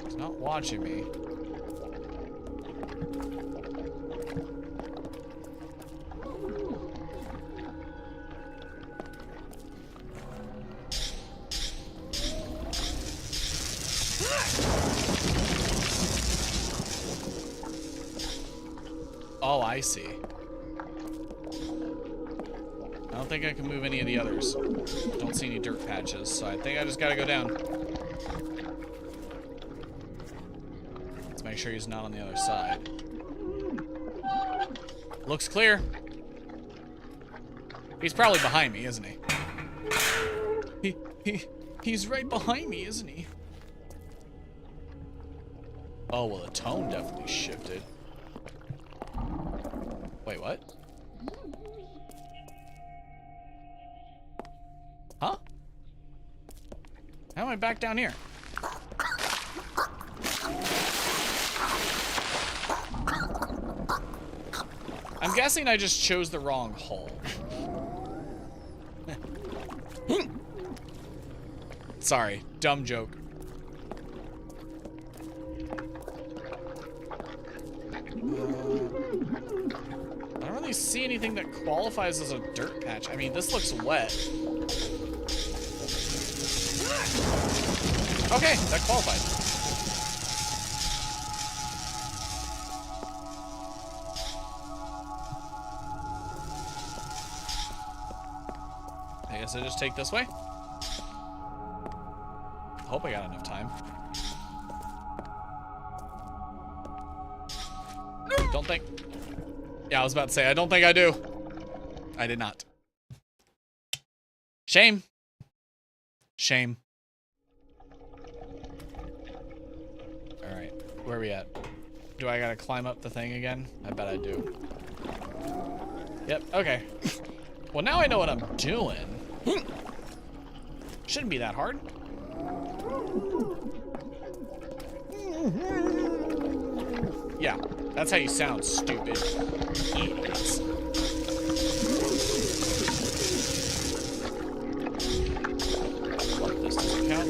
He's not watching me. Oh, I see. I don't think I can move any of the others. Don't see any dirt patches, so I think I just gotta go down. Let's make sure he's not on the other side. Looks clear. He's probably behind me, isn't he? He's right behind me, isn't he? Oh, well, the tone definitely shifted. Wait, what? Huh? How am I back down here? I'm guessing I just chose the wrong hole. Sorry, dumb joke. I don't really see anything that qualifies as a dirt patch. I mean, this looks wet. Okay, that qualified. I guess I just take this way. I hope I got enough time. Don't think. Yeah, I was about to say, I don't think I do. I did not. Shame. Shame. Alright, where are we at? Do I gotta climb up the thing again? I bet I do. Yep, okay. Well, now I know what I'm doing. Shouldn't be that hard. Yeah, that's how you sound, stupid idiots. What, this doesn't count?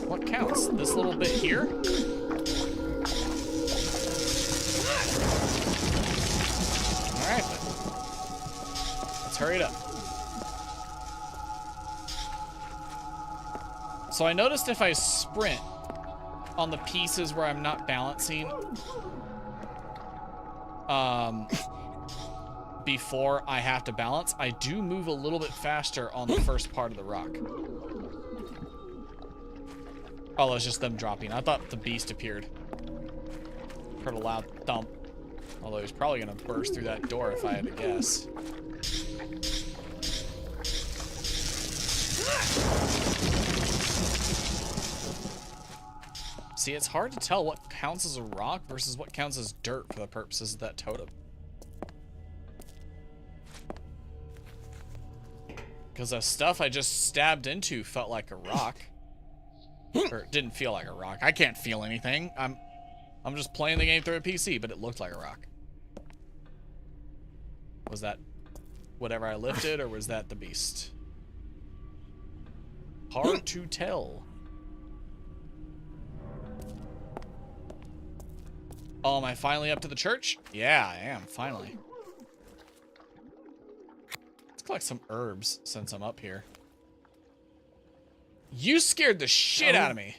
What counts? This little bit here? Alright then. Let's hurry it up. So I noticed if I sprint on the pieces where I'm not balancing, before I have to balance, I do move a little bit faster on the first part of the rock. Oh, it's just them dropping. I thought the beast appeared. Heard a loud thump. Although he's probably gonna burst through that door if I had to guess. See, it's hard to tell what counts as a rock versus what counts as dirt for the purposes of that totem. Because the stuff I just stabbed into felt like a rock. Or it didn't feel like a rock. I can't feel anything. I'm just playing the game through a PC, but it looked like a rock. Was that whatever I lifted, or was that the beast? Hard to tell. Oh, am I finally up to the church? Yeah, I am, finally. Let's collect some herbs since I'm up here. You scared the shit out of me.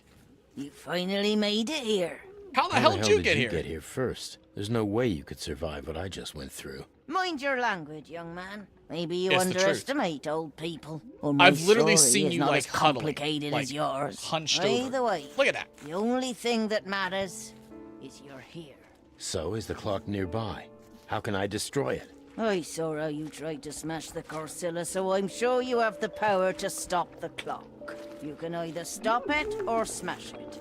You finally made it here. How the hell did you get here? Get here first? There's no way you could survive what I just went through. Mind your language, young man. Maybe you underestimate old people. I've literally seen you, like, as complicated huddling, as yours. Hunched over. Either way, look at that. The only thing that matters is you're here. So is the clock nearby? How can I destroy it? I saw how you tried to smash the Corcilla, so I'm sure you have the power to stop the clock. You can either stop it or smash it.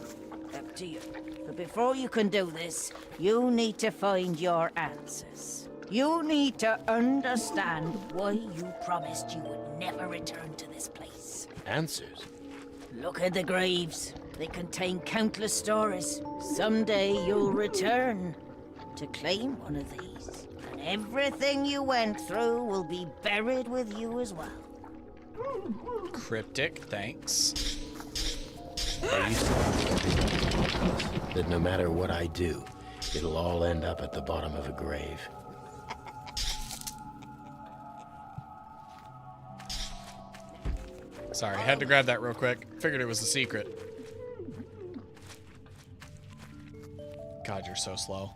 Up to you. But before you can do this, you need to find your answers. You need to understand why you promised you would never return to this place. Answers? Look at the graves. They contain countless stories. Someday you'll return to claim one of these. And everything you went through will be buried with you as well. Cryptic, thanks. I used to think that no matter what I do, it'll all end up at the bottom of a grave. Sorry, I had to grab that real quick. Figured it was a secret. God, you're so slow.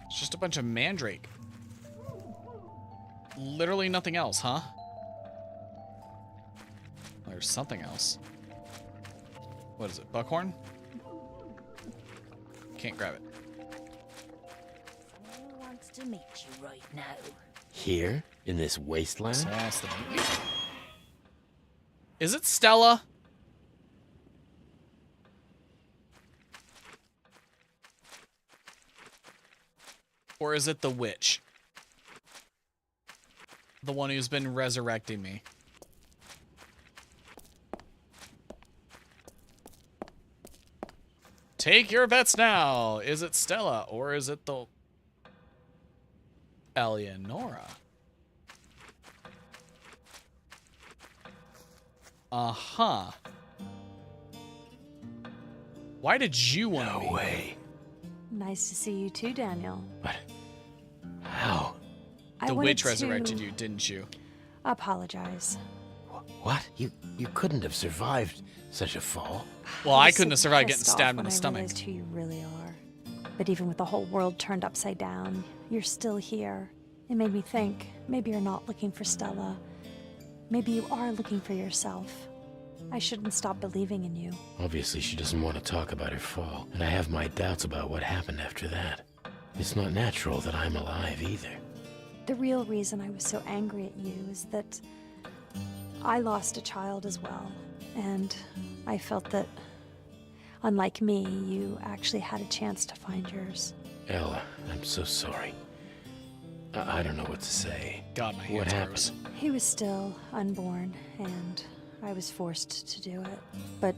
It's just a bunch of mandrake. Literally nothing else, huh? There's something else. What is it? Buckhorn? Can't grab it. Someone wants to meet you right now. Here? In this wasteland? Someone else to meet me? Is it Stella? Or is it the witch? The one who's been resurrecting me. Take your bets now. Is it Stella or is it the Eleonora? Uh-huh. Why did you want to No way. Nice to see you too, Daniel. But how? The witch resurrected you, didn't you? Apologize. What? You couldn't have survived such a fall. Well, I was couldn't so have survived getting pissed off stabbed in when the I stomach. realized who you really are. But even with the whole world turned upside down, you're still here. It made me think, maybe you're not looking for Stella. Maybe you are looking for yourself. I shouldn't stop believing in you. Obviously, she doesn't want to talk about her fall, and I have my doubts about what happened after that. It's not natural that I'm alive either. The real reason I was so angry at you is that I lost a child as well, and I felt that, unlike me, you actually had a chance to find yours. Ella, I'm so sorry. I don't know what to say. God, my hands What happened? gross. He was still unborn, and I was forced to do it. But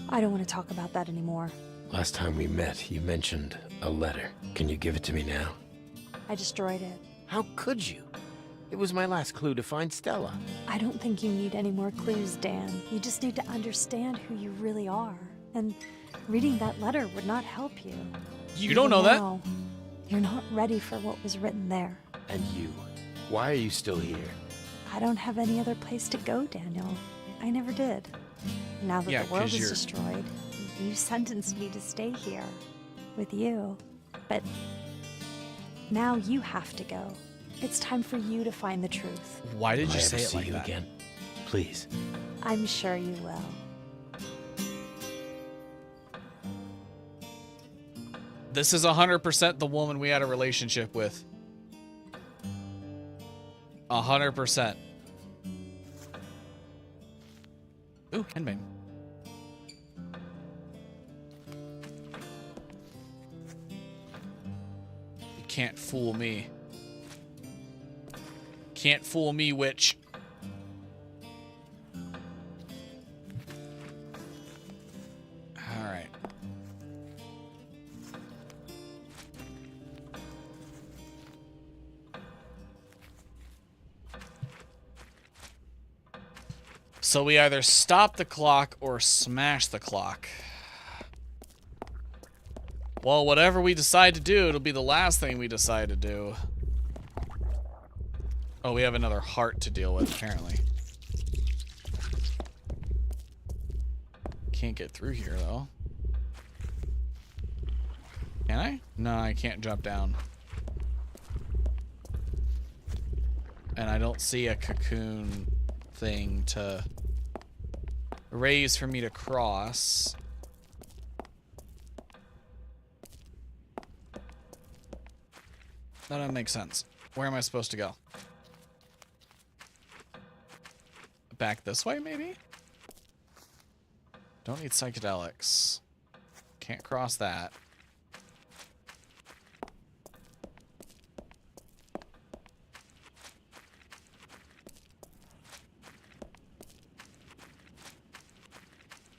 I don't want to talk about that anymore. Last time we met, you mentioned a letter. Can you give it to me now? I destroyed it. How could you? It was my last clue to find Stella. I don't think you need any more clues, Dan. You just need to understand who you really are. And reading that letter would not help you. You don't know that? Now, you're not ready for what was written there. And you. Why are you still here? I don't have any other place to go, Daniel. I never did. Now that Yeah, the world 'cause is you're- destroyed, you sentenced me to stay here with you. But now you have to go. It's time for you to find the truth. Why did Will you I say ever it see like you that? again? Please. I'm sure you will. This is 100% the woman we had a relationship with. 100%. Ooh, henbane. You can't fool me. Can't fool me, witch. All right. So we either stop the clock or smash the clock. Well, whatever we decide to do, it'll be the last thing we decide to do. Oh, we have another heart to deal with, apparently. Can't get through here, though. Can I? No, I can't jump down. And I don't see a cocoon thing to raise for me to cross. That doesn't make sense. Where am I supposed to go? Back this way, maybe? Don't need psychedelics. Can't cross that.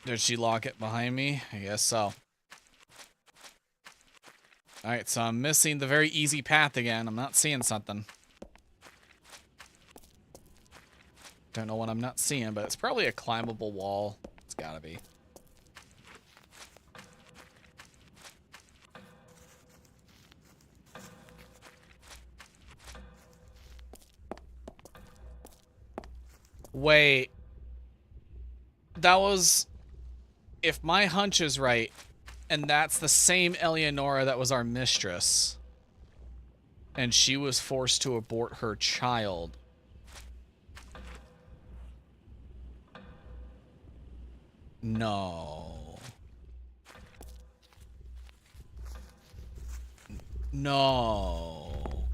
Did she lock it behind me? I guess so. Alright, so I'm missing the very easy path again. I'm not seeing something. Don't know what I'm not seeing, but it's probably a climbable wall. It's gotta be. Wait. That was... If my hunch is right, and that's the same Eleonora that was our mistress, and she was forced to abort her child... No. No.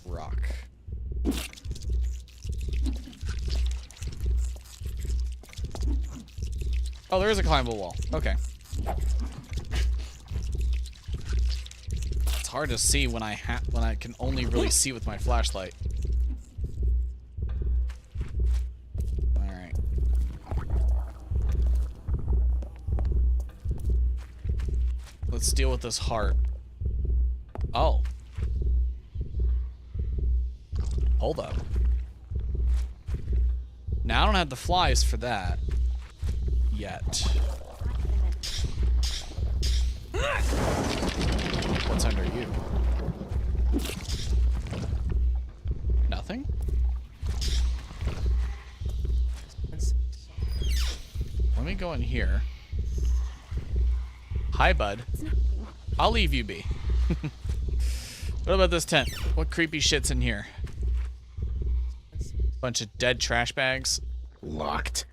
Rock. Oh, there is a climbable wall. Okay. It's hard to see when I can only really see with my flashlight. All right. Let's deal with this heart. Oh. Hold up. Now I don't have the flies for that. Yet. What's under you? Nothing? Let me go in here. Hi, bud. I'll leave you be. What about this tent? What creepy shit's in here? Bunch of dead trash bags. Locked.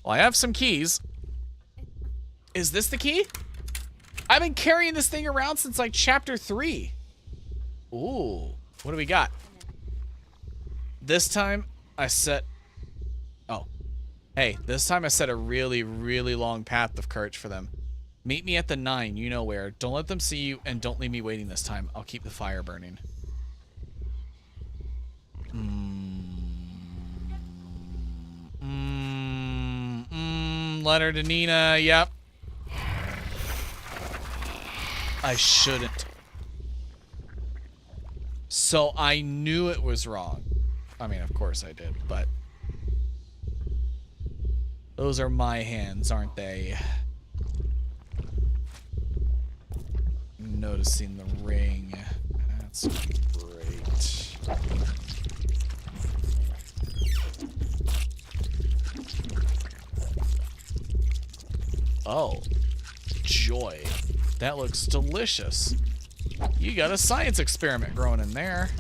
Well, I have some keys. Is this the key? I've been carrying this thing around since like chapter 3. Ooh, what do we got? This time I set... Oh. Hey, this time I set a really, really long path of courage for them. Meet me at the 9, you know where. Don't let them see you, and don't leave me waiting this time. I'll keep the fire burning. Letter to Nina, yep. I shouldn't. So I knew it was wrong. I mean, of course I did, but... Those are my hands, aren't they? Noticing the ring. That's great. Oh, joy. That looks delicious. You got a science experiment growing in there.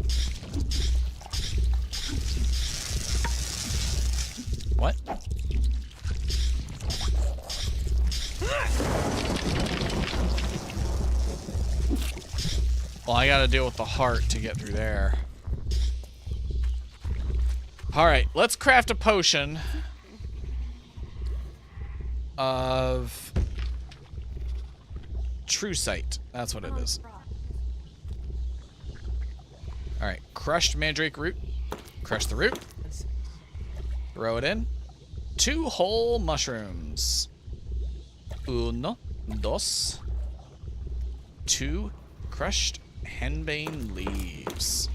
What? Well, I gotta deal with the heart to get through there. Alright, let's craft a potion of true sight. That's what it is. Alright, crushed mandrake root. Crush the root. Throw it in. 2 whole mushrooms. 1, 2. 2 crushed henbane leaves.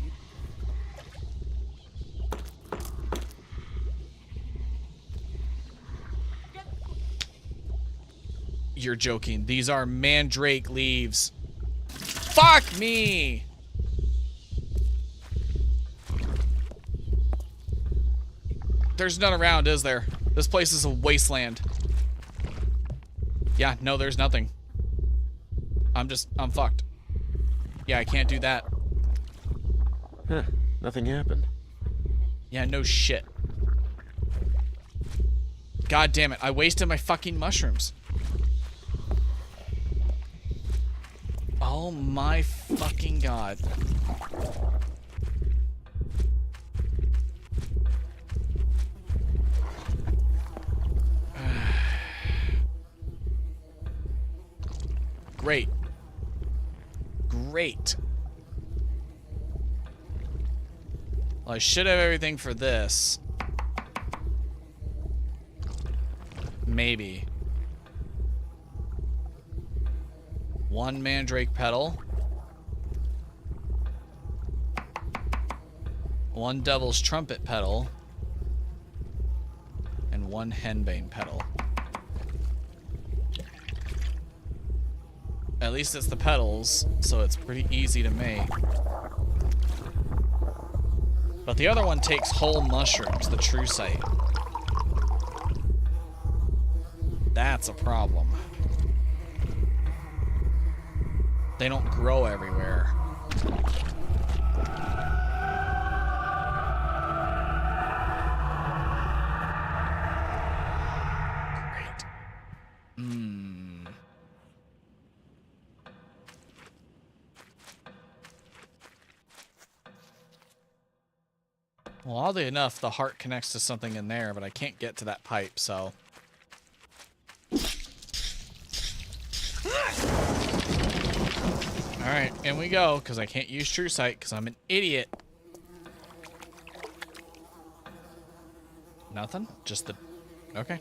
You're joking. These are mandrake leaves. Fuck me! There's none around, is there? This place is a wasteland. Yeah, no, there's nothing. I'm fucked. Yeah, I can't do that. Huh, nothing happened. Yeah, no shit. God damn it, I wasted my fucking mushrooms. Oh my fucking god. Great. Great. Well, I should have everything for this. Maybe. 1 mandrake petal. 1 devil's trumpet petal, and 1 henbane petal. At least it's the petals, so it's pretty easy to make. But the other one takes whole mushrooms, the true sight. That's a problem. They don't grow everywhere. Great. Well, oddly enough, the heart connects to something in there, but I can't get to that pipe, so... Alright, in we go, because I can't use True Sight, because I'm an idiot. Nothing? Just the... Okay.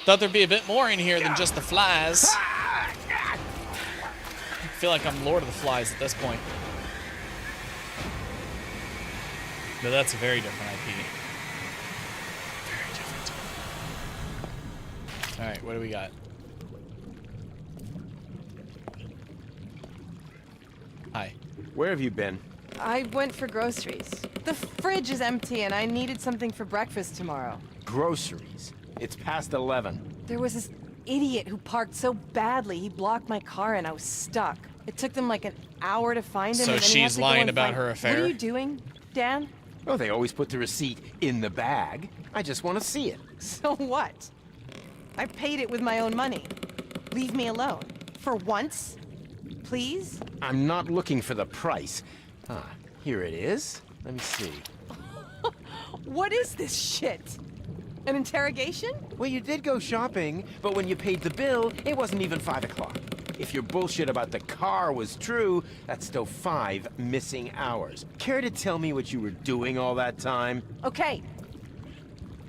Thought there'd be a bit more in here than just the flies. I feel like I'm Lord of the Flies at this point. But that's a very different IP. Very different. Alright, what do we got? Hi. Where have you been? I went for groceries. The fridge is empty and I needed something for breakfast tomorrow. Groceries? It's past 11. There was this idiot who parked so badly he blocked my car and I was stuck. It took them like an hour to find him. So and then he had she's to go lying and about find... her affair? What are you doing, Dan? Oh, they always put the receipt in the bag. I just want to see it. So what? I paid it with my own money. Leave me alone. For once. Please? I'm not looking for the price. Ah, here it is. Let me see. What is this shit? An interrogation? Well, you did go shopping, but when you paid the bill, it wasn't even 5 o'clock. If your bullshit about the car was true, that's still 5 missing hours. Care to tell me what you were doing all that time? Okay.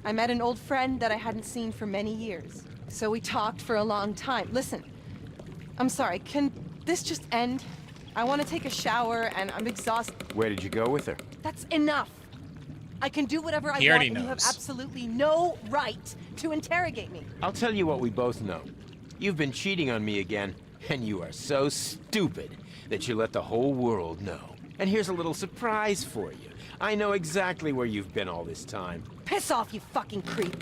I met an old friend that I hadn't seen for many years. So we talked for a long time. Listen, I'm sorry, can this just end? I want to take a shower and I'm exhausted. Where did you go with her? That's enough. I can do whatever I He want already and you have knows. absolutely no right to interrogate me. I'll tell you what we both know. You've been cheating on me again, and you are so stupid that you let the whole world know. And here's a little surprise for you. I know exactly where you've been all this time. Piss off, you fucking creep.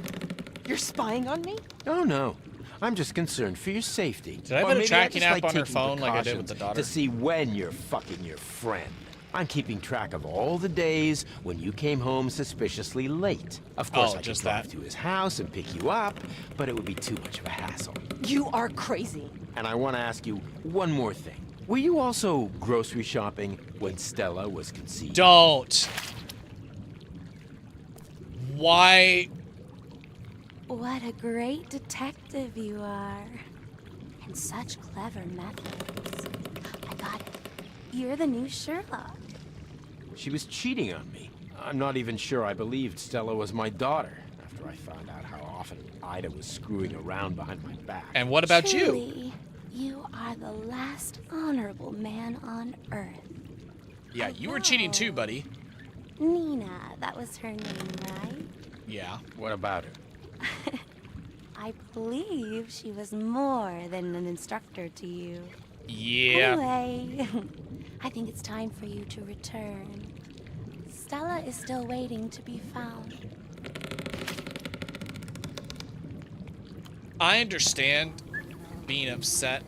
You're spying on me? Oh, no. I'm just concerned for your safety. Did I Or put a maybe tracking just app on her taking phone like I did with the precautions daughter? to see when you're fucking your friend. I'm keeping track of all the days when you came home suspiciously late. Of course, I could just drive that. to his house and pick you up, but it would be too much of a hassle. You are crazy. And I want to ask you one more thing. Were you also grocery shopping when Stella was conceived? Don't. Why? What a great detective you are. And such clever methods. I got it. You're the new Sherlock. She was cheating on me. I'm not even sure I believed Stella was my daughter after I found out how often Ida was screwing around behind my back. And what about you? Truly, you are the last honorable man on Earth. Yeah, you were cheating too, buddy. Nina, that was her name, right? Yeah. What about her? I believe she was more than an instructor to you. Yeah. Anyway, I think it's time for you to return. Stella is still waiting to be found. I understand being upset,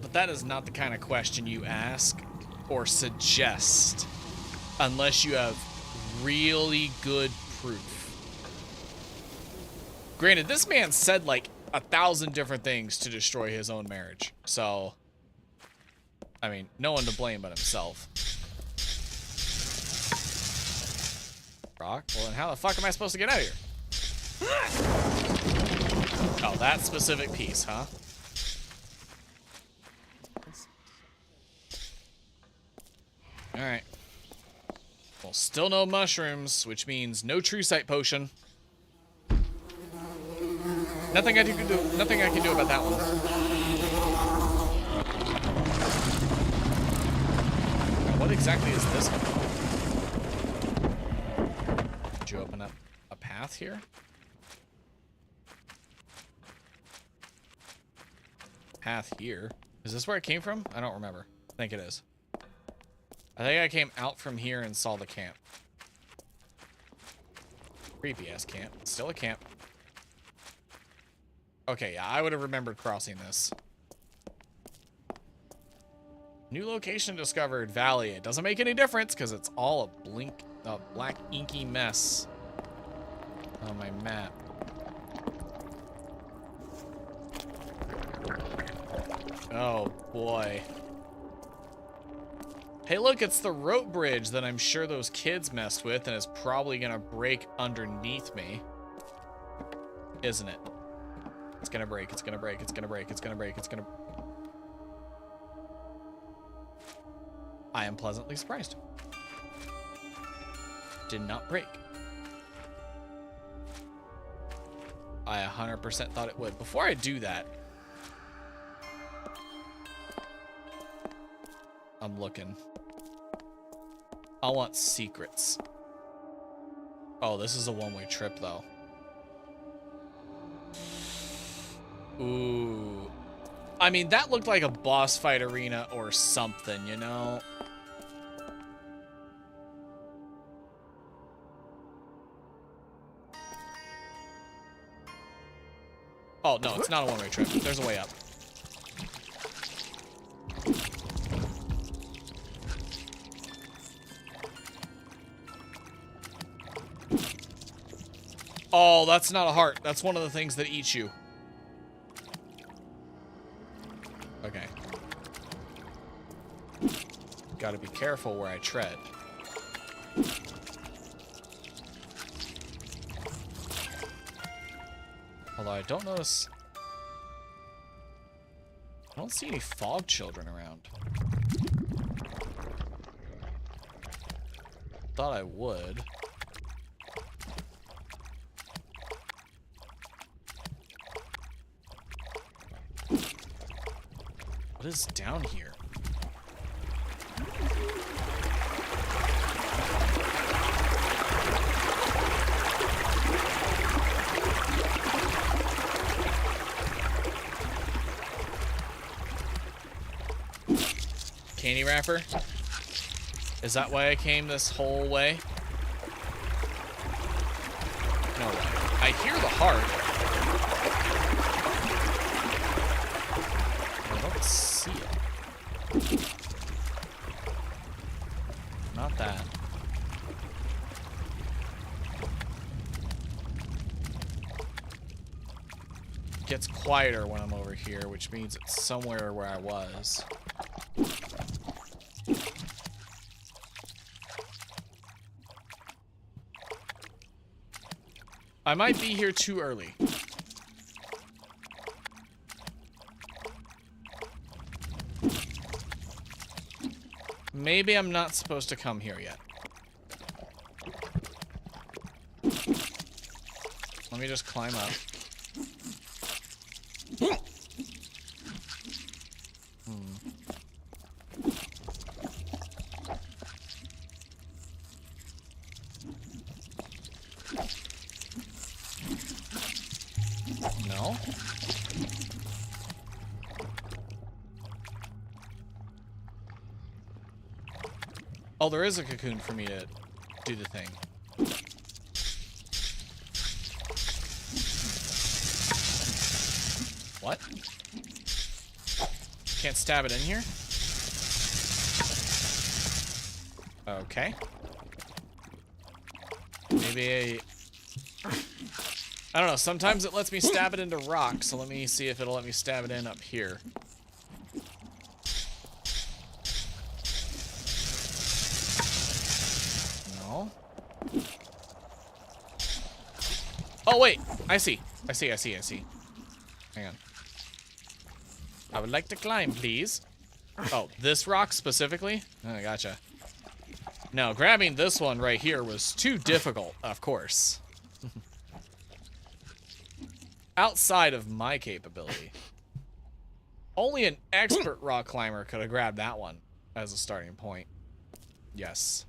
but that is not the kind of question you ask or suggest unless you have really good proof. Granted, this man said like 1,000 different things to destroy his own marriage. So, I mean, no one to blame but himself. Rock? Well, then how the fuck am I supposed to get out of here? Oh, that specific piece, huh? Alright. Well, still no mushrooms, which means no true sight potion. Nothing I can do about that one. What exactly is this one? Did you open up a path here? Path here. Is this where it came from? I don't remember. I think it is. I think I came out from here and saw the camp. Creepy ass camp. Still a camp. Okay, yeah, I would have remembered crossing this. New location discovered. Valley. It doesn't make any difference because it's all a black inky mess on my map. Oh boy. Hey, look, it's the rope bridge that I'm sure those kids messed with and is probably gonna break underneath me. Isn't it? It's gonna break, it's gonna break, it's gonna break, it's gonna break, it's gonna... I am pleasantly surprised. Did not break. I 100% thought it would. Before I do that, I'm looking. I want secrets. Oh, this is a one-way trip, though. Ooh. I mean, that looked like a boss fight arena or something, you know? Oh, no, it's not a one-way trip. There's a way up. Oh, that's not a heart. That's one of the things that eats you. Okay. Gotta be careful where I tread. Although I don't notice... I don't see any fog children around. Thought I would. What is down here? Candy wrapper? Is that why I came this whole way? No way. I hear the heart. I don't see it. Not that. It gets quieter when I'm over here, which means it's somewhere where I was. I might be here too early. Maybe I'm not supposed to come here yet. Let me just climb up. No? Oh, there is a cocoon for me to do the thing. What? Can't stab it in here? Okay. Maybe I don't know, sometimes it lets me stab it into rock, so let me see if it'll let me stab it in up here. No. Oh, wait. I see. I see. Hang on. I would like to climb, please. Oh, this rock specifically? Oh, gotcha. No, grabbing this one right here was too difficult, of course. Outside of my capability. Only an expert rock climber could have grabbed that one as a starting point. Yes.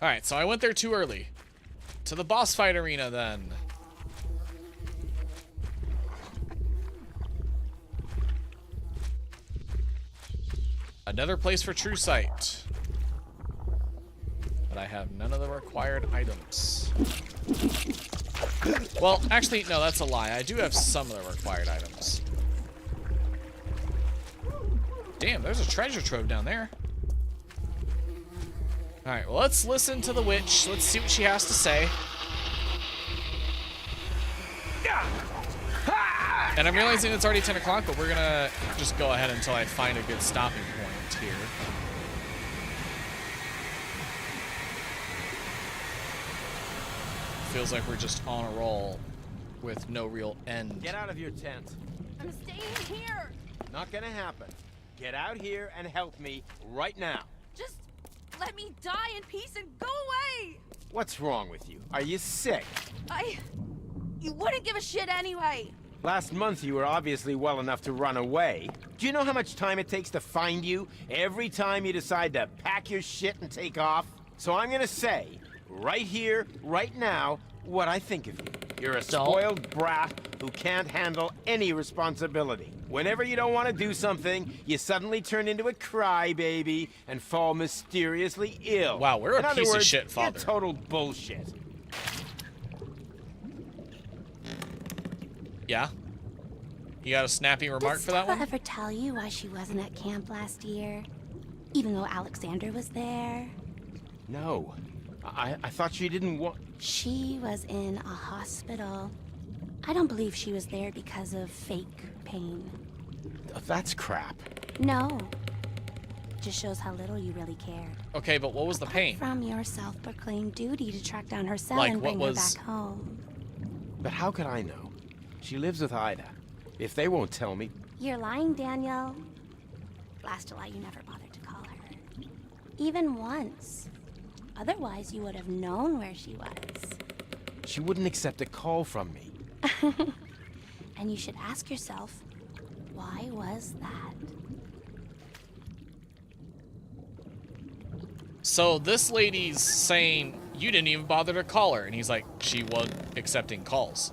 Alright, so I went there too early. To the boss fight arena, then. Another place for true sight. But I have none of the required items. Well, actually, no, that's a lie. I do have some of the required items. Damn, there's a treasure trove down there. Alright, well, let's listen to the witch. Let's see what she has to say. And I'm realizing it's already 10 o'clock, but we're gonna just go ahead until I find a good stopping point here. Feels like we're just on a roll with no real end. Get out of your tent. I'm staying here. Not gonna happen. Get out here and help me right now. Just let me die in peace and go away. What's wrong with you? Are you sick? You wouldn't give a shit anyway. Last month you were obviously well enough to run away. Do you know how much time it takes to find you every time you decide to pack your shit and take off? So I'm gonna say, right here, right now, what I think of you. You're a spoiled brat who can't handle any responsibility. Whenever you don't want to do something, you suddenly turn into a crybaby and fall mysteriously ill. Wow, we're a piece of shit you're father. total bullshit. Yeah? You got a snappy remark for that Stella one? ever tell you why she wasn't at camp last year? Even though Alexander was there? No. I thought she didn't want... She was in a hospital. I don't believe she was there because of fake pain. That's crap. No. Just shows how little you really cared. Okay, but what was the pain? From your self-proclaimed duty to track down her cell Like, and bring what her was- back home. But how could I know? She lives with Ida. If they won't tell me... You're lying, Daniel. Last July, you never bothered to call her. Even once. Otherwise, you would have known where she was. She wouldn't accept a call from me. And you should ask yourself, why was that? So this lady's saying you didn't even bother to call her, and he's like, she wasn't accepting calls.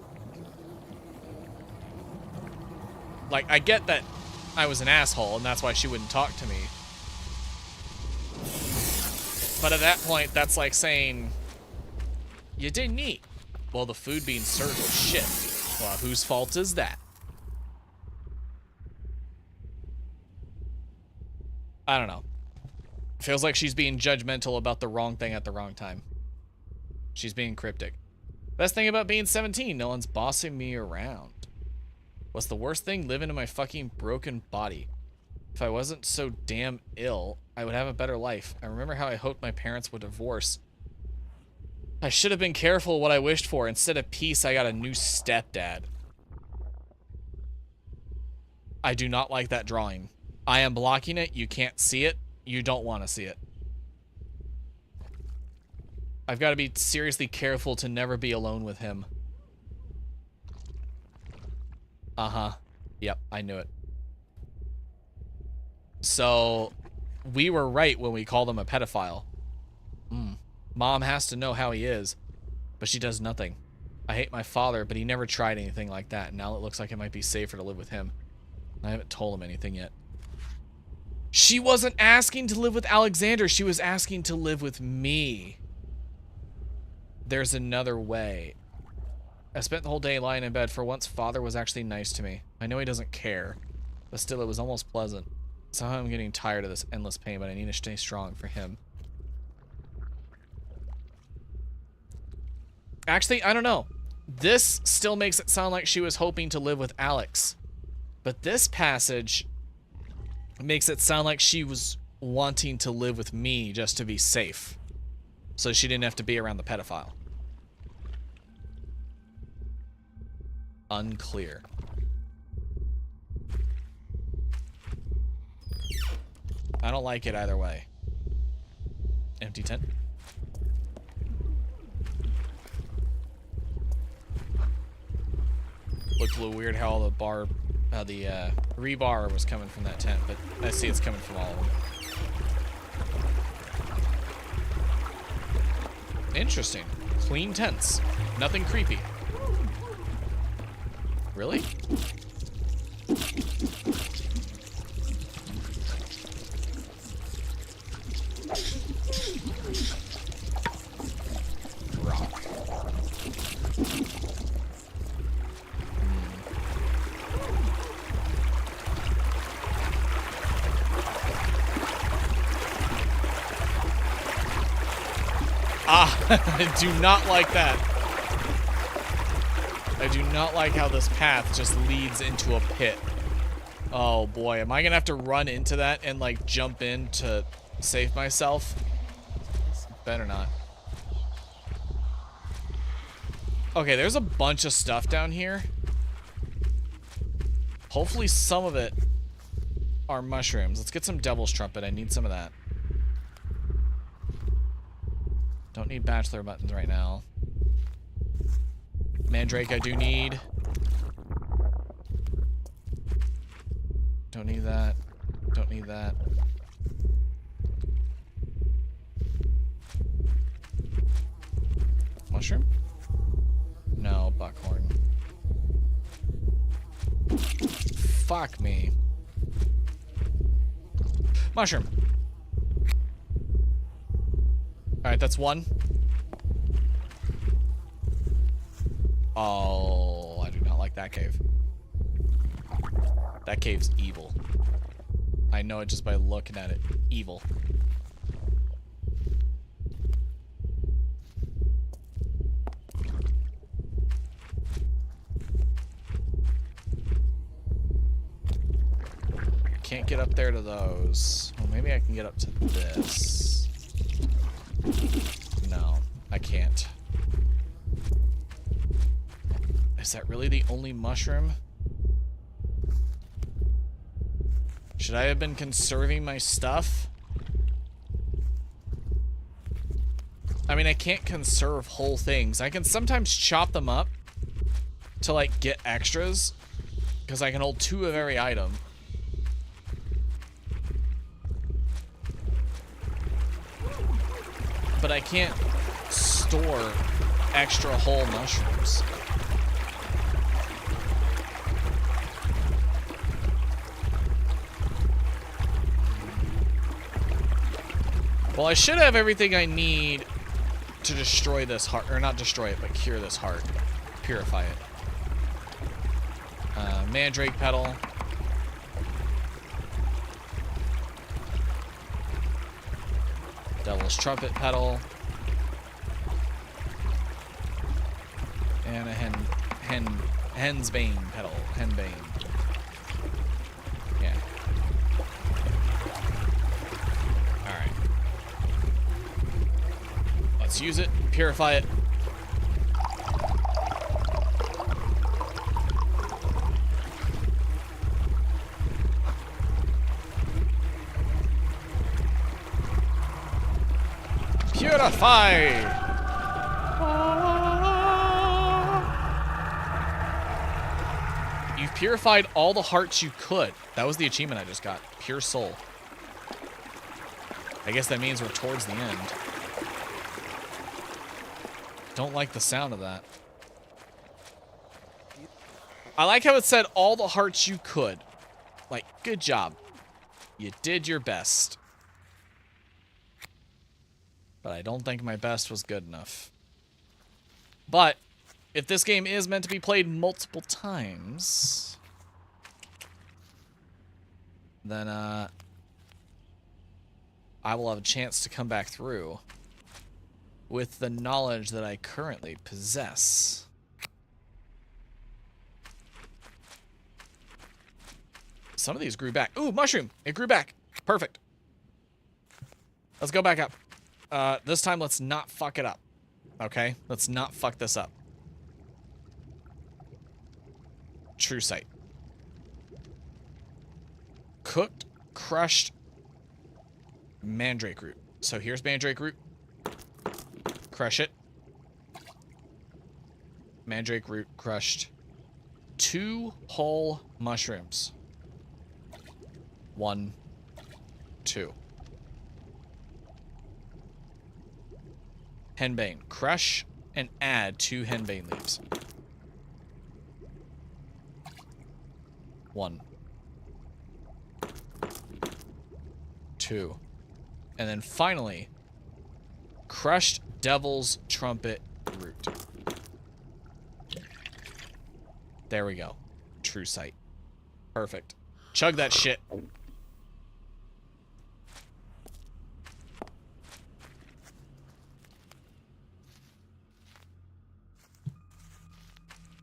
Like, I get that I was an asshole, and that's why she wouldn't talk to me. But at that point, that's like saying, you didn't eat. Well, the food being served was shit. Well, whose fault is that? I don't know. Feels like she's being judgmental about the wrong thing at the wrong time. She's being cryptic. Best thing about being 17, no one's bossing me around. What's the worst thing? Living in my fucking broken body. If I wasn't so damn ill, I would have a better life. I remember how I hoped my parents would divorce. I should have been careful what I wished for. Instead of peace, I got a new stepdad. I do not like that drawing. I am blocking it. You can't see it. You don't want to see it. I've got to be seriously careful to never be alone with him. Uh-huh. Yep, I knew it. So, we were right when we called him a pedophile. Mom has to know how he is, but she does nothing. I hate my father, but he never tried anything like that. Now it looks like it might be safer to live with him. I haven't told him anything yet. She wasn't asking to live with Alexander. She was asking to live with me. There's another way. I spent the whole day lying in bed. For once, Father was actually nice to me. I know he doesn't care, but still, it was almost pleasant. Somehow I'm getting tired of this endless pain, but I need to stay strong for him. Actually, I don't know. This still makes it sound like she was hoping to live with Alex. But this passage makes it sound like she was wanting to live with me just to be safe. So she didn't have to be around the pedophile. Unclear. I don't like it either way. Empty tent. Looked a little weird how all the bar The rebar was coming from that tent, but I see it's coming from all of them. Interesting. Clean tents. Nothing creepy. Really? Rock. I do not like that. I do not like how this path just leads into a pit. Oh boy, am I gonna have to run into that and like jump in to save myself? Better not. Okay, there's a bunch of stuff down here. Hopefully some of it are mushrooms. Let's get some Devil's Trumpet. I need some of that. Don't need bachelor buttons right now. Mandrake I do need. Don't need that. Don't need that. Mushroom? No, buckhorn. Fuck me. Mushroom. Alright, that's one. Oh, I do not like that cave. That cave's evil. I know it just by looking at it. Evil. Can't get up there to those. Well, maybe I can get up to this. No, I can't. Is that really the only mushroom? Should I have been conserving my stuff? I mean, I can't conserve whole things. I can sometimes chop them up to, like, get extras. Because I can hold 2 of every item. But I can't store extra whole mushrooms. Well, I should have everything I need to destroy this heart. Or not destroy it, but cure this heart. Purify it. Mandrake petal. Devil's Trumpet petal. And a hen's bane petal. Henbane. Yeah. Alright. Let's use it. Purify it. Purify! You've purified all the hearts you could. That was the achievement I just got. Pure soul. I guess that means we're towards the end. Don't like the sound of that. I like how it said all the hearts you could. Like, good job. You did your best. But I don't think my best was good enough. But if this game is meant to be played multiple times, then I will have a chance to come back through with the knowledge that I currently possess. Some of these grew back. Ooh, mushroom! It grew back. Perfect. Let's go back up. This time, let's not fuck it up. Okay? Let's not fuck this up. True sight. Cooked, crushed mandrake root. So here's mandrake root. Crush it. Mandrake root crushed. 2 whole mushrooms. 1, 2. Henbane. Crush and add 2 henbane leaves. 1, 2. And then finally, crushed devil's trumpet root. There we go. True sight. Perfect. Chug that shit.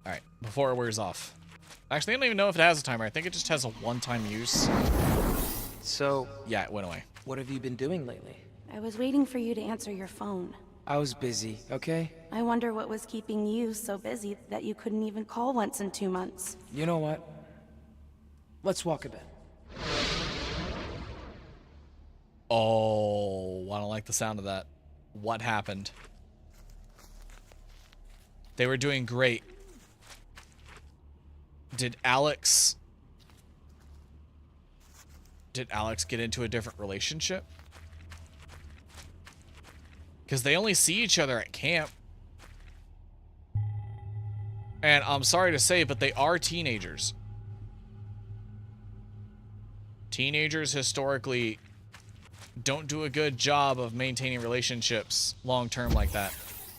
Alright, before it wears off. Actually, I don't even know if it has a timer. I think it just has a one-time use. So, Yeah, it went away. what have you been doing lately? I was waiting for you to answer your phone. I was busy, okay? I wonder what was keeping you so busy that you couldn't even call once in 2 months. You know what? Let's walk a bit. Oh, I don't like the sound of that. What happened? They were doing great. Did Alex get into a different relationship? Because they only see each other at camp. And I'm sorry to say, but they are teenagers. Teenagers historically don't do a good job of maintaining relationships long term like that.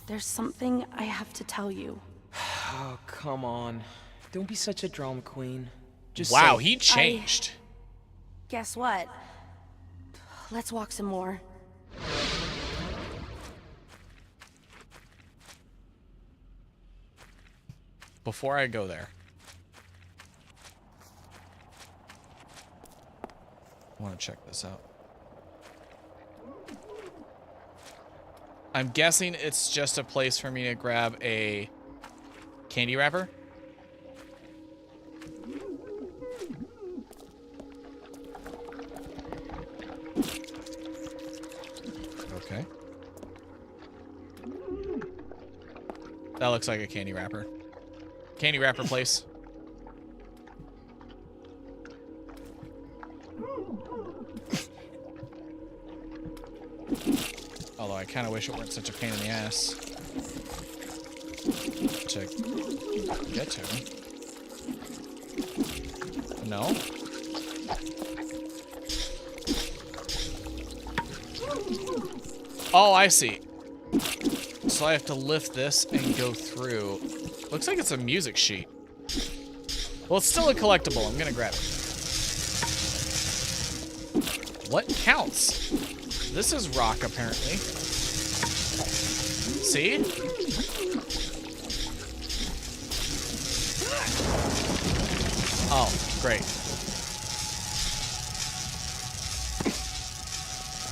There's something I have to tell you. Oh, come on. Don't be such a drama queen. Just Wow, say, he changed. Guess what? Let's walk some more. Before I go there, I want to check this out. I'm guessing it's just a place for me to grab a candy wrapper. Okay. That looks like a candy wrapper. Candy wrapper place. Although I kind of wish it weren't such a pain in the ass to get to. No? Oh, I see. So I have to lift this and go through. Looks like it's a music sheet. Well, it's still a collectible. I'm gonna grab it. What counts? This is rock, apparently. See? Oh, great.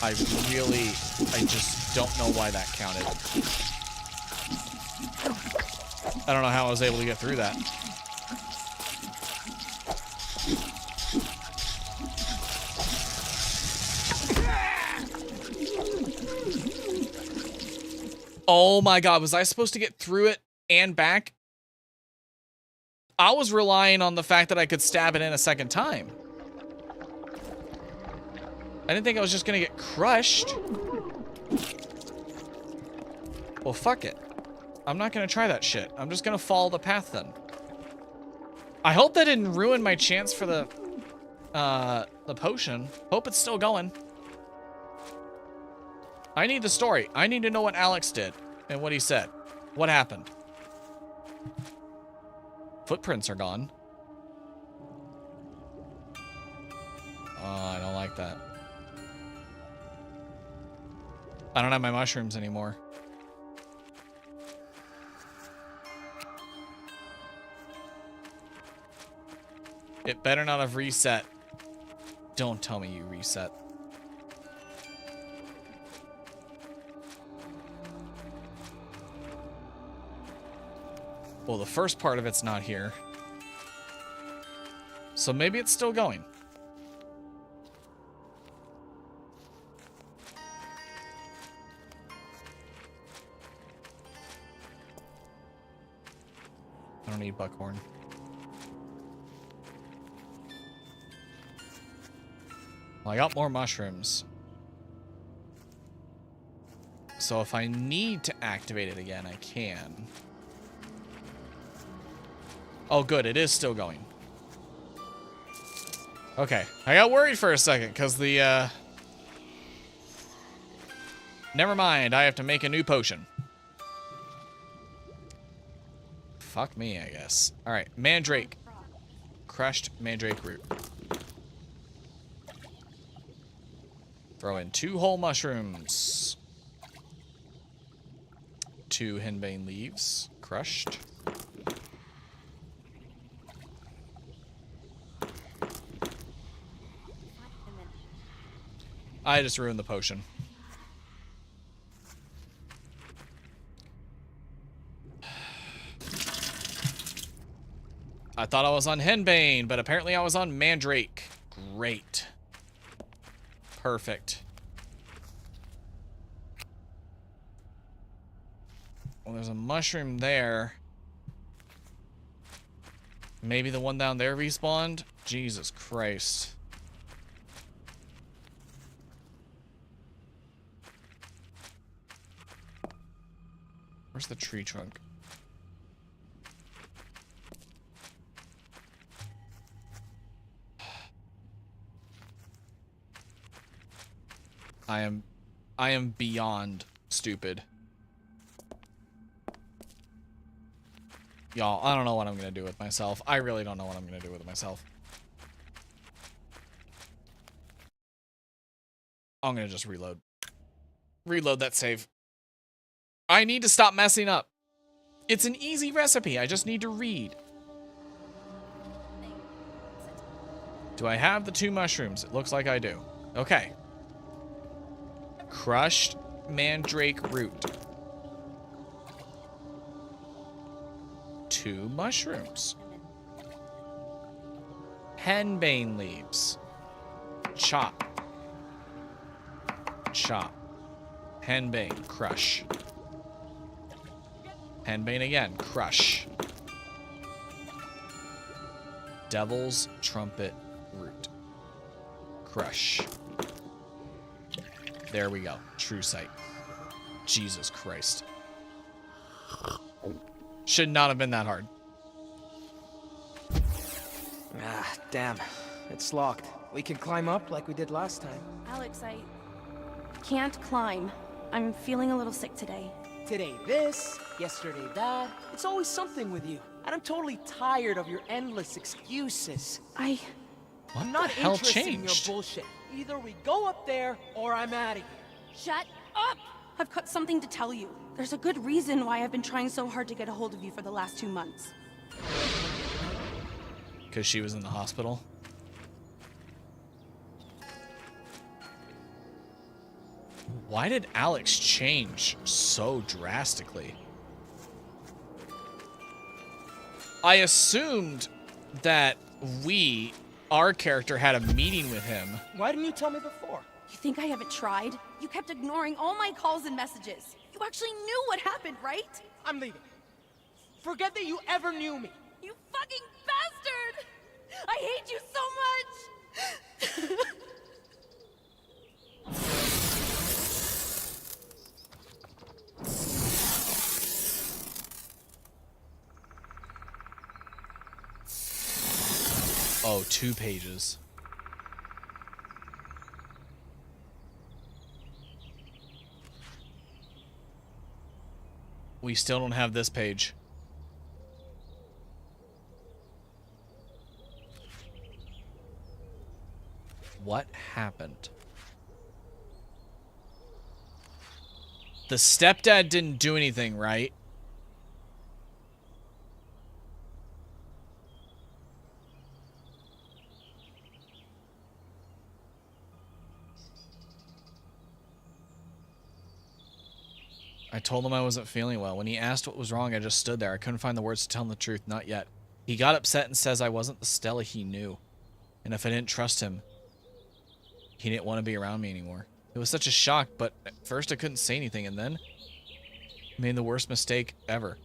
I just don't know why that counted. I don't know how I was able to get through that. Oh my god, was I supposed to get through it and back? I was relying on the fact that I could stab it in a second time. I didn't think I was just gonna get crushed. Well, fuck it. I'm not gonna try that shit. I'm just gonna follow the path then. I hope that didn't ruin my chance for the potion. Hope it's still going. I need the story. I need to know what Alex did and what he said. What happened? Footprints are gone. Oh, I don't like that. I don't have my mushrooms anymore. It better not have reset. Don't tell me you reset. Well, the first part of it's not here. So maybe it's still going. I don't need buckhorn. Well, I got more mushrooms. So if I need to activate it again, I can. Oh, good. It is still going. Okay. I got worried for a second because the, Never mind. I have to make a new potion. Fuck me, I guess. All right. Mandrake. Crushed mandrake root. Throw in 2 whole mushrooms. 2 henbane leaves. Crushed. I just ruined the potion. I thought I was on henbane, but apparently I was on mandrake. Great. Perfect. Well, there's a mushroom there. Maybe the one down there respawned? Jesus Christ. Where's the tree trunk? I am beyond stupid. Y'all, I don't know what I'm gonna do with myself. I really don't know what I'm gonna do with myself. I'm gonna just reload. Reload that save. I need to stop messing up. It's an easy recipe. I just need to read. Do I have the 2 mushrooms? It looks like I do. Okay. Crushed mandrake root. 2 mushrooms. Henbane leaves. Chop. Chop. Henbane. Crush. Henbane again. Crush. Devil's trumpet root. Crush. There we go. True sight. Jesus Christ. Should not have been that hard. Ah, damn. It's locked. We can climb up like we did last time. Alex, I can't climb. I'm feeling a little sick today. Today this, yesterday that. It's always something with you. And I'm totally tired of your endless excuses. What I'm the not hell interested in changed? your bullshit. Either we go up there or I'm out of here. Shut up! I've got something to tell you. There's a good reason why I've been trying so hard to get a hold of you for the last 2 months. Because she was in the hospital? Why did Alex change so drastically? I assumed that our character had a meeting with him. Why didn't you tell me before? You think I haven't tried? You kept ignoring all my calls and messages. You actually knew what happened, right? I'm leaving. Forget that you ever knew me. You fucking bastard! I hate you so much! Oh, 2 pages. We still don't have this page. What happened? The stepdad didn't do anything, right? I told him I wasn't feeling well. When he asked what was wrong, I just stood there. I couldn't find the words to tell him the truth. Not yet. He got upset and says I wasn't the Stella he knew. And if I didn't trust him, he didn't want to be around me anymore. It was such a shock, but at first I couldn't say anything, and then I made the worst mistake ever.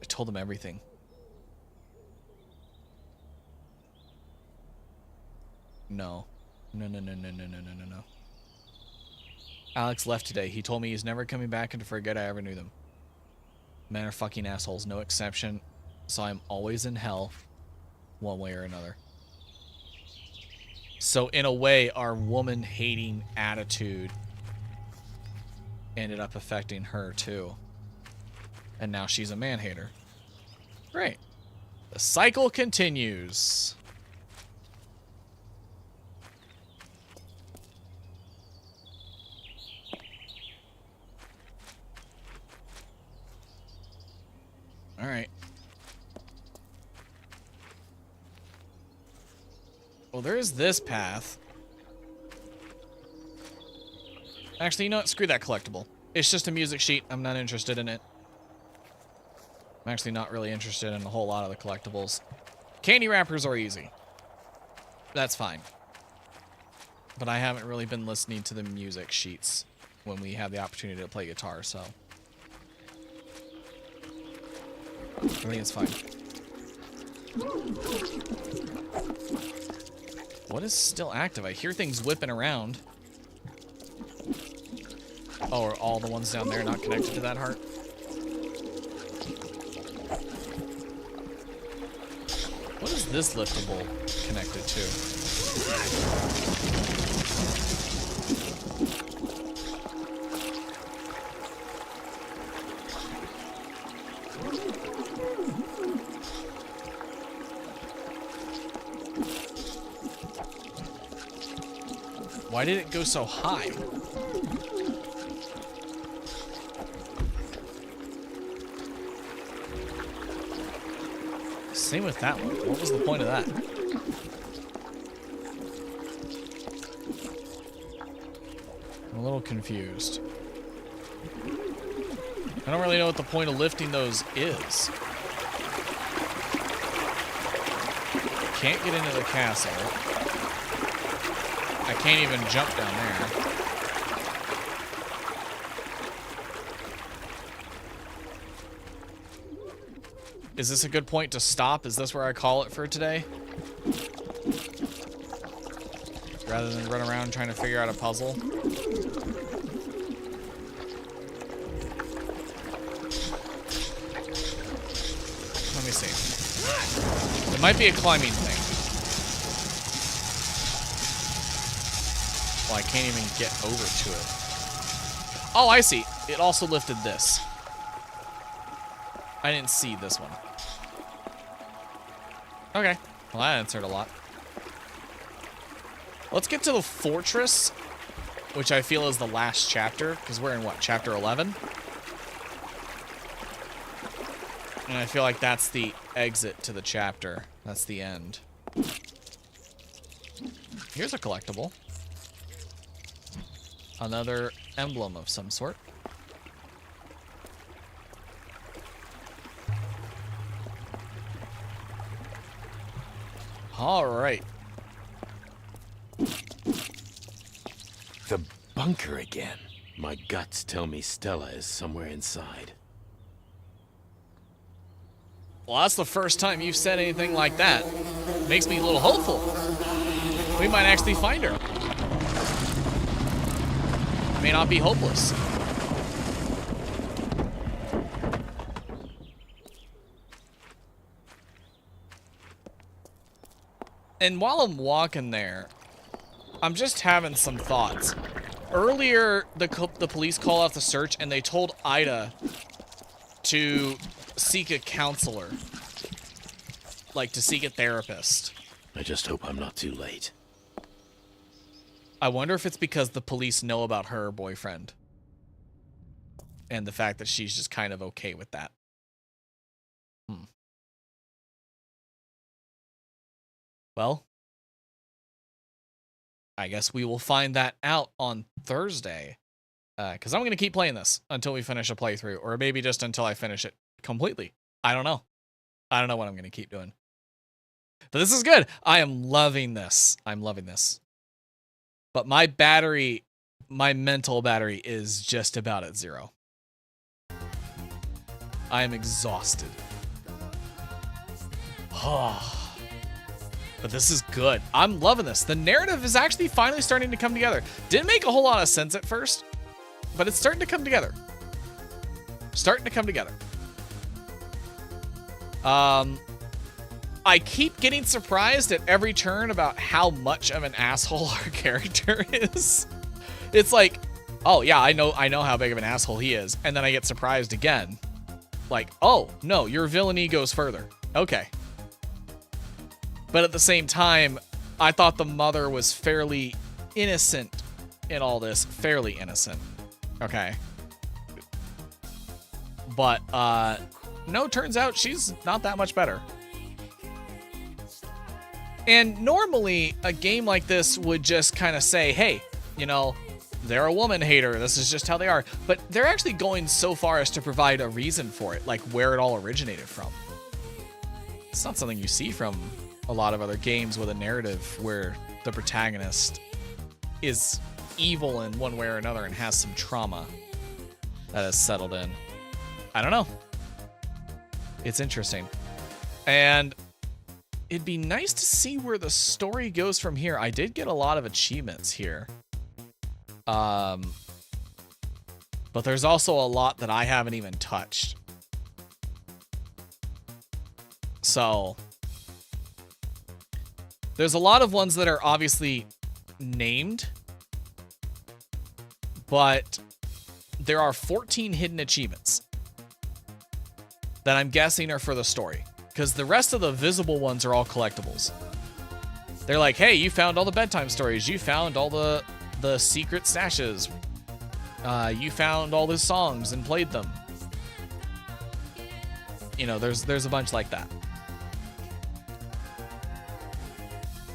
I told him everything. No. No, no, no, no, no, no, no, no, no. Alex left today. He told me he's never coming back and to forget I ever knew them. Men are fucking assholes, no exception. So I'm always in hell, one way or another. So in a way, our woman-hating attitude ended up affecting her too. And now she's a man-hater. Great. The cycle continues. All right. Well, there is this path. Actually, you know what? Screw that collectible. It's just a music sheet. I'm not interested in it. I'm actually not really interested in a whole lot of the collectibles. Candy wrappers are easy. That's fine. But I haven't really been listening to the music sheets when we have the opportunity to play guitar, so I think it's fine. What is still active? I hear things whipping around. Oh, are all the ones down there not connected to that heart? What is this liftable connected to? Why did it go so high? Same with that one. What was the point of that? I'm a little confused. I don't really know what the point of lifting those is. Can't get into the castle. I can't even jump down there. Is this a good point to stop? Is this where I call it for today? Rather than run around trying to figure out a puzzle. Let me see. It might be a climbing thing. Well, I can't even get over to it. Oh, I see. It also lifted this. I didn't see this one. Okay. Well, that answered a lot. Let's get to the fortress, which I feel is the last chapter, because we're in, what, chapter 11? And I feel like that's the exit to the chapter. That's the end. Here's a collectible. Another emblem of some sort. All right. The bunker again. My guts tell me Stella is somewhere inside. Well, that's the first time you've said anything like that. Makes me a little hopeful. We might actually find her. May not be hopeless. And while I'm walking there, I'm just having some thoughts. Earlier, the police called off the search and they told Ida to seek a counselor. Like, to seek a therapist. I just hope I'm not too late. I wonder if it's because the police know about her boyfriend. And the fact that she's just kind of okay with that. Well, I guess we will find that out on Thursday. Because I'm going to keep playing this until we finish a playthrough. Or maybe just until I finish it completely. I don't know. I don't know what I'm going to keep doing. But this is good. I am loving this. I'm loving this. But my battery, my mental battery is just about at 0. I am exhausted. But this is good. I'm loving this. The narrative is actually finally starting to come together. Didn't make a whole lot of sense at first, but it's starting to come together. Starting to come together. I keep getting surprised at every turn about how much of an asshole our character is. It's like, oh yeah, I know how big of an asshole he is. And then I get surprised again. Like, oh no, your villainy goes further. Okay. But at the same time, I thought the mother was fairly innocent in all this. Fairly innocent. Okay. But, no, turns out she's not that much better. And normally, a game like this would just kind of say, hey, you know, they're a woman hater. This is just how they are. But they're actually going so far as to provide a reason for it, like where it all originated from. It's not something you see from a lot of other games with a narrative where the protagonist is evil in one way or another and has some trauma that has settled in. I don't know. It's interesting. And it'd be nice to see where the story goes from here. I did get a lot of achievements here. But there's also a lot that I haven't even touched. So there's a lot of ones that are obviously named, but there are 14 hidden achievements that I'm guessing are for the story, because the rest of the visible ones are all collectibles. They're like, hey, you found all the bedtime stories. You found all the secret stashes. You found all the songs and played them. You know, there's a bunch like that.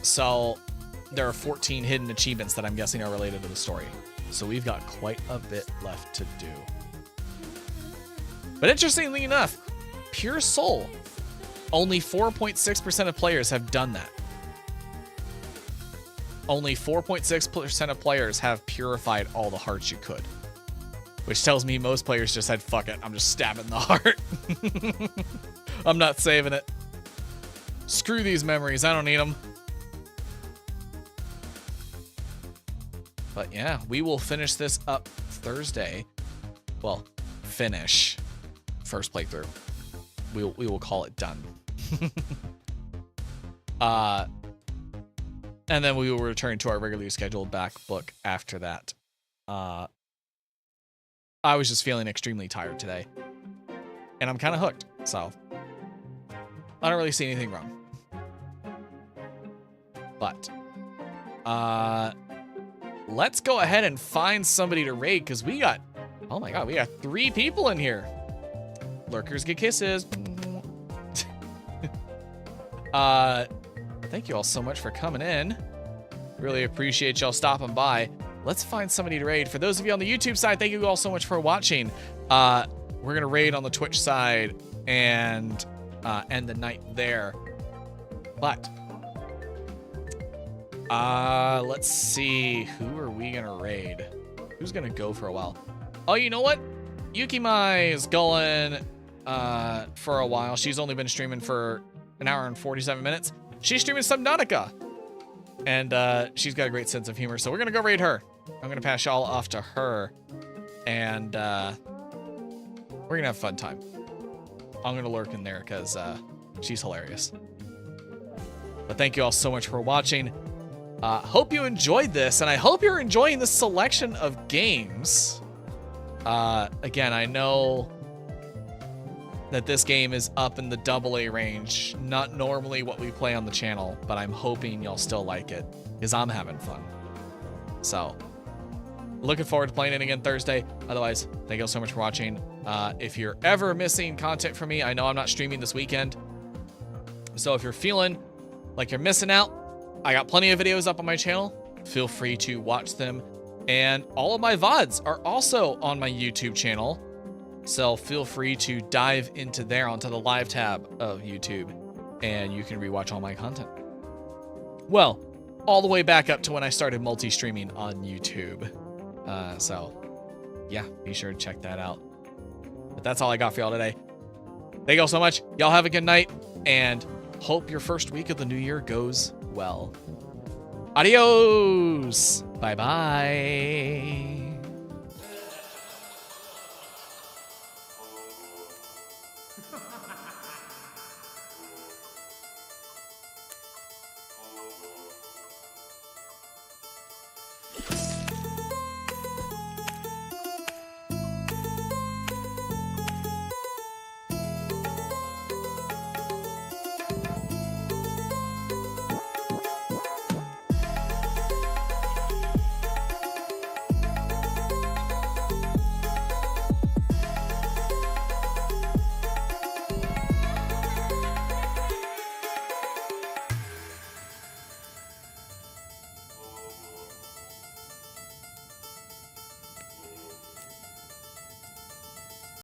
So there are 14 hidden achievements that I'm guessing are related to the story. So we've got quite a bit left to do. But interestingly enough, Pure Soul, only 4.6% of players have done that. Only 4.6% of players have purified all the hearts you could. Which tells me most players just said, fuck it, I'm just stabbing the heart. I'm not saving it. Screw these memories, I don't need them. But yeah, we will finish this up Thursday. Well, finish. First playthrough. We will call it done. And then we will return to our regularly scheduled back book after that. I was just feeling extremely tired today. And I'm kind of hooked, so I don't really see anything wrong. But let's go ahead and find somebody to raid, because we got, oh my god, we got 3 people in here. Lurkers get kisses. Thank you all so much for coming in. Really appreciate y'all stopping by. Let's find somebody to raid. For those of you on the YouTube side, thank you all so much for watching. We're gonna raid on the Twitch side and end the night there. But let's see, who are we gonna raid? Who's gonna go for a while? Oh, you know what? Yukimai is going for a while. She's only been streaming for an hour and 47 minutes. She's streaming Subnautica. And she's got a great sense of humor, so we're gonna go raid her. I'm gonna pass y'all off to her. And we're gonna have a fun time. I'm gonna lurk in there because she's hilarious. But thank you all so much for watching. Hope you enjoyed this, and I hope you're enjoying this selection of games. Again, I know that this game is up in the AA range, not normally what we play on the channel, but I'm hoping y'all still like it, because I'm having fun. So, looking forward to playing it again Thursday. Otherwise, thank you all so much for watching. If you're ever missing content from me, I know I'm not streaming this weekend. So if you're feeling like you're missing out, I got plenty of videos up on my channel. Feel free to watch them. And all of my VODs are also on my YouTube channel. So feel free to dive into there onto the live tab of YouTube, and you can rewatch all my content. Well, all the way back up to when I started multi-streaming on YouTube. So yeah, be sure to check that out. But that's all I got for y'all today. Thank y'all so much. Y'all have a good night, and hope your first week of the new year goes well. Adios. Bye-bye.